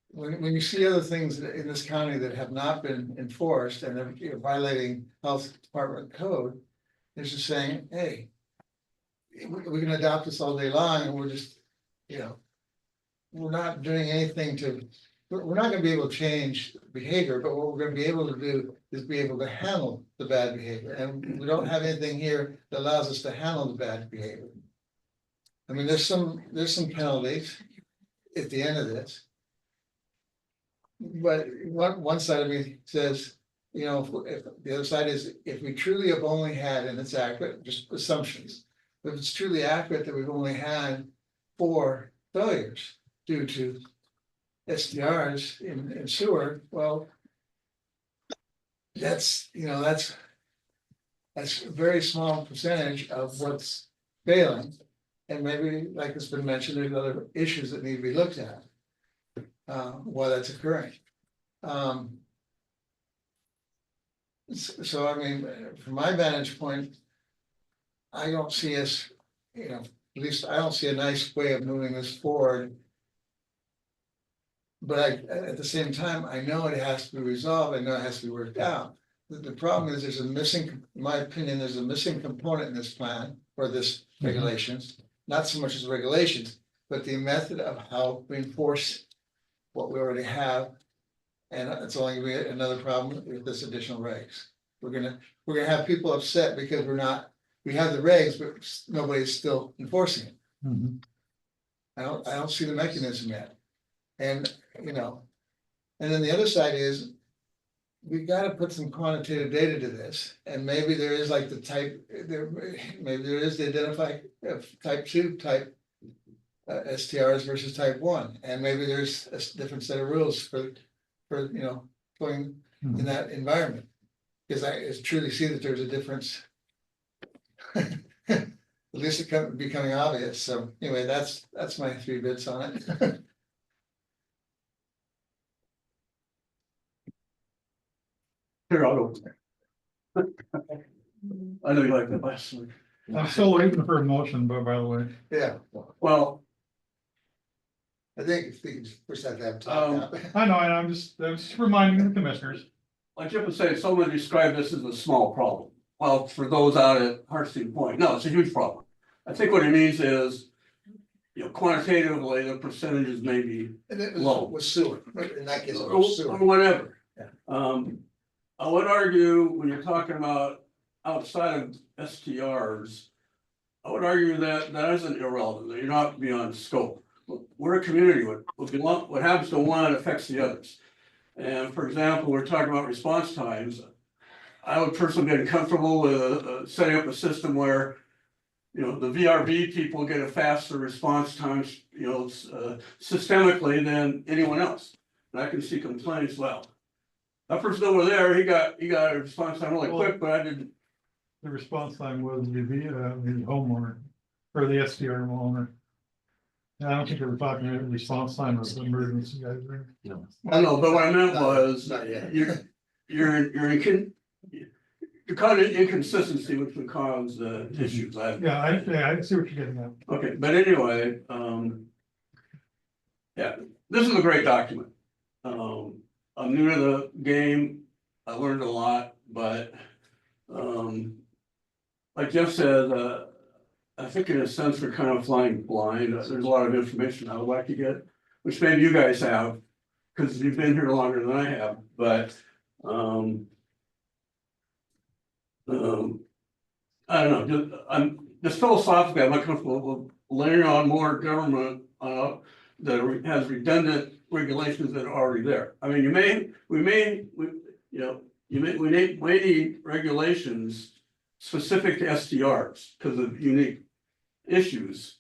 when you see other things in this county that have not been enforced and they're violating health department code, it's just saying, hey, we can adopt this all day long and we're just, we're not doing anything we're not gonna be able to change behavior, but what we're gonna be able to do is be able to handle the bad behavior. And we don't have anything here that allows us to handle the bad behavior. I mean, there's some penalties at the end of this. But one side of me says, if the other side is, if we truly have only had, and it's accurate, just assumptions. If it's truly accurate that we've only had 4 failures due to SDRs in sewer, well, that's a very small percentage of what's failing. And maybe, like it's been mentioned, there's other issues that need to be looked at while that's occurring. So I mean, from my vantage point, I don't see us, at least I don't see a nice way of moving this forward. But at the same time, I know it has to be resolved. I know it has to be worked out. The problem is there's a missing, in my opinion, there's a missing component in this plan or this regulations, not so much as regulations, but the method of how we enforce what we already have. And it's only gonna be another problem with this additional regs. We're gonna have people upset because we're not we have the regs, but nobody's still enforcing it. Mhm. I don't see the mechanism yet. And, you know, and then the other side is, we gotta put some quantitative data to this, and maybe there is like the type, maybe there is the identify type 2 type. STRs versus type 1, and maybe there's a different set of rules for you know, going in that environment. Because I truly see that there's a difference. At least it becoming obvious, so anyway, that's my 3 bits on it. Here, I'll go. I know you like that last one. I'm still waiting for a motion, but by the way. Yeah, Well, I think if we can first have to have talk. I know, and I'm just reminding the commissioners. like Jeff was saying, someone described this as a small problem. Well, for those out at Hartstein Point, no, it's a huge problem. I think what it means is, you know, quantitatively, the percentages may be And it low. was sewer, in that case, it Or was sewer. whatever. Yeah. I would argue when you're talking about outside of STRs, I would argue that that isn't irrelevant, that you're not beyond scope. We're a community, what happens to one affects the others. And for example, we're talking about response times. I would personally get comfortable with setting up a system where, you know, the VRV people get a faster response times, you know, systemically than anyone else. And I can see complaints, well, that person over there, he got a response time really quick, but I didn't. The response time was the homeowner or the SDR owner. And I don't think they were talking about response time as the emergency guys. No. I know, but what I meant was, you're causing inconsistency, which would cause issues. Yeah, I see what you're getting at. Okay, but anyway, yeah, this is a great document. I'm new to the game. I learned a lot, but like Jeff said, I think in a sense we're kind of flying blind. There's a lot of information I would like to get, which maybe you guys have, because you've been here longer than I have, but I don't know, I'm just philosophically, I'm not comfortable with layering on more government that has redundant regulations that are already there. I mean, we may need regulations specific to STRs because of unique issues.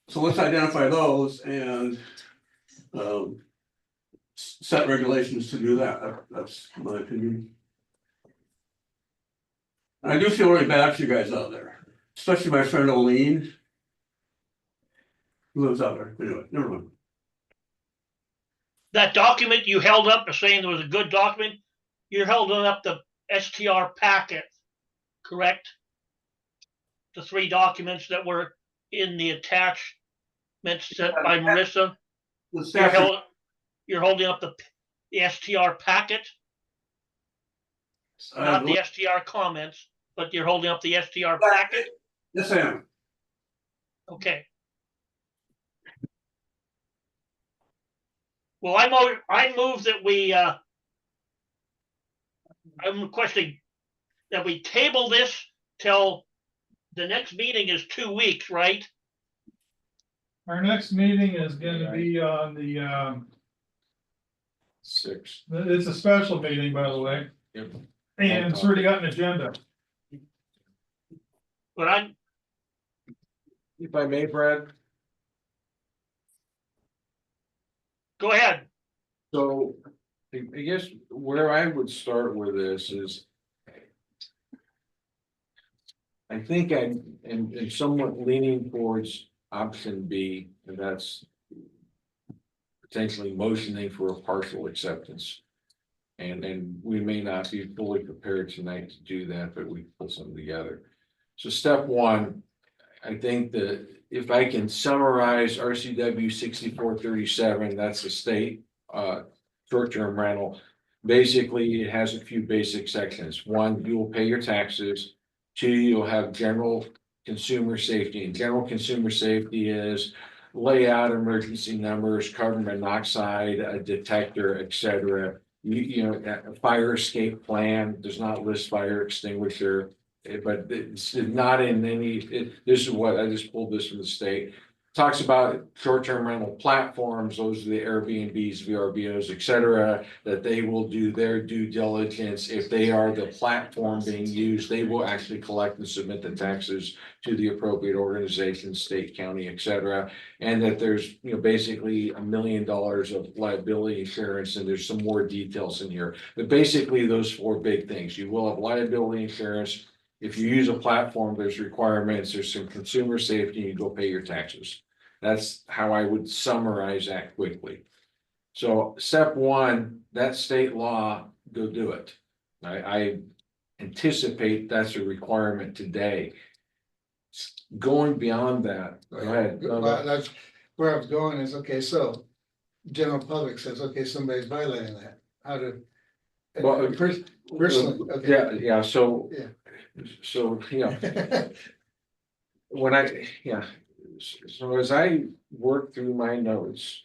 So let's identify those and set regulations to do that. That's my opinion. And I do feel really bad for you guys out there, especially my friend Oline, who lives out there. Anyway, never mind. That document you held up as saying there was a good document, you're holding up the STR packet, correct? The 3 documents that were in the attachments sent by Marissa. You're holding up the STR packet, not the STR comments, but you're holding up the STR packet? Yes, I am. Okay. Well, I move that we, I'm requesting that we table this till the next meeting is 2 weeks, right? Our next meeting is gonna be on the 6th. it's a special meeting, by the way. Yep. And it's already got an agenda. But If I may, Brad. Go ahead. So I guess where I would start with this is, I think I'm somewhat leaning towards option B, and that's potentially motioning for a partial acceptance. And we may not be fully prepared tonight to do that, but we put something together. So step 1, I think that if I can summarize RCW 6437, that's the state short-term rental. Basically, it has a few basic sections. 1, you will pay your taxes. 2, you'll have general consumer safety, and general consumer safety is lay out emergency numbers, carbon monoxide, a detector, etc. You know, a fire escape plan does not list fire extinguisher. But it's not in any, this is what, I just pulled this from the state. Talks about short-term rental platforms, those are the Airbnbs, VRBOs, et cetera, that they will do their due diligence. If they are the platform being used, they will actually collect and submit the taxes to the appropriate organization, state, county, et cetera. And that there's, basically $1 million of liability insurance, and there's some more details in here. But basically, those four big things. You will have liability insurance. If you use a platform, there's requirements, there's some consumer safety, you go pay your taxes. That's how I would summarize that quickly. So step one, that state law, go do it. I anticipate that's a requirement today. Going beyond that, go ahead. Well, that's where I was going is, okay, so general public says, okay, somebody's violating that. How to? Well, Personally, okay. Yeah, so. Yeah. So, when so as I work through my notes,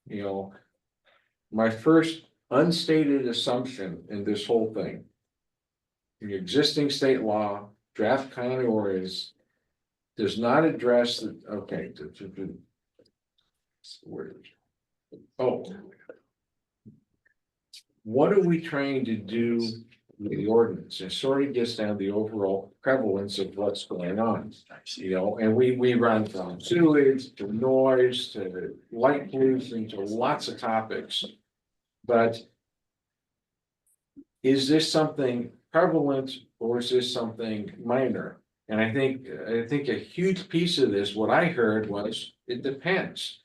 my first unstated assumption in this whole thing, the existing state law, draft county ordinance, does not address the, okay, what are we trying to do? The ordinance, it sort of gets down the overall prevalence of what's going on, and we run from sewage to noise to light pollution to lots of topics. But is this something prevalent or is this something minor? And I think a huge piece of this, what I heard was, it depends.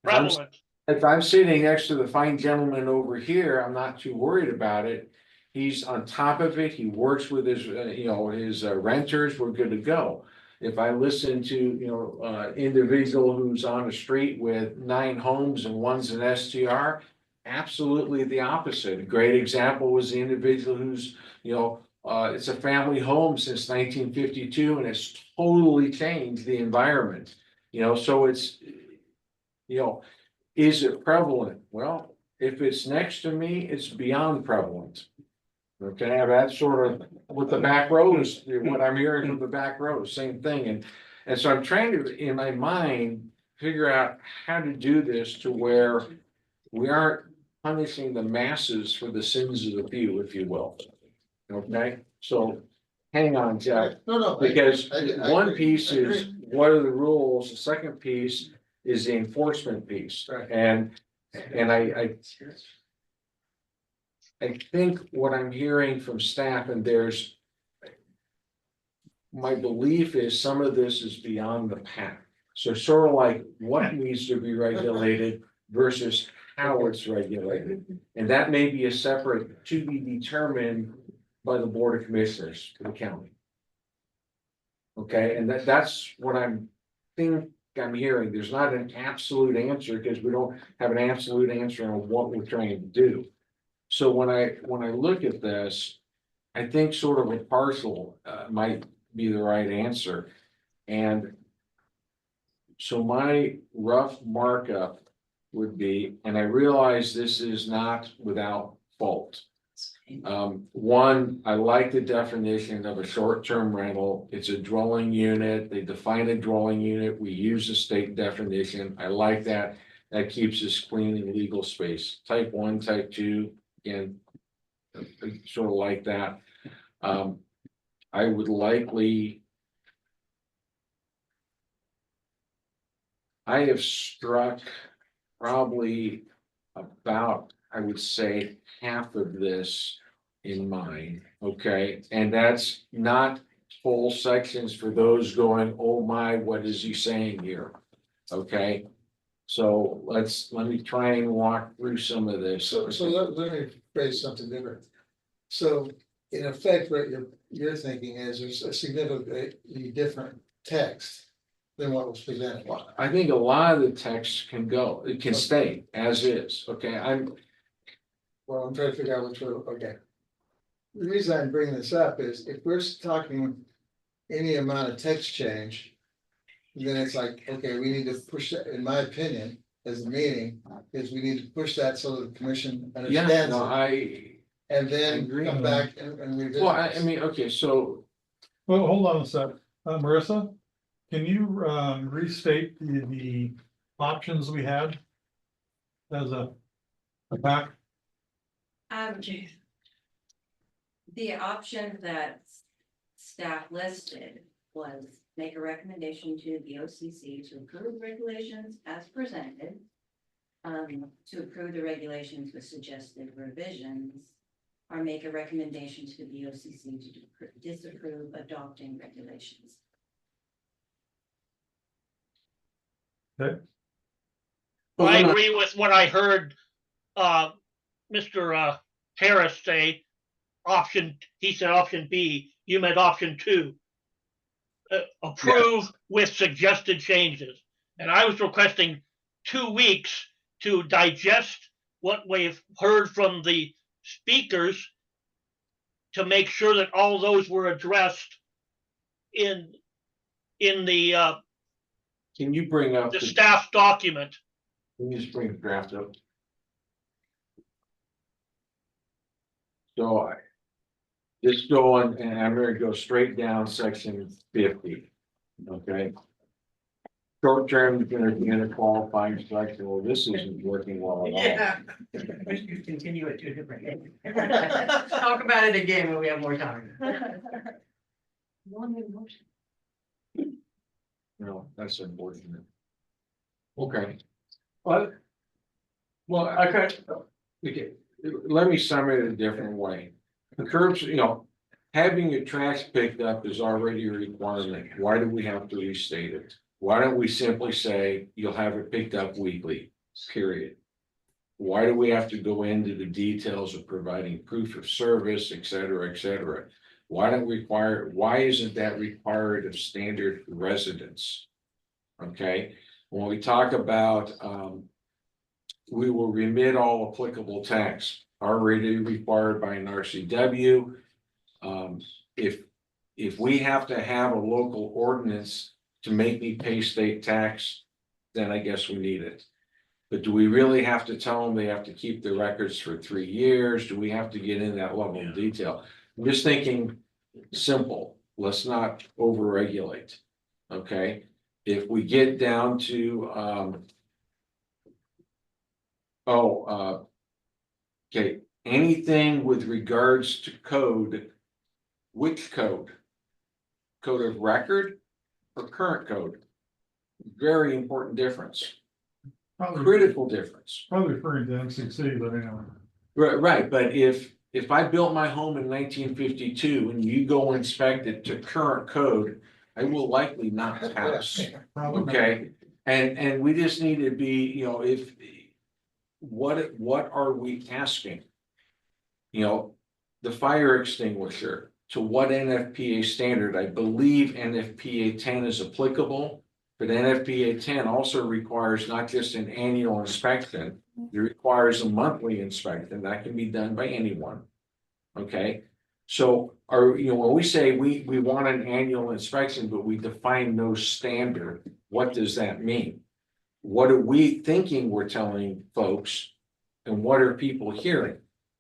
Prevalent. If I'm sitting next to the fine gentleman over here, I'm not too worried about it. He's on top of it. He works with his, his renters. We're good to go. If I listen to, individual who's on the street with 9 homes and one's an STR, absolutely the opposite. A great example was the individual who's, it's a family home since 1952, and it's totally changed the environment. So it's, is it prevalent? Well, if it's next to me, it's beyond prevalent. Okay, that's sort of with the back rows, what I'm hearing from the back rows, same thing. And so I'm trying to, in my mind, figure out how to do this to where we aren't punishing the masses for the sins of the few, if you will. Okay, so hang on, Jeff. No, because I one agree. piece I is agree. what are the rules? The second piece is the enforcement piece. Right. And I think what I'm hearing from staff, and my belief is some of this is beyond the PAC. So sort of like what needs to be regulated versus how it's regulated. And that may be a separate to be determined by the Board of Commissioners for the county. Okay, and that's what I'm hearing. There's not an absolute answer because we don't have an absolute answer on what we're trying to do. So when I look at this, I think sort of a partial might be the right answer. And so my rough markup would be, and I realize this is not without fault. One, I like the definition of a short-term rental. It's a dwelling unit. They define a dwelling unit. We use the state definition. I like that. That keeps us clean and legal space. Type 1, type 2. Again, sort of like that. I would likely. I have struck probably about, I would say, half of this in mind, okay? And that's not full sections for those going, oh my, what is he saying here? Okay? So let me try and walk through some of this. So let me phrase something different. So in effect, what you're thinking is there's a significantly different text than what was presented. I think a lot of the text can go, it can stay as is, okay? I'm trying to figure out which one, okay. The reason I'm bringing this up is if we're talking any amount of text change, then it's like, okay, we need to push that, in my opinion, as a meeting, is we need to push that so that the commission understands. And then And then come back and revisit. Well, I mean, okay, so Well, hold on a sec. Marissa, can you restate the options we had as a PAC? The option that staff listed was make a recommendation to the OCC to approve regulations as presented. To approve the regulations with suggested revisions, or make a recommendation to the OCC to disapprove adopting regulations. Okay. I agree with what I heard Mr. Harris say. He said option B, you meant option 2. Approve with suggested changes. And I was requesting 2 weeks to digest what we've heard from the speakers to make sure that all those were addressed in the Can you bring up the staff document. Can you just bring the draft up? So just go on, and I'm gonna go straight down section 50. Okay. Short-term, gonna qualifying section. Well, this isn't working well at all. Yeah. We should continue it to a different game. Talk about it again when we have more time. No, that's unfortunate. Okay. Well, okay, let me sum it a different way. The curbs, having your trash picked up is already a requirement. Why do we have to restate it? Why don't we simply say you'll have it picked up weekly, period? Why do we have to go into the details of providing proof of service, et cetera, et cetera? Why isn't that required of standard residents? Okay, when we talk about, we will remit all applicable tax already required by an RCW. If we have to have a local ordinance to make me pay state tax, then I guess we need it. But do we really have to tell them they have to keep the records for 3 years? Do we have to get in that level of detail? I'm just thinking simple. Let's not overregulate. Okay. If we get down to okay, anything with regards to code, which code? Code of record or current code? Very important difference. Probably, critical difference. Probably referring to MCC, but anyway. Right, but if I built my home in 1952 and you go inspect it to current code, I will likely not pass. Okay, and we just need to be, if what are we asking? The fire extinguisher, to what NFPA standard? I believe NFPA 10 is applicable, but NFPA 10 also requires not just an annual inspection, it requires a monthly inspection that can be done by anyone. Okay, so when we say we want an annual inspection, but we define no standard, what does that mean? What are we thinking we're telling folks, and what are people hearing?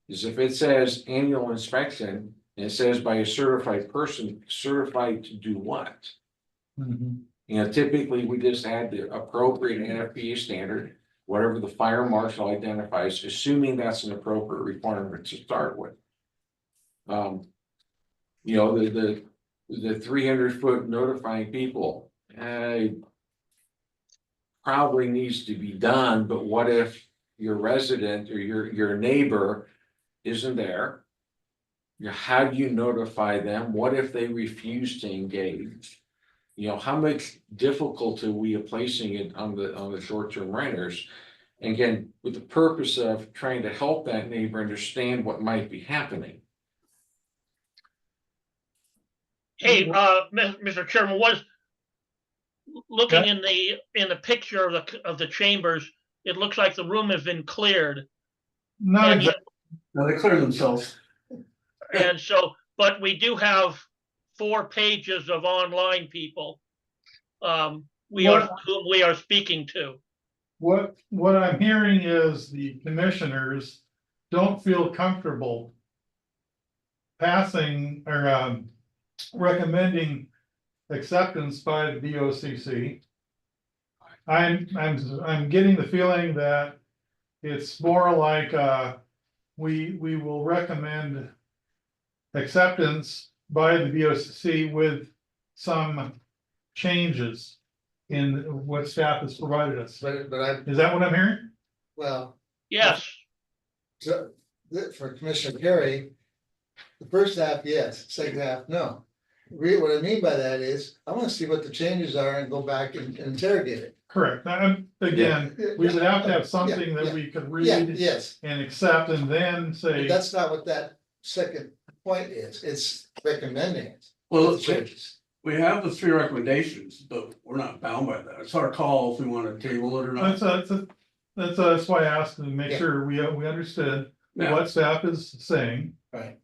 Is if it says annual inspection, and it says by a certified person, certified to do what? Typically we just add the appropriate NFPA standard, whatever the fire marshal identifies, assuming that's an appropriate requirement to start with. The 300-foot notifying people, probably needs to be done, but what if your resident or your neighbor isn't there? How do you notify them? What if they refuse to engage? How much difficulty are we placing it on the short-term renters? And again, with the purpose of trying to help that neighbor understand what might be happening. Hey, Mr. Chairman, was looking in the picture of the chambers, it looks like the room has been cleared. Not exactly. No, they clear themselves. And so, but we do have 4 pages of online people whom we are speaking to. What I'm hearing is the commissioners don't feel comfortable passing or recommending acceptance by the BOCC. I'm getting the feeling that it's more like, we will recommend acceptance by the BOCC with some changes in what staff has provided us. But Is that what I'm hearing? well, Yes, so, for Commissioner Perry, the first half, yes, second half, no. What I mean by that is, I wanna see what the changes are and go back and interrogate it. Correct. Again, we would have to have something that we could Yeah, read yes, and accept and then but say, that's not what that second point is, it's recommending it. Well, with the changes. we have the 3 recommendations, but we're not bound by that. It's our call if we want to table it or not. that's why I asked to make Yeah. sure we understood Yeah. what staff is saying. Right.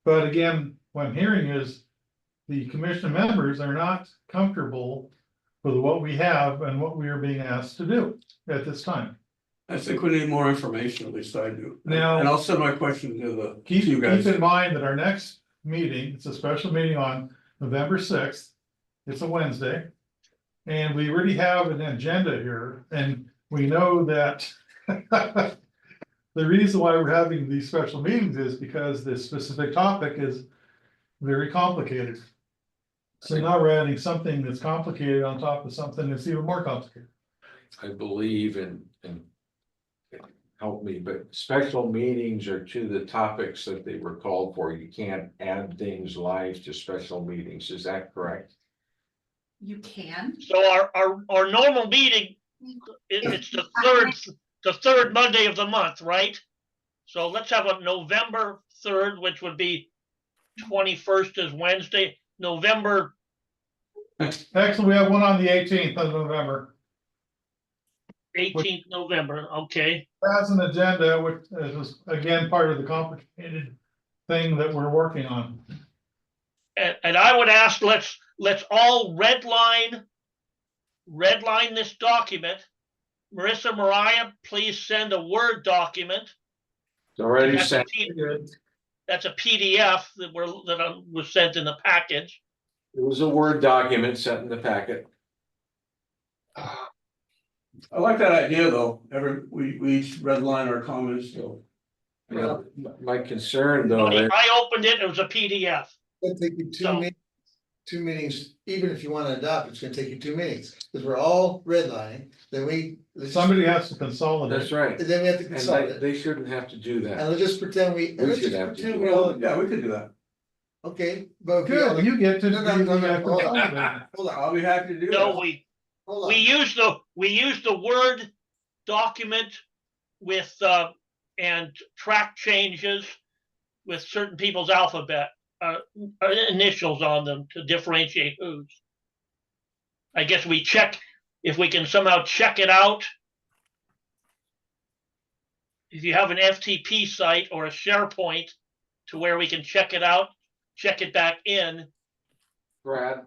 But again, what I'm hearing is the commission members are not comfortable with what we have and what we are being asked to do at this time. I think we need more information, at least I do. Now- And I'll send my question to Keep you guys. in mind that our next meeting, it's a special meeting on November 6th. It's a Wednesday. And we already have an agenda here, and we know that the reason why we're having these special meetings is because this specific topic is very complicated. So now we're adding something that's complicated on top of something that's even more complicated. I believe in help me, but special meetings are to the topics that they were called for. You can't add things live to special meetings. Is that correct? You can. so our normal meeting, it's the third Monday of the month, right? So let's have a November 3rd, which would be 21st is Wednesday, November Actually, we have one on the 18th of November. 18th November, okay. As an agenda, which is again part of the complicated thing that we're working on. And I would ask, let's all redline this document. Marissa, Mariah, please send a Word document. It's already That's a sent. That's a PDF that was sent in the package. It was a Word document sent in the packet. I like that idea, though. We each redline our comments, so. Yeah, my concern though, is I opened it, it was a PDF. It'll take you So- two meetings, even if you want to adopt, it's gonna take you 2 meetings, because we're all redlining, then Somebody has to consolidate. that's right. and then we have to And consolidate. they shouldn't have to do And that. let's just pretend We let's should just have to pretend do we all, Yeah, we could do that. okay, but. if we all- Good, you get to. No, no, you no, have to hold on. consolidate. Hold on, I'll be happy to do that. No, hold on. we use the Word document with and track changes with certain people's alphabet initials on them to differentiate who's. I guess we check if we can somehow check it out. If you have an FTP site or a SharePoint to where we can check it out, check it back in. Brad,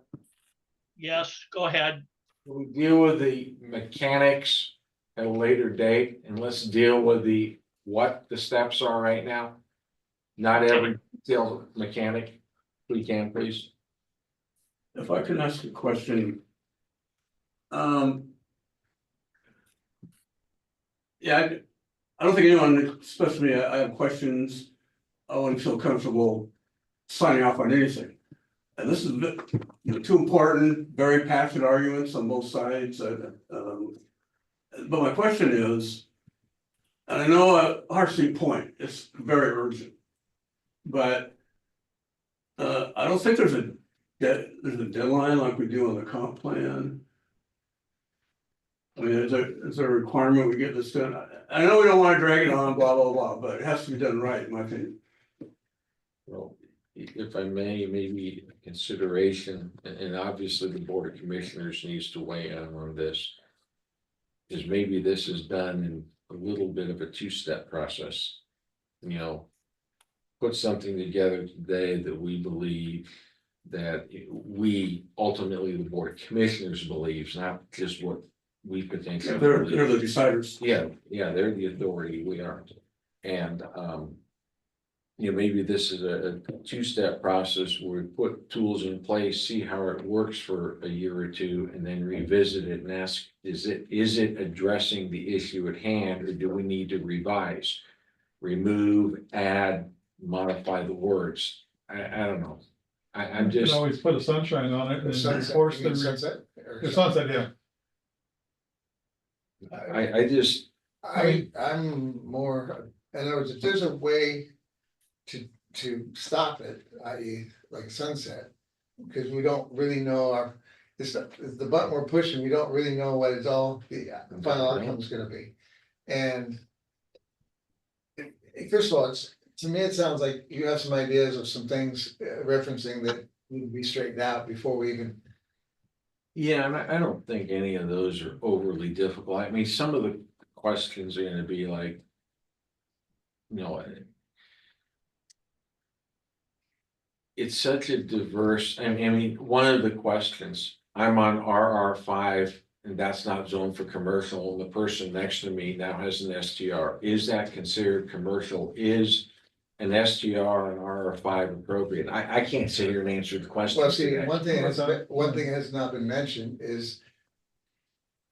Yes, go ahead. we'll deal with the mechanics at a later date, and let's deal with what the steps are right now. Not every detailed mechanic, we can, please. If I can ask a question. Yeah, I don't think anyone, especially I have questions. I wouldn't feel comfortable signing off on anything. And this is two important, very passionate arguments on both sides. But my question is, and I know Harsey Point is very urgent, but I don't think there's a deadline like we do on the comp plan. I mean, is there a requirement we get this done? I know we don't want to drag it on, blah, blah, blah, but it has to be done right, in my opinion. Well, if I may, maybe consideration, and obviously the Board of Commissioners needs to weigh in on this. Is maybe this is done in a little bit of a 2-step process. You know, put something together today that we believe that we ultimately, the Board of Commissioners believes, not just what we potentially. They're believe. the deciders. Yeah, they're the authority, we aren't. And you know, maybe this is a two-step process where we put tools in place, see how it works for a year or two, and then revisit it and ask, is it addressing the issue at hand, or do we need to revise? Remove, add, modify the words. I don't know. I'm You can just, always put a sunshine on it and Sunset, enforce you mean the, sunset? Or the sunset, yeah. I just, I'm more, in other words, if there's a way to stop it, i.e. like sunset, because we don't really know it's the button we're pushing, we don't really know what it's all, the final outcome is gonna be. And first of all, to me, it sounds like you have some ideas of some things referencing that need to be straightened out before we even. yeah, and I don't think any of those are overly difficult. I mean, some of the questions are gonna be like, you know, it's such a diverse, I mean, one of the questions, I'm on RR5 and that's not zoned for commercial, and the person next to me now has an STR. Is that considered commercial? Is an STR and RR5 appropriate? I can't sit here and answer the question. Well, see, today. one thing has not been mentioned is.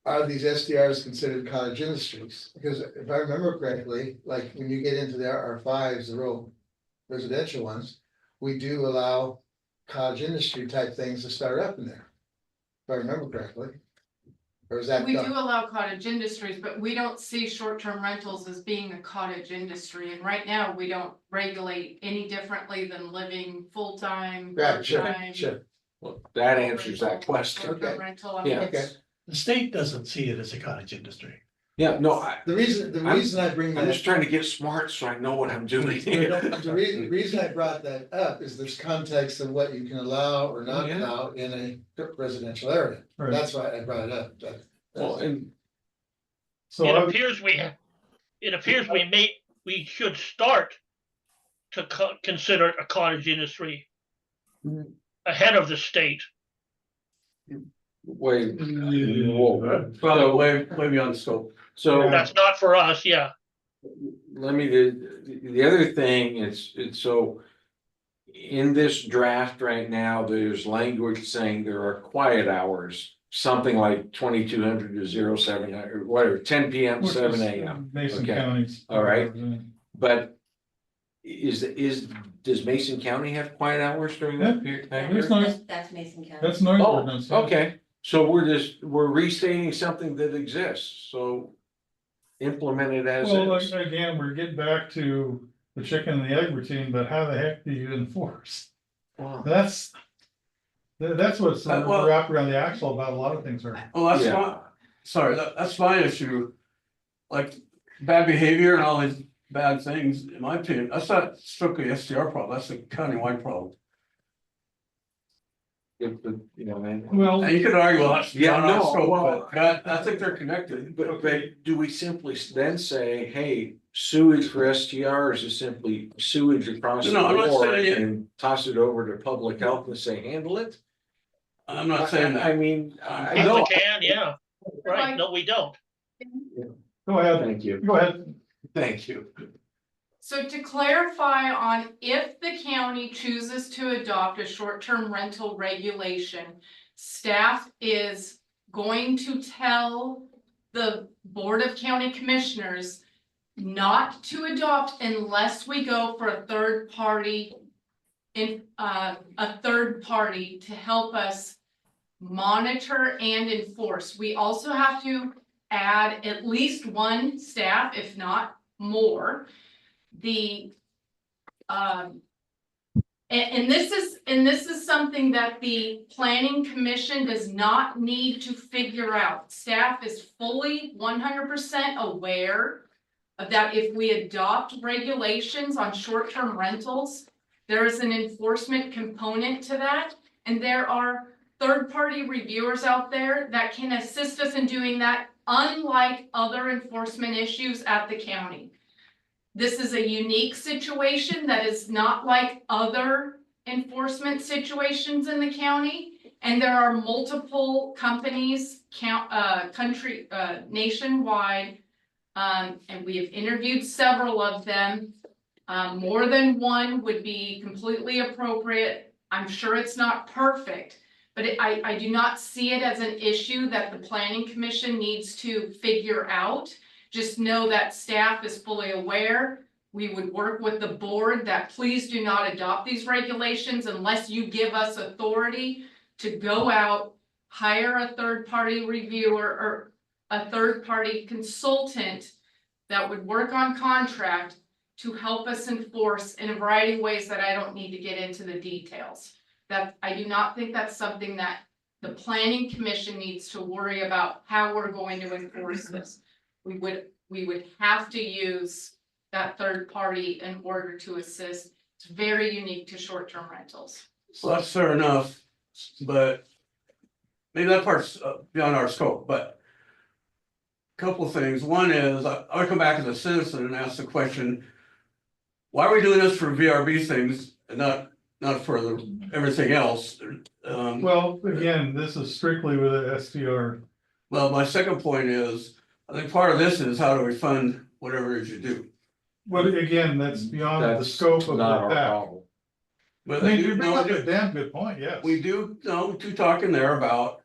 Are these SDRs considered cottage industries? Because if I remember correctly, like when you get into the RR5s, the rural residential ones, we do allow cottage industry type things to start up in there. If I remember correctly. Or is that? We do allow cottage industries, but we don't see short-term rentals as being a cottage industry, and right now, we don't regulate any differently than living full-time, Right, sure, part-time. sure. Well, that answers that question. Short-term rental, I mean, Yeah. it's- The state doesn't see it as a cottage industry. Yeah, no, The reason I bring I'm that. just trying to get smart so I know what I'm doing. The reason I brought that up is this context of what you can allow or not Yeah. allow in a residential area. Right. That's why I brought it up. Well, and So It I would- appears we should start to consider it a cottage industry ahead of the state. wait, whoa. Well, way beyond scope. So That's not for us, yeah. let me, the other thing, it's so. In this draft right now, there's language saying there are quiet hours, something like 2200 to 0700, or whatever, 10 p.m. which 7 is a.m. Mason Okay. counties. All right. But does Mason County have quiet hours during that period? There's no- That's Mason County. That's noise Oh, ordinance. yeah. okay, so we're restating something that exists, so implement it as Well, like, is. again, we're getting back to the chicken and the egg routine, but how the heck do you enforce? Wow. That's what's well- wrapped around the axle about a lot of things are. Well, that's Yeah. my, sorry, that's my issue. Like bad behavior and all these bad things, in my opinion, that's not strictly STR problem, that's a countywide problem. You know, man. Well, And you could argue, well, that's Yeah, beyond our no, scope, well- but I think they're connected. But do we simply then say, hey, sewage for STRs is simply sewage across the No, I'm not board saying it. and toss it over to public health and say, handle it? I'm not saying that. I mean, I If know. we can, yeah. Right, no, we don't. go ahead, Thank you, go ahead. thank you. So to clarify on if the county chooses to adopt a short-term rental regulation, staff is going to tell the Board of County Commissioners not to adopt unless we go for a third party to help us monitor and enforce. We also have to add at least one staff, if not more. And this is something that the planning commission does not need to figure out. Staff is fully 100% aware of that. If we adopt regulations on short-term rentals, there is an enforcement component to that, and there are third-party reviewers out there that can assist us in doing that, unlike other enforcement issues at the county. This is a unique situation that is not like other enforcement situations in the county. And there are multiple companies nationwide. And we have interviewed several of them. More than one would be completely appropriate. I'm sure it's not perfect, but I do not see it as an issue that the planning commission needs to figure out. Just know that staff is fully aware. We would work with the board that please do not adopt these regulations unless you give us authority to go out, hire a third-party reviewer or a third-party consultant that would work on contract to help us enforce in a variety of ways that I don't need to get into the details. That I do not think that's something that the planning commission needs to worry about how we're going to enforce this. We would have to use that third party in order to assist. It's very unique to short-term rentals. So that's fair enough, but maybe that part's beyond our scope, but couple of things. One is, I would come back as a citizen and ask the question, why are we doing this for VRB things and not for everything else? Well, again, this is strictly with the STR. Well, my second point is, I think part of this is how do we fund whatever it is you do? Well, again, that's beyond the That's scope of not the our PAC. problem. But I mean, you bring up a damn good point, yes. We do talk in there about,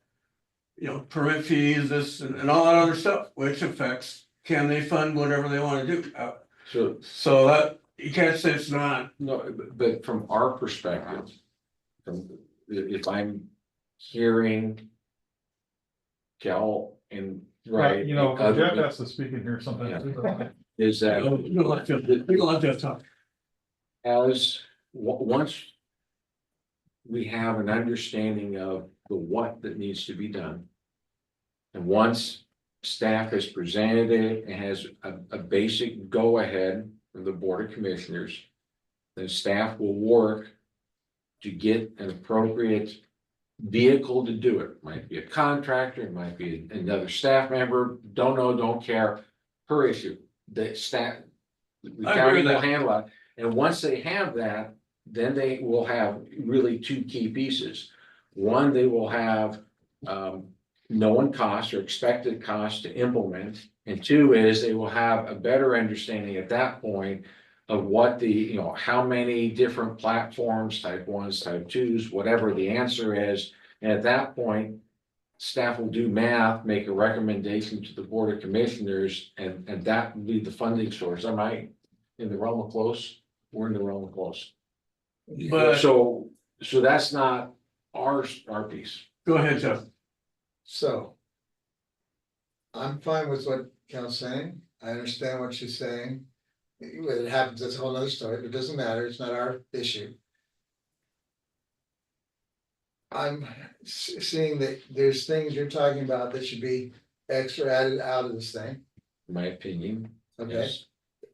permit fees, this and all that other stuff, which affects, can they fund whatever they want to do? So that, you can't say it's not. No, but from our perspective, if I'm hearing Cal and right. Jeff has to speak in here sometimes. Is that. We don't let Jeff talk. Once we have an understanding of the what that needs to be done. And once staff has presented it and has a basic go-ahead from the Board of Commissioners, then staff will work to get an appropriate vehicle to do it. Might be a contractor, it might be another staff member, don't know, don't care, per issue. The staff, the county will handle it. And once they have that, then they will have really two key pieces. One, they will have known costs or expected costs to implement. And two is they will have a better understanding at that point of what the, how many different platforms, type 1s, type 2s, whatever the answer is. And at that point, staff will do math, make a recommendation to the Board of Commissioners, and that will be the funding source. Am I in the realm of close? We're in the realm of close. But So that's not our piece. Go ahead, Jeff. So I'm fine with what Cal's saying. I understand what she's saying. Whether it happens, that's a whole nother story, but it doesn't matter. It's not our issue. I'm seeing that there's things you're talking about that should be extra added out of this thing. In my opinion. Okay. Yes.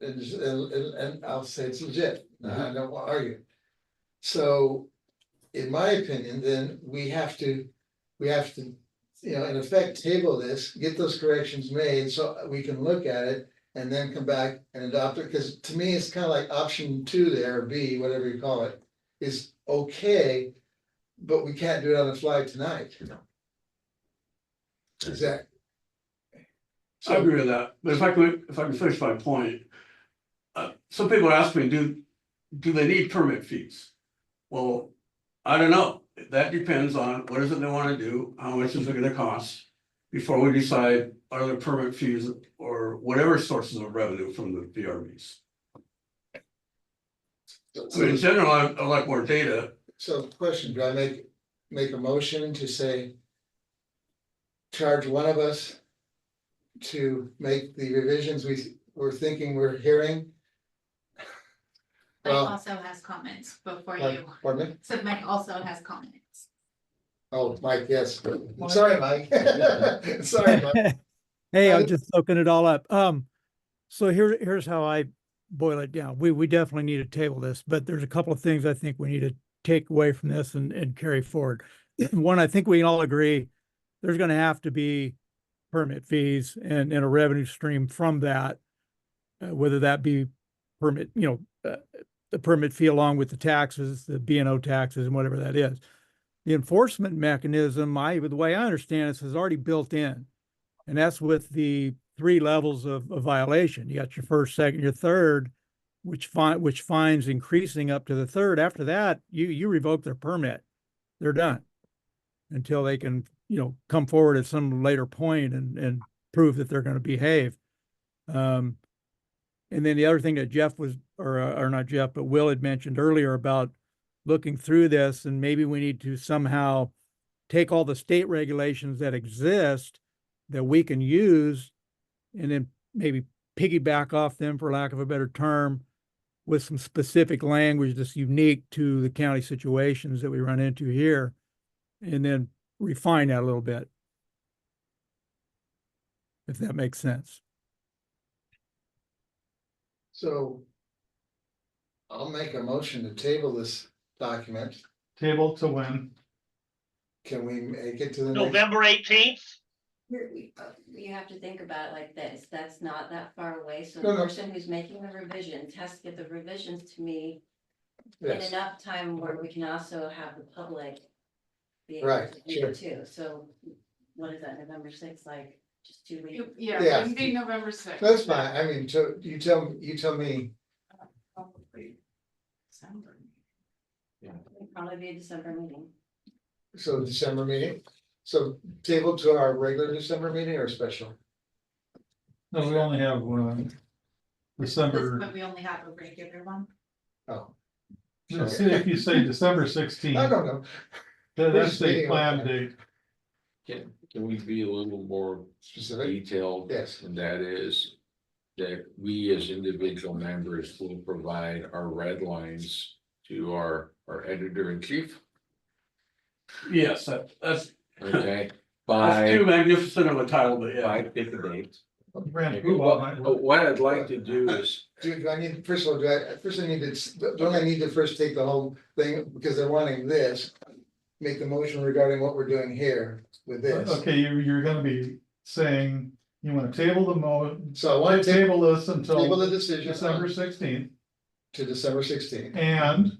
And I'll say it's legit. I don't want to argue. So, in my opinion, then we have to, in effect, table this, get those corrections made so we can look at it and then come back and adopt it. Because to me, it's kind of like option 2 there, or B, whatever you call it, is okay, but we can't do it on the fly tonight. No. Exactly. I agree with that, but if I can finish my point. Some people ask me, do they need permit fees? Well, I don't know. That depends on what is it they want to do, how much is it gonna cost before we decide are there permit fees or whatever sources of revenue from the VRBs. I mean, in general, I like more data. So question, do I make a motion to say charge one of us to make the revisions we're thinking we're hearing? Mike Well, also has comments before Pardon- you. Pardon me? So Mike also has comments. Oh, Mike, yes. Sorry, Mike. Sorry, Mike. Hey, I was just soaking it all up. So here's how I boil it down. We definitely need to table this, but there's a couple of things I think we need to take away from this and carry forward. One, I think we can all agree there's going to have to be permit fees and a revenue stream from that, whether that be permit, the permit fee along with the taxes, the B&O taxes and whatever that is. The enforcement mechanism, the way I understand it, is already built in. And that's with the 3 levels of violation. You got your first, second, your third. which fines increasing up to the third. After that, you revoke their permit. They're done until they can, come forward at some later point and prove that they're going to behave. And then the other thing that Jeff was, or not Jeff, but Will had mentioned earlier about looking through this, and maybe we need to somehow take all the state regulations that exist that we can use and then maybe piggyback off them, for lack of a better term, with some specific language that's unique to the county situations that we run into here, and then refine that a little bit, if that makes sense. So I'll make a motion to table this document. Table to when? Can we make it to the next? November 18th? You have to think about it like this, that's not that far away, so No, the no. person who's making the revisions has to get the revisions to me in Yes. enough time where we can also have the public be able Right, to view it too, so what is that, November 6th, like, just 2 weeks? Yeah, Yeah. it would be November 6th. That's fine. I mean, so you tell me. Probably December. It'll probably be a December meeting. So December meeting, so table to our regular December meeting or special? No, we only have December. But we only have a regular one. Oh. Let's see, if you say December 16th. I don't know. That's the planned date. Can we be a little more Specific? detailed? Yes. And that is that we as individual members will provide our red lines to our editor in chief. Yes, that's. Okay, That's too by magnificent of a title, but yeah. pick a date. Brand new law might work. What I'd like to do is, Do I need, first of all, don't I need to first take the whole thing, because they're wanting this, make the motion regarding what we're doing here with this. Okay, you're gonna be saying you wanna table the So I want to table this until table the decision December 16th, to December 16th. and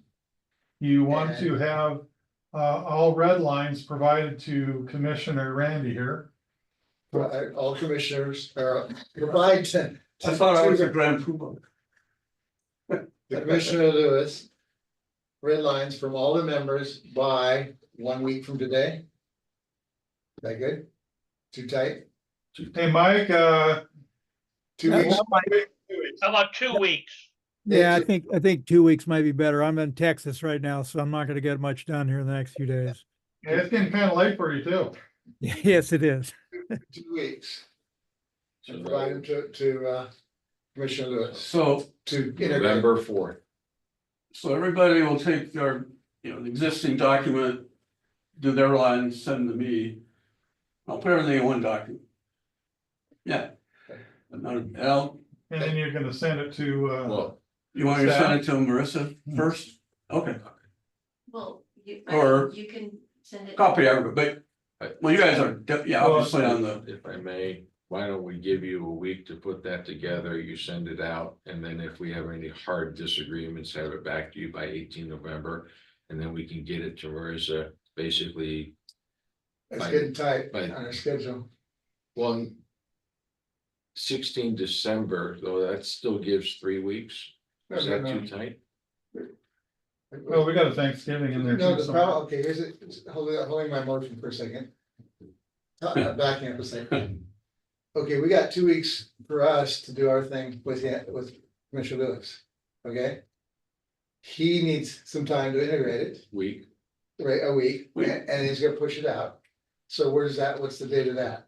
you want And- to have all red lines provided to Commissioner Randy here. All commissioners are provide to. I thought I was a grand poobah. The Commissioner Lewis. Red lines from all the members by 1 week from today. Is that good? Too tight? Hey, Mike, 2 weeks? How about 2 weeks? Yeah, I think 2 weeks might be better. I'm in Texas right now, so I'm not gonna get much done here in the next few days. it's getting kind of late for you too. Yes, it is. 2 weeks. And provide them to Commissioner Lewis. So, To integrate. November 4th. so everybody will take their, the existing document, do their lines, send to me. I'll put everything in one document. Yeah. And Al, And then you're gonna send it to, Well, you want me to send it to Marissa first? Okay, Well, Or- you can send it. copy everybody, but, well, you guys are, obviously on the, if I may, why don't we give you a week to put that together, you send it out, and then if we have any hard disagreements, have it back to you by 18 November. And then we can get it to Marissa, basically, It's getting tight Right. on our schedule. 16 December, though that still gives 3 weeks. Is that too tight? well, we got a Thanksgiving in there No, too. the problem, okay, here's it, holding my motion for a second. Backing up a second. Okay, we got 2 weeks for us to do our thing with Commissioner Lewis, okay? He needs some time to integrate it, Week. right, a week, and he's gonna push it out. So where's that, what's the date of that?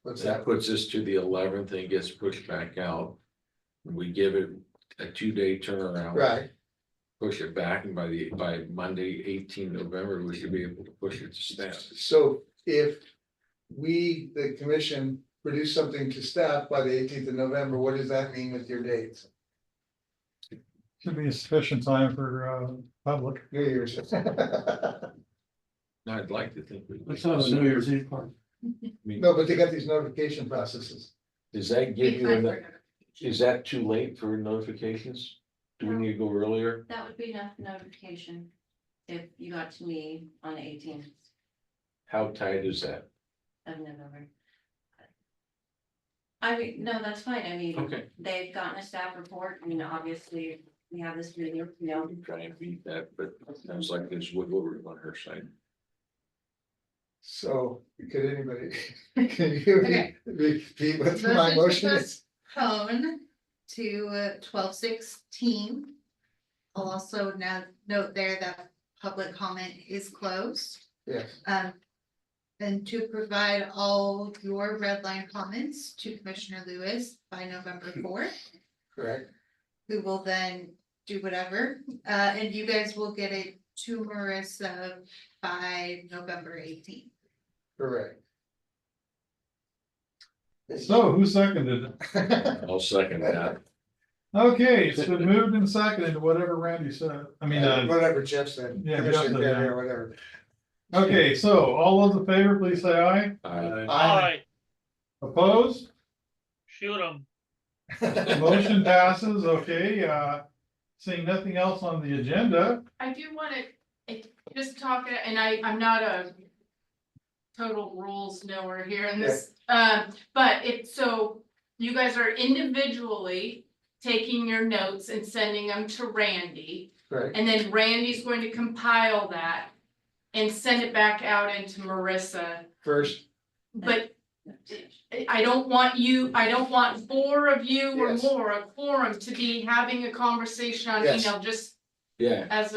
What's That that? puts us to the 11th and gets pushed back out. We give it a 2-day turnaround. Right, Push it back, and by Monday, 18 November, we should be able to push it to staff. so if we, the commission, produce something to staff by the 18th of November, what does that mean with your dates? Should be sufficient time for public. New Year's. I'd like to think we. let's have a New Year's Eve party. No, but they got these notification processes. Does that give Be you fine enough? for- Is that too late for notifications? Do we need to go earlier? That would be enough notification if you got to me on the 18th How tight is that? of November. I mean, no, that's fine. I mean, Okay. they've gotten a staff report. I mean, obviously, we have this meeting, you know. Try and beat that, but it sounds like there's wiggle room on her side. So could anybody, can you Okay. repeat what my motion is? Postpone to 12/16. I'll also now note there that public comment is closed. Yes. And to provide all your red line comments to Commissioner Lewis by November 4th, Correct. who will then do whatever, and you guys will get it to Marissa by November 18th. Correct. So who seconded it? I'll second that. Okay, it's been moved and seconded, whatever Randy said. I mean, Whatever Jeff said. Yeah, Commissioner Jeff said, Perry yeah. or whatever. okay, so all those in favor, please say aye. Aye, Opposed? shoot 'em. Motion passes, okay, seeing nothing else on the agenda. I do want to just talk, and I'm not a total rules knower here in this, but so you guys are individually taking your notes and sending them to Randy. Right. And then Randy's going to compile that and send it back out into Marissa. First. But I don't want 4 of you or Yes. more, a quorum, to be having a conversation on Yes. email, just Yeah. as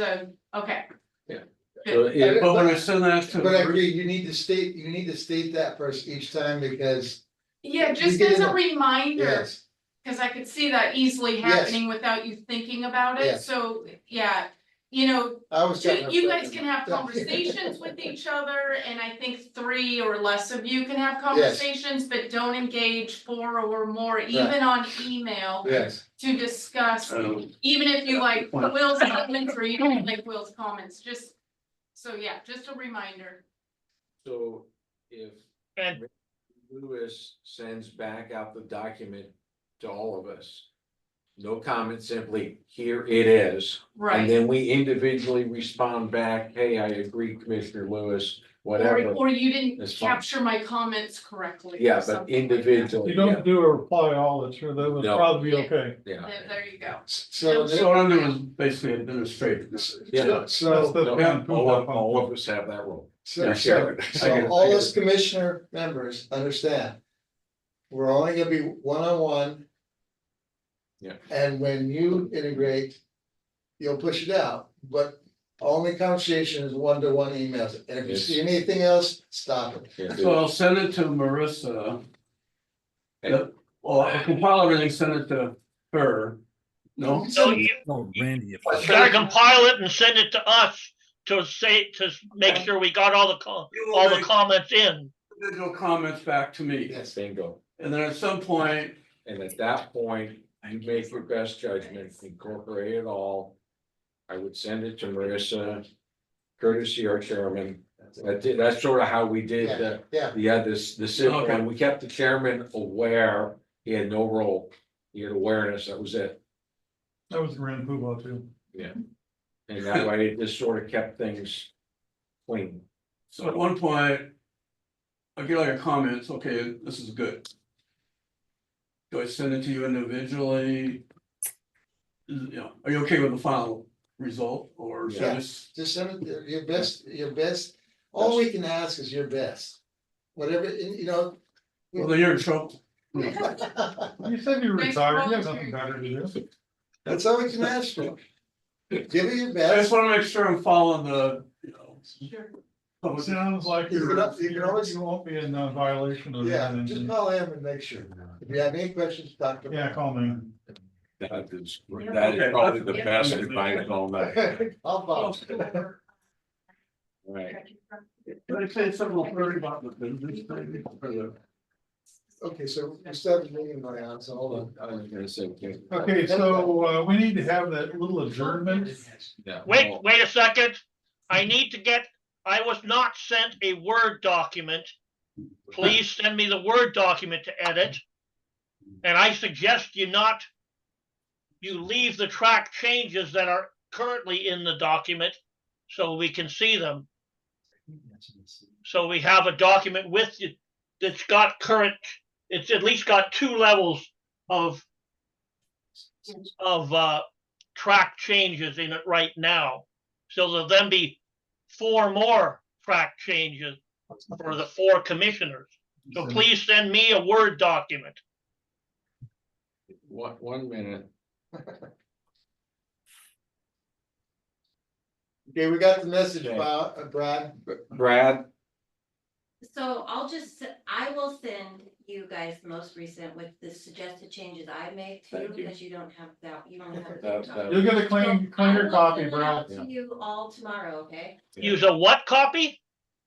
okay. Yeah. Good. So, But when I send that to. But I agree, you need to state that first each time because. Yeah, we just get as in a reminder, Yes, because I could see that easily Yes. happening without you thinking about it, Yes. so, yeah. You know, I was. you guys can have conversations with each other, and I think 3 or less of you can have conversations, but don't engage 4 or more, even on email. Yes. To discuss, even if you like Will's comments or you don't like Will's comments, just, so yeah, just a reminder. So if And Lewis sends back out the document to all of us. No comment, simply, here it is. Right. And then we individually respond back, hey, I agree, Commissioner Lewis, whatever. Or you didn't That's fine. capture my comments correctly. or Yeah, but something like that. individually. You don't do a reply all, it's sure that would No. probably be okay. Yeah. There you go. So. So what I'm doing is basically administrative. Yeah. That's the. No, all of us have that role. So, Yeah, sure. so all us commissioner members understand. We're only gonna be one-on-one. Yeah. And when you integrate, you'll push it out, but only conversation is one-to-one emails. And if you Yes. see anything else, stop it. Yeah. So I'll send it to Marissa. Well, I'll compile everything, send it to her. No? so you Oh, Randy. gotta compile it and send it to us to make sure we got all the comments in. Individual comments back to me. Yes. Bingo. And then at some point, And at that point, you make your best judgment, incorporate it all. I would send it to Marissa, courtesy our chairman. That's sort of how we did Yeah. the civil one. We kept the chairman aware. He had no role. He had awareness. That was it. That was Grand Poobah too. Yeah. And that way it just sort of kept things clean. so at one point. I get like a comment, okay, this is good. Do I send it to you individually? Are you okay with the final result or should I just? Just send it, your best, all we can ask is your best. Whatever, you know. Well, then you're in trouble. You said you were retired, you have nothing better to do. That's all we can ask for. Give it your I best. just wanna make sure I'm following the, public- Sounds like You can always- you won't be in violation of Yeah, that. just call him and make sure. If you have any questions, talk to him. Yeah, call me. That is probably the best advice on that. I'll vouch. Right. But I say something very about the business thing for the. Okay, so we started meeting my house, so hold on. I was gonna say, okay. Okay, so we need to have that little adjournment. Yeah. Wait a second. I was not sent a Word document. Please send me the Word document to edit. And I suggest you leave the track changes that are currently in the document so we can see them. So we have a document with you that's got it's at least got 2 levels of track changes in it right now. So there'll then be 4 more track changes for the 4 commissioners. So please send me a Word document. One minute. Okay, we got the message, Okay. Brad. Brad, So I will send you guys the most recent with the suggested changes I made too, Thank you. because you don't have that, you don't have. a That- big that- copy. You'll get a cleaner I will copy, send it out Brad. to you all tomorrow, okay? Use a what copy?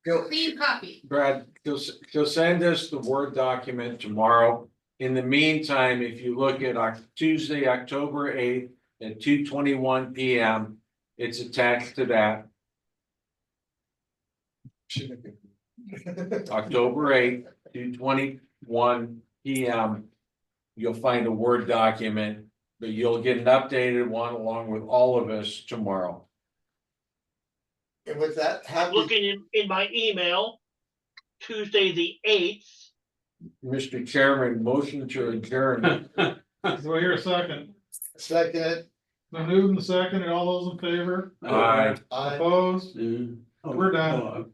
Clean copy. Brad, he'll send us the Word document tomorrow. In the meantime, if you look at Tuesday, October 8th at 2:21 PM, it's attached to that. October 8th, 2:21 PM. You'll find a Word document, but you'll get an updated one along with all of us tomorrow. And with that, Looking in my email, Tuesday the 8th. Mr. Chairman, motion to adjourn. Do I hear a second? Second. The move and the second, and all those in favor? Aye. Opposed? We're done.